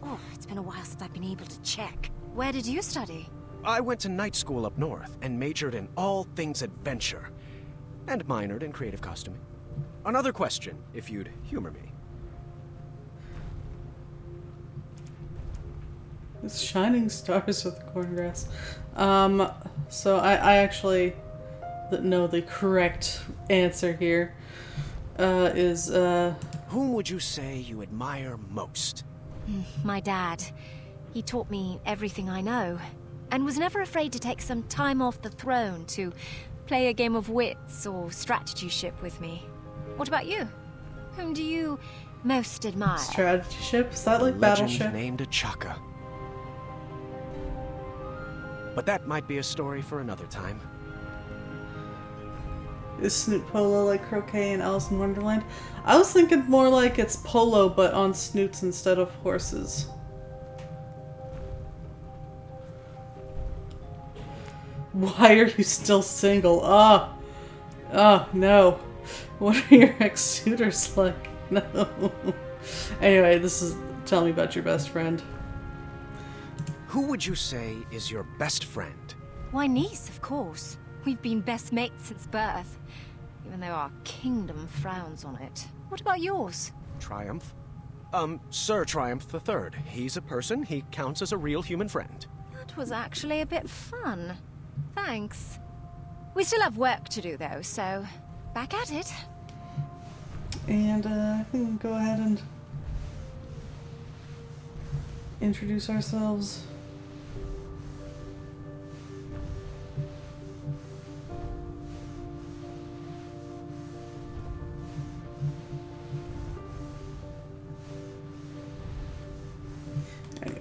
Oh, it's been a while since I've been able to check. Where did you study? I went to night school up north and majored in all things adventure. And minored in creative costuming. Another question, if you'd humor me. It's shining stars with the corn grass. So I actually know the correct answer here. Is Whom would you say you admire most? My dad. He taught me everything I know, and was never afraid to take some time off the throne to play a game of wits or strategy ship with me. What about you? Whom do you most admire? strategy ship? Is that like Legend Battleship? named Achaka. But that might be a story for another time. Is Snoot Polo like croquet in Alice in Wonderland? I was thinking more like it's polo but on snoots instead of horses. Why are you still single? Oh, no. What are your ex-suitors like? No. Anyway, this is tell me about your best friend. Who would you say is your best friend? Why, niece, of course. We've been best mates since birth, even though our kingdom frowns on it. What about yours? Triumph? Sir Triumph III. He's a person. He counts as a real human friend. That was actually a bit fun. Thanks. We still have work to do, though, so back at it. And I can go ahead and introduce ourselves. Anyway.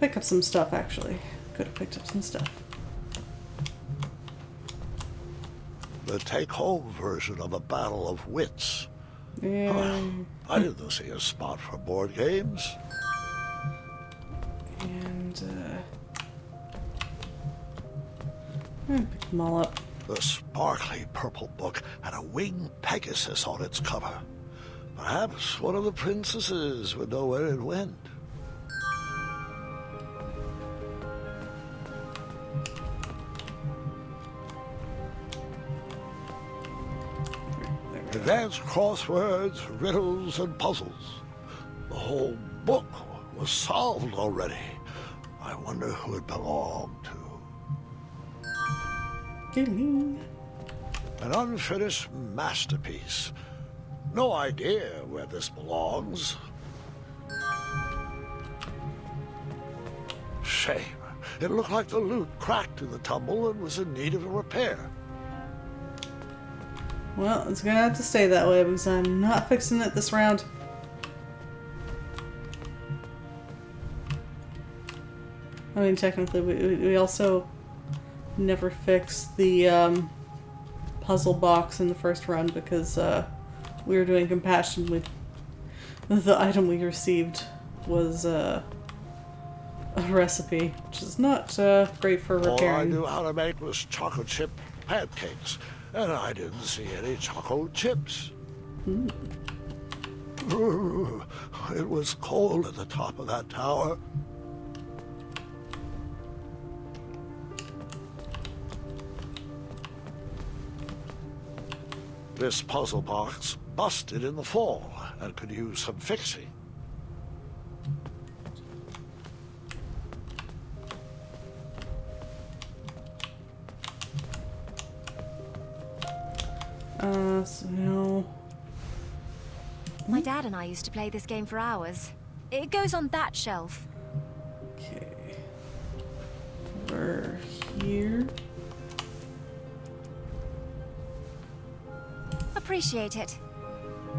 Pick up some stuff, actually. Could have picked up some stuff. The take-home version of a battle of wits. Yeah. I didn't see a spot for board games. And, pick them all up. The sparkly purple book had a winged Pegasus on its cover. Perhaps one of the princesses would know where it went. Advanced crosswords, riddles, and puzzles. The whole book was solved already. I wonder who it belonged to. An unfinished masterpiece. No idea where this belongs. Shame. It looked like the loot cracked in the tumble and was in need of a repair. Well, it's gonna have to stay that way because I'm not fixing it this round. I mean, technically, we also never fixed the puzzle box in the first run because we were doing compassion with the item we received was a recipe, which is not great for repairing. All I knew how to make was chocolate chip pancakes. And I didn't see any chocolate chips. It was cold at the top of that tower. This puzzle box busted in the fall and could use some fixing. No. My dad and I used to play this game for hours. It goes on that shelf. Okay. We're here. Appreciate it.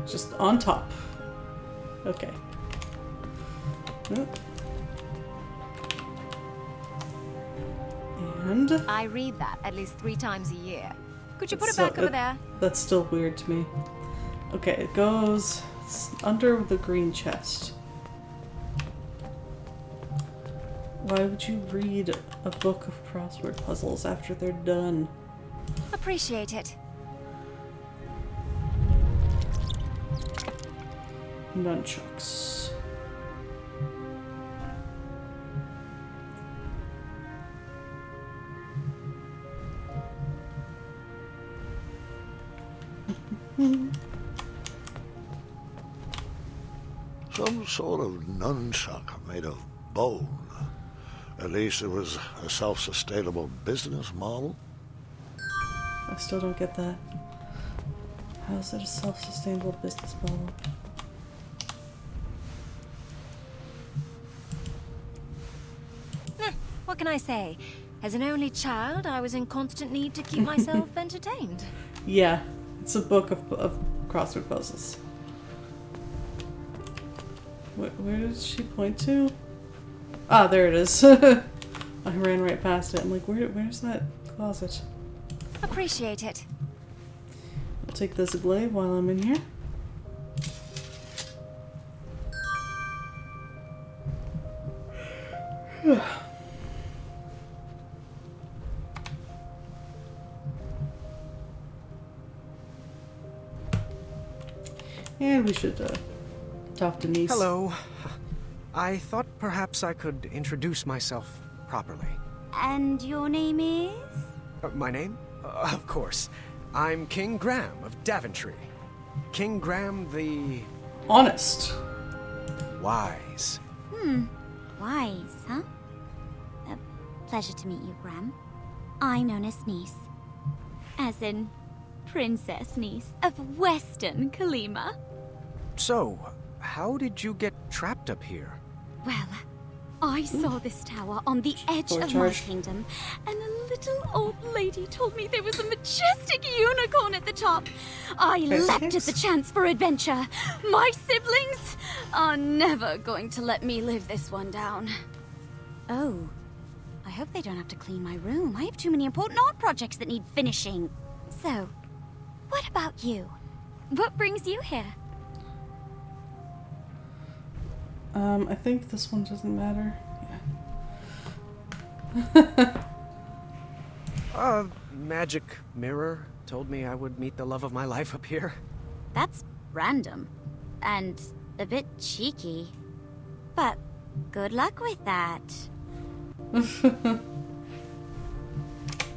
Just on top. Okay. Oop. And I read that at least 3 times a year. Could you put it back over there? That's still weird to me. Okay, it goes under the green chest. Why would you read a book of crossword puzzles after they're done? Appreciate it. Nunchucks. Some sort of nunchuck made of bone. At least it was a self-sustainable business model. I still don't get that. How is it a self-sustainable business model? What can I say? As an only child, I was in constant need to keep myself entertained. Yeah, it's a book of crossword puzzles. Where does she point to? Ah, there it is. I ran right past it. I'm like, where's that closet? Appreciate it. I'll take this glaive while I'm in here. And we should talk to Niece. Hello. I thought perhaps I could introduce myself properly. And your name is? My name? Of course. I'm King Graham of Daventry. King Graham the... Honest. Wise. Wise, huh? Pleasure to meet you, Graham. I'm known as Niece. As in, Princess Niece of Western Kalima. So, how did you get trapped up here? Well, I saw this tower on the edge of my kingdom, and a little old lady told me there was a majestic unicorn at the top. I leapt at the chance for adventure. My siblings are never going to let me live this one down. Oh, I hope they don't have to clean my room. I have too many important art projects that need finishing. So, what about you? What brings you here? I think this one doesn't matter. Yeah. Magic mirror told me I would meet the love of my life up here. That's random. And a bit cheeky. But good luck with that.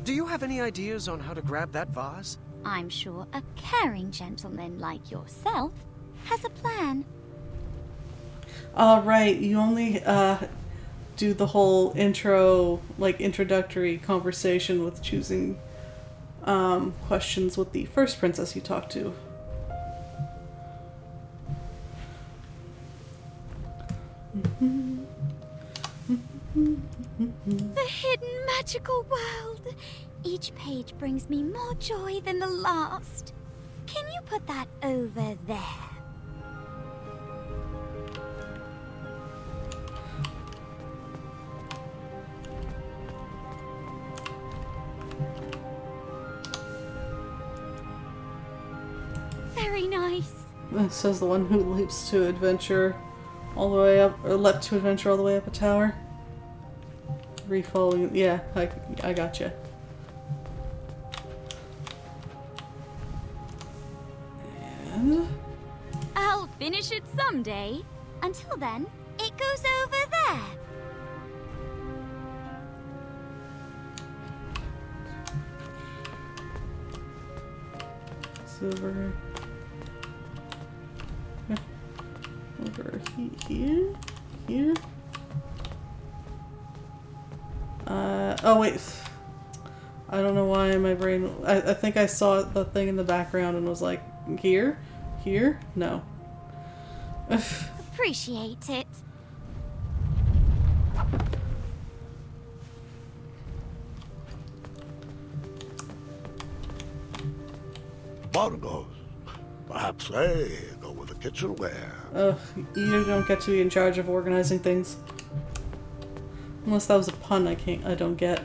Do you have any ideas on how to grab that vase? I'm sure a caring gentleman like yourself has a plan. Right, you only do the whole intro, like introductory conversation with choosing questions with the first princess you talk to. The hidden magical world. Each page brings me more joy than the last. Can you put that over there? Very nice. Says the one who leaps to adventure all the way up, or leapt to adventure all the way up a tower. Refollowing, yeah, I gotcha. And I'll finish it someday. Until then, it goes over there. it's over here. Oh wait. I don't know why my brain... I think I saw the thing in the background and was like, here? Here? No. Appreciate it. Bongos. Perhaps they go with the kitchenware. You don't get to be in charge of organizing things. Unless that was a pun I don't get.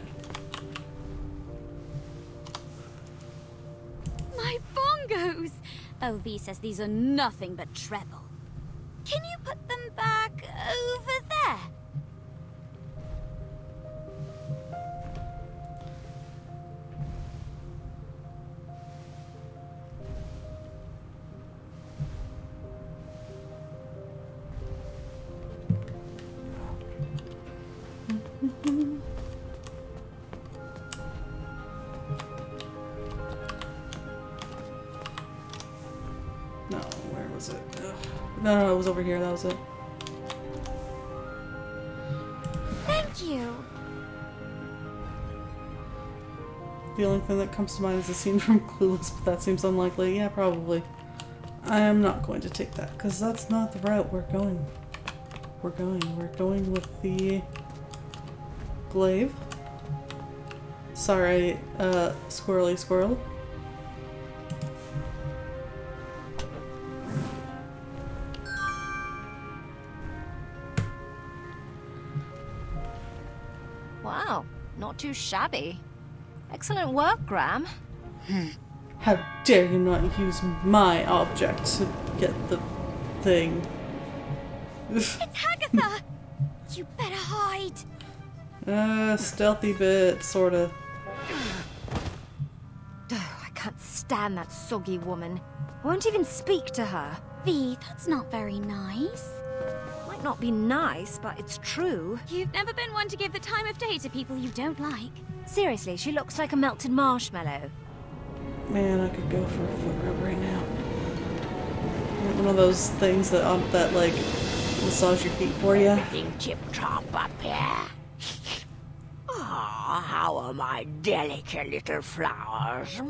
My bongos! Oh, V says these are nothing but treble. Can you put them back over there? No, where was it? Ugh. No, it was over here. That was it. Thank you. The only thing that comes to mind is the scene from Clueless, but that seems unlikely. Yeah, probably. I am not going to take that, because that's not the route we're going. We're going with the glaive. Sorry, squirrely squirrel. Wow, not too shabby. Excellent work, Gram. How dare you not use my object to get the thing. It's Agatha! You better hide. Stealthy bit, sorta. I can't stand that soggy woman. I won't even speak to her. V, that's not very nice. Might not be nice, but it's true. You've never been one to give the time of day to people you don't like. Seriously, she looks like a melted marshmallow. Man, I could go for a foot rub right now. One of those things that like massage your feet for you. Everything tip-top up here. Ah, how are my delicate little flowers?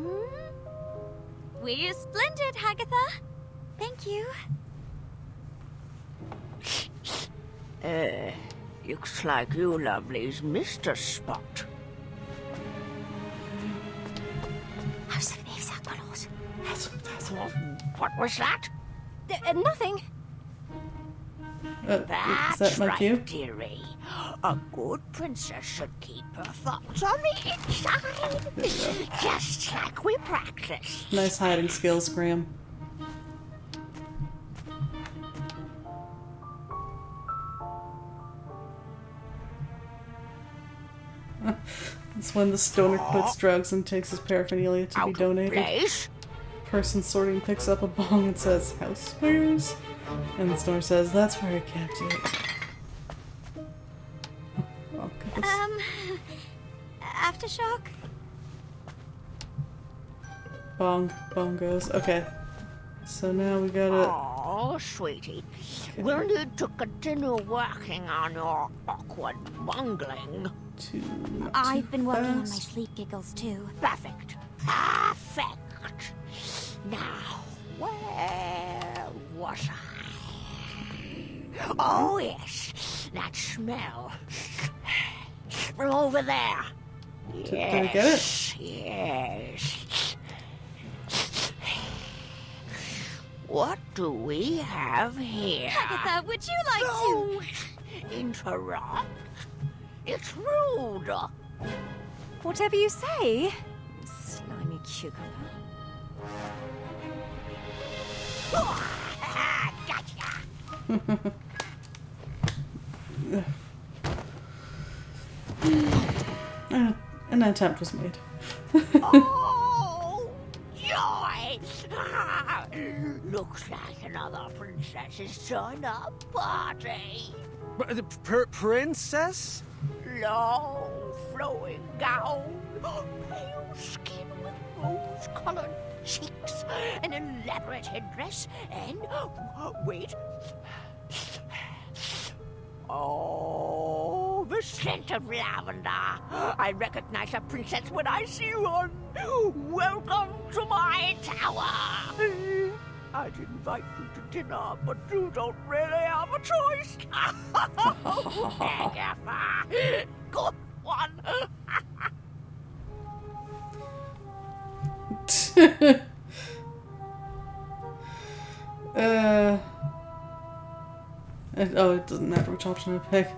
We're splendid, Agatha. Thank you. Looks like you lovelies missed a spot. What was that? Nothing. Is that my cue? Dearie. A good princess should keep her thoughts on the inside. Just like we practiced. Nice hiding skills, Graham. It's when the stoner quits drugs and takes his paraphernalia to be donated. Person sorting picks up a bong and says, "Housewares?" And the stoner says, "That's where I kept it." Oh, Aftershock? Bong goes. Okay. So now we gotta... Oh, sweetie. We'll need to continue working on your awkward bungling. I've been working on my sleep giggles too. Perfect. Perfect. Now, where was I? Oh, yes. That smell. From over there. Did I get it? Yes. What do we have here? Agatha, would you like to interrupt? It's rude. Whatever you say, slimy cucumber. Gotcha. An attempt was made. Oh, joy! Looks like another princess's turned-up party. Princess? Long, flowing gown, pale skin with rose-colored cheeks, an elaborate headdress, and... wait. Oh, the scent of lavender. I recognize a princess when I see one. Welcome to my tower. I'd invite you to dinner, but you don't really have a choice. Agatha, good one. Oh, it doesn't matter which option I pick.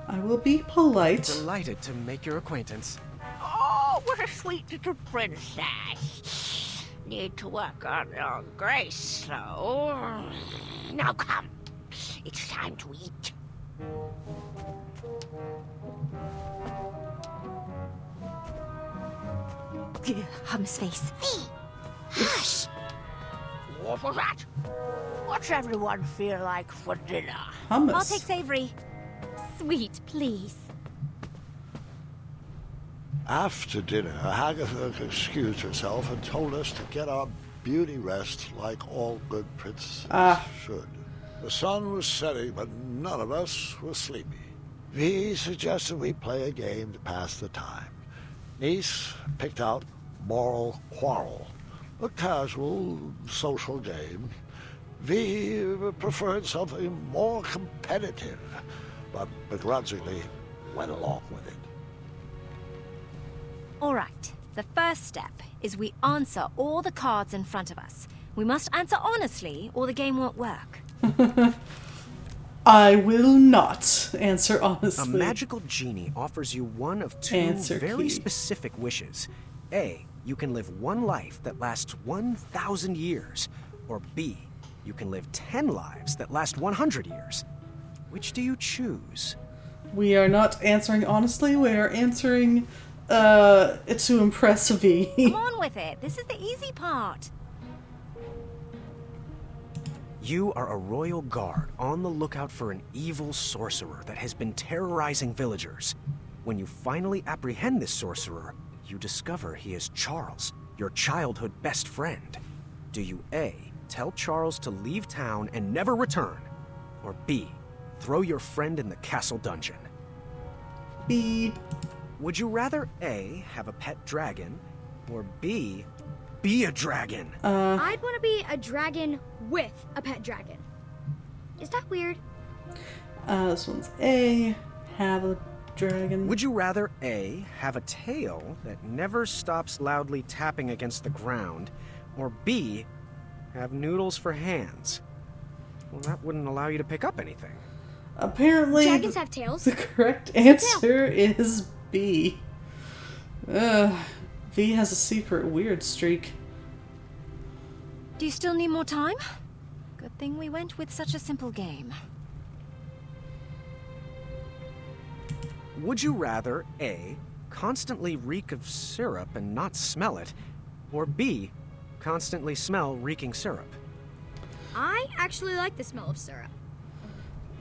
I will be polite. Delighted to make your acquaintance. Oh, what a sweet little princess. Need to work on your grace, though. Now come. It's time to eat. Hum's face. Hush! What was that? What's everyone feel like for dinner? Hummus. I'll take savory. Sweet, please. After dinner, Agatha excused herself and told us to get our beauty rest like all good princes should. The sun was setting, but none of us were sleepy. Vi suggested we play a game to pass the time. Niece picked out Moral Quarrel, a casual, social game. Vi preferred something more competitive, but begrudgingly went along with it. All right. The first step is we answer all the cards in front of us. We must answer honestly, or the game won't work. I will not answer honestly. A magical genie offers you one of two very specific wishes. A, you can live one life that lasts 1,000 years. Or B, you can live 10 lives that last 100 years. Which do you choose? We are not answering honestly, we are answering to impress V. Come on with it. This is the easy part. You are a royal guard on the lookout for an evil sorcerer that has been terrorizing villagers. When you finally apprehend this sorcerer, you discover he is Charles, your childhood best friend. Do you A, tell Charles to leave town and never return? Or B, throw your friend in the castle dungeon? B. Would you rather A, have a pet dragon, or B, be a dragon? I'd want to be a dragon with a pet dragon. Is that weird? This one's A. Have a dragon. Would you rather A, have a tail that never stops loudly tapping against the ground, or B, have noodles for hands? Well, that wouldn't allow you to pick up anything. Apparently, Dragons have tails. The correct answer is B. V has a secret weird streak. Do you still need more time? Good thing we went with such a simple game. Would you rather A, constantly reek of syrup and not smell it, or B, constantly smell reeking syrup? I actually like the smell of syrup.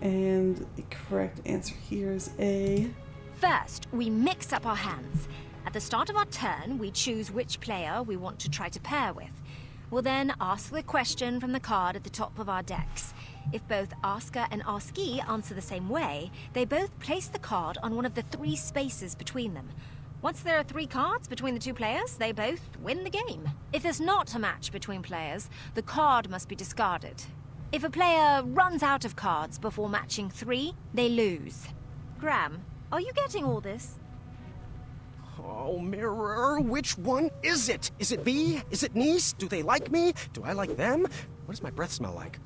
And the correct answer here is A. First, we mix up our hands. At the start of our turn, we choose which player we want to try to pair with. We'll then ask the question from the card at the top of our decks. If both asker and askee answer the same way, they both place the card on one of the 3 spaces between them. Once there are 3 cards between the 2 players, they both win the game. If there's not a match between players, the card must be discarded. If a player runs out of cards before matching 3, they lose. Graham, are you getting all this? Oh, Mirror, which one is it? Is it B? Is it Niece? Do they like me? Do I like them? What does my breath smell like?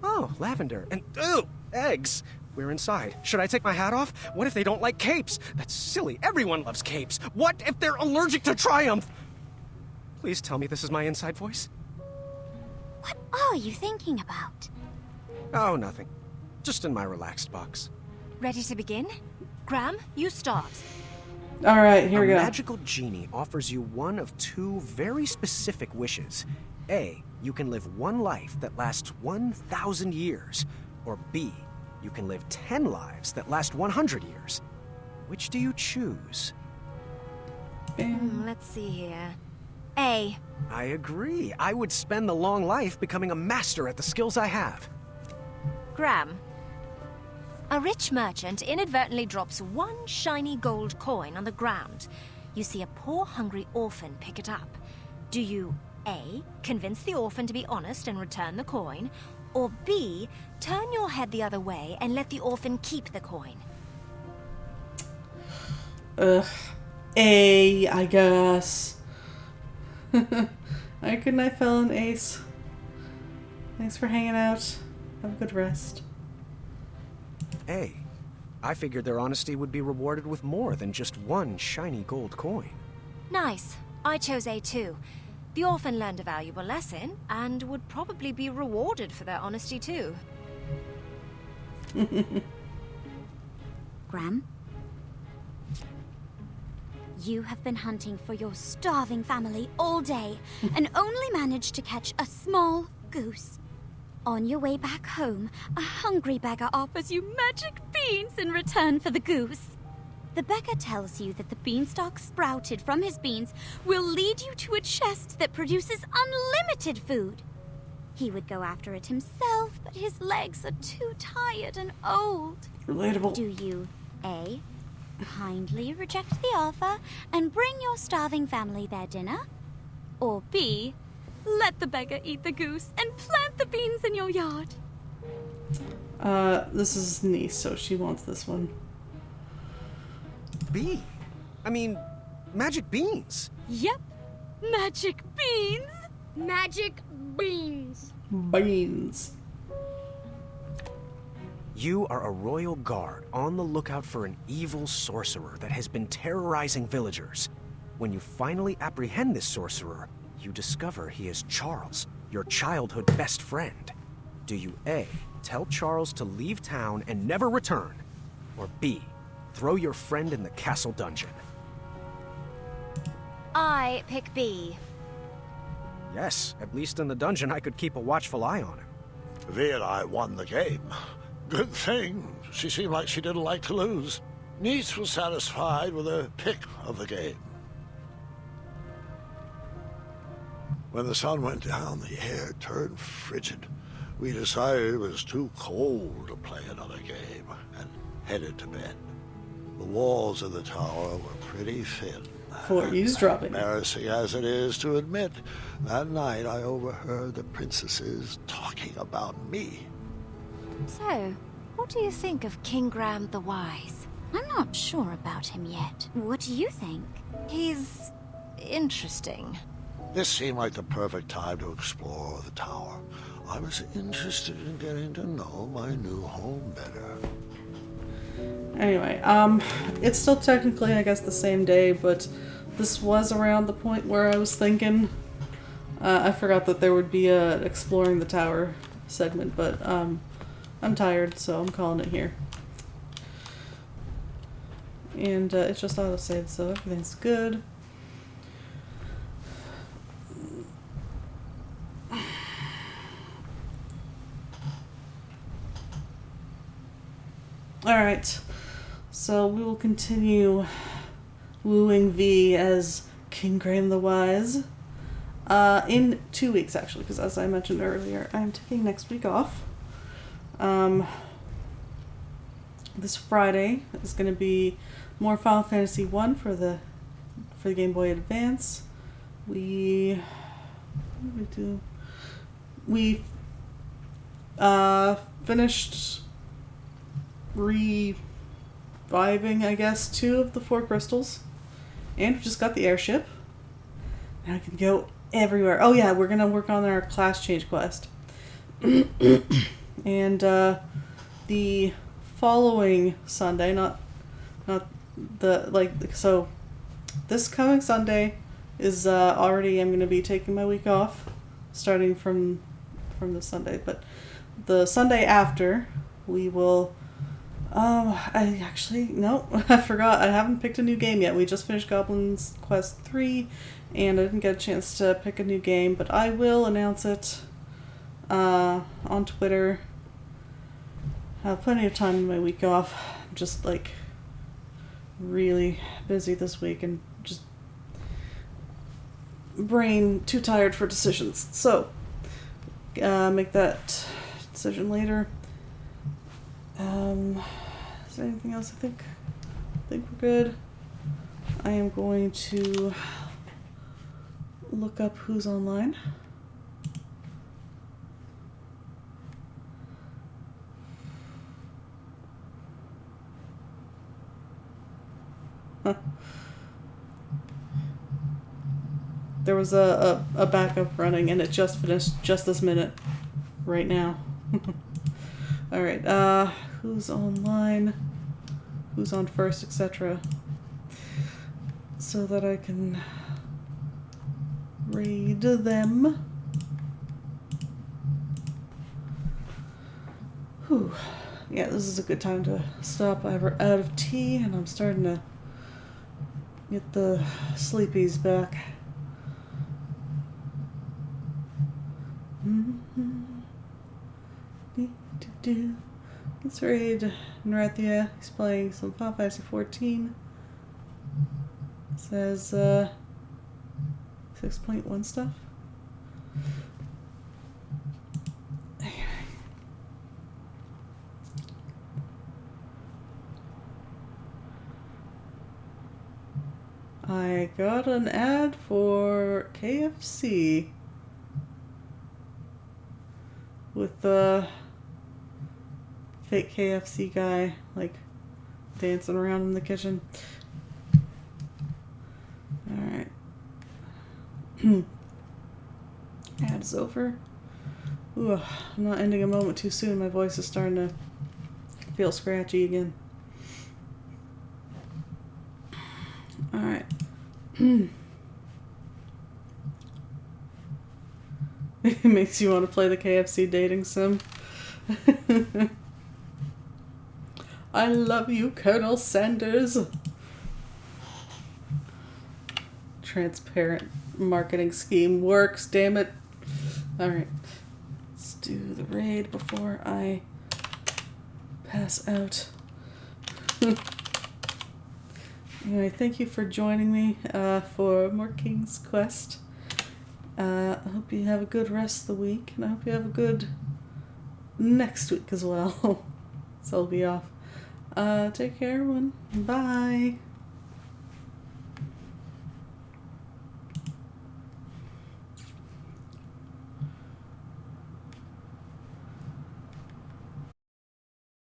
Oh, lavender. And, ew, eggs. We're inside. Should I take my hat off? What if they don't like capes? That's silly. Everyone loves capes. What if they're allergic to Triumph? Please tell me this is my inside voice. What are you thinking about? Oh, nothing. Just in my relaxed box. Ready to begin? Graham, you start. Alright, here we go. A magical genie offers you one of 2 very specific wishes. A, you can live 1 life that lasts 1,000 years. Or B, you can live 10 lives that last 100 years. Which do you choose? Let's see here. A. I agree. I would spend the long life becoming a master at the skills I have. Graham. A rich merchant inadvertently drops 1 shiny gold coin on the ground. You see a poor, hungry orphan pick it up. Do you A, convince the orphan to be honest and return the coin, or B, turn your head the other way and let the orphan keep the coin? A, I guess. Why couldn't I fell an ace? Thanks for hanging out. Have a good rest. A. I figured their honesty would be rewarded with more than just 1 shiny gold coin. Nice. I chose A too. The orphan learned a valuable lesson and would probably be rewarded for their honesty too. Graham? You have been hunting for your starving family all day and only managed to catch a small goose. On your way back home, a hungry beggar offers you magic beans in return for the goose. The beggar tells you that the beanstalk sprouted from his beans will lead you to a chest that produces unlimited food. He would go after it himself, but his legs are too tired and old. Relatable. Do you A, kindly reject the offer and bring your starving family their dinner? Or B, let the beggar eat the goose and plant the beans in your yard? This is Niece, so she wants this one. B. I mean, magic beans. Yep, magic beans. Magic beans. Beans. You are a royal guard on the lookout for an evil sorcerer that has been terrorizing villagers. When you finally apprehend this sorcerer, you discover he is Charles, your childhood best friend. Do you A, tell Charles to leave town and never return? Or B, throw your friend in the castle dungeon? I pick B. Yes, at least in the dungeon I could keep a watchful eye on him. V and I won the game. Good thing. She seemed like she didn't like to lose. Niece was satisfied with her pick of the game. When the sun went down, the air turned frigid. We decided it was too cold to play another game and headed to bed. The walls of the tower were pretty thin. For eavesdropping. Embarrassing as it is to admit, that night I overheard the princesses talking about me. So, what do you think of King Graham the Wise? I'm not sure about him yet. What do you think? He's interesting. This seemed like the perfect time to explore the tower. I was interested in getting to know my new home better. Anyway, it's still technically, I guess, the same day, but this was around the point where I was thinking, I forgot that there would be a exploring the tower segment, but I'm tired, so I'm calling it here. And it's just auto-saved, so everything's good. Alright, so we will continue wooing V as King Graham the Wise in 2 weeks, actually, because as I mentioned earlier, I'm taking next week off. This Friday is going to be more Final Fantasy 1 for the Game Boy Advance. What did we do? We finished reviving, I guess, 2 of the 4 crystals. And we just got the airship. Now I can go everywhere. Oh yeah, we're going to work on our class change quest. And the following Sunday, not the, like, so this coming Sunday is already, I'm going to be taking my week off, starting from this Sunday. But the Sunday after, we will, I forgot, I haven't picked a new game yet. We just finished Goblin's Quest 3, and I didn't get a chance to pick a new game, but I will announce it on Twitter. I have plenty of time in my week off. I'm just, like, really busy this week and just brain too tired for decisions. So, make that decision later. Is there anything else? I think we're good. I am going to look up who's online. Huh. There was a backup running, and it just finished just this minute, right now. Alright, who's online, who's on first, etc. So that I can raid them. Whew. Yeah, this is a good time to stop. I'm out of tea, and I'm starting to get the sleepies back. Let's raid Narathia. He's playing some Final Fantasy 14. It says 6.1 stuff. I got an ad for KFC with the fake KFC guy, like, dancing around in the kitchen. Alright. Ad's over. Ooh, I'm not ending a moment too soon. My voice is starting to feel scratchy again. Alright. It makes you want to play the KFC dating sim. I love you, Colonel Sanders. Transparent marketing scheme works, damn it. Alright. Let's do the raid before I pass out. Anyway, thank you for joining me for more King's Quest. I hope you have a good rest of the week, and I hope you have a good next week as well. So I'll be off. Take care, everyone. Bye.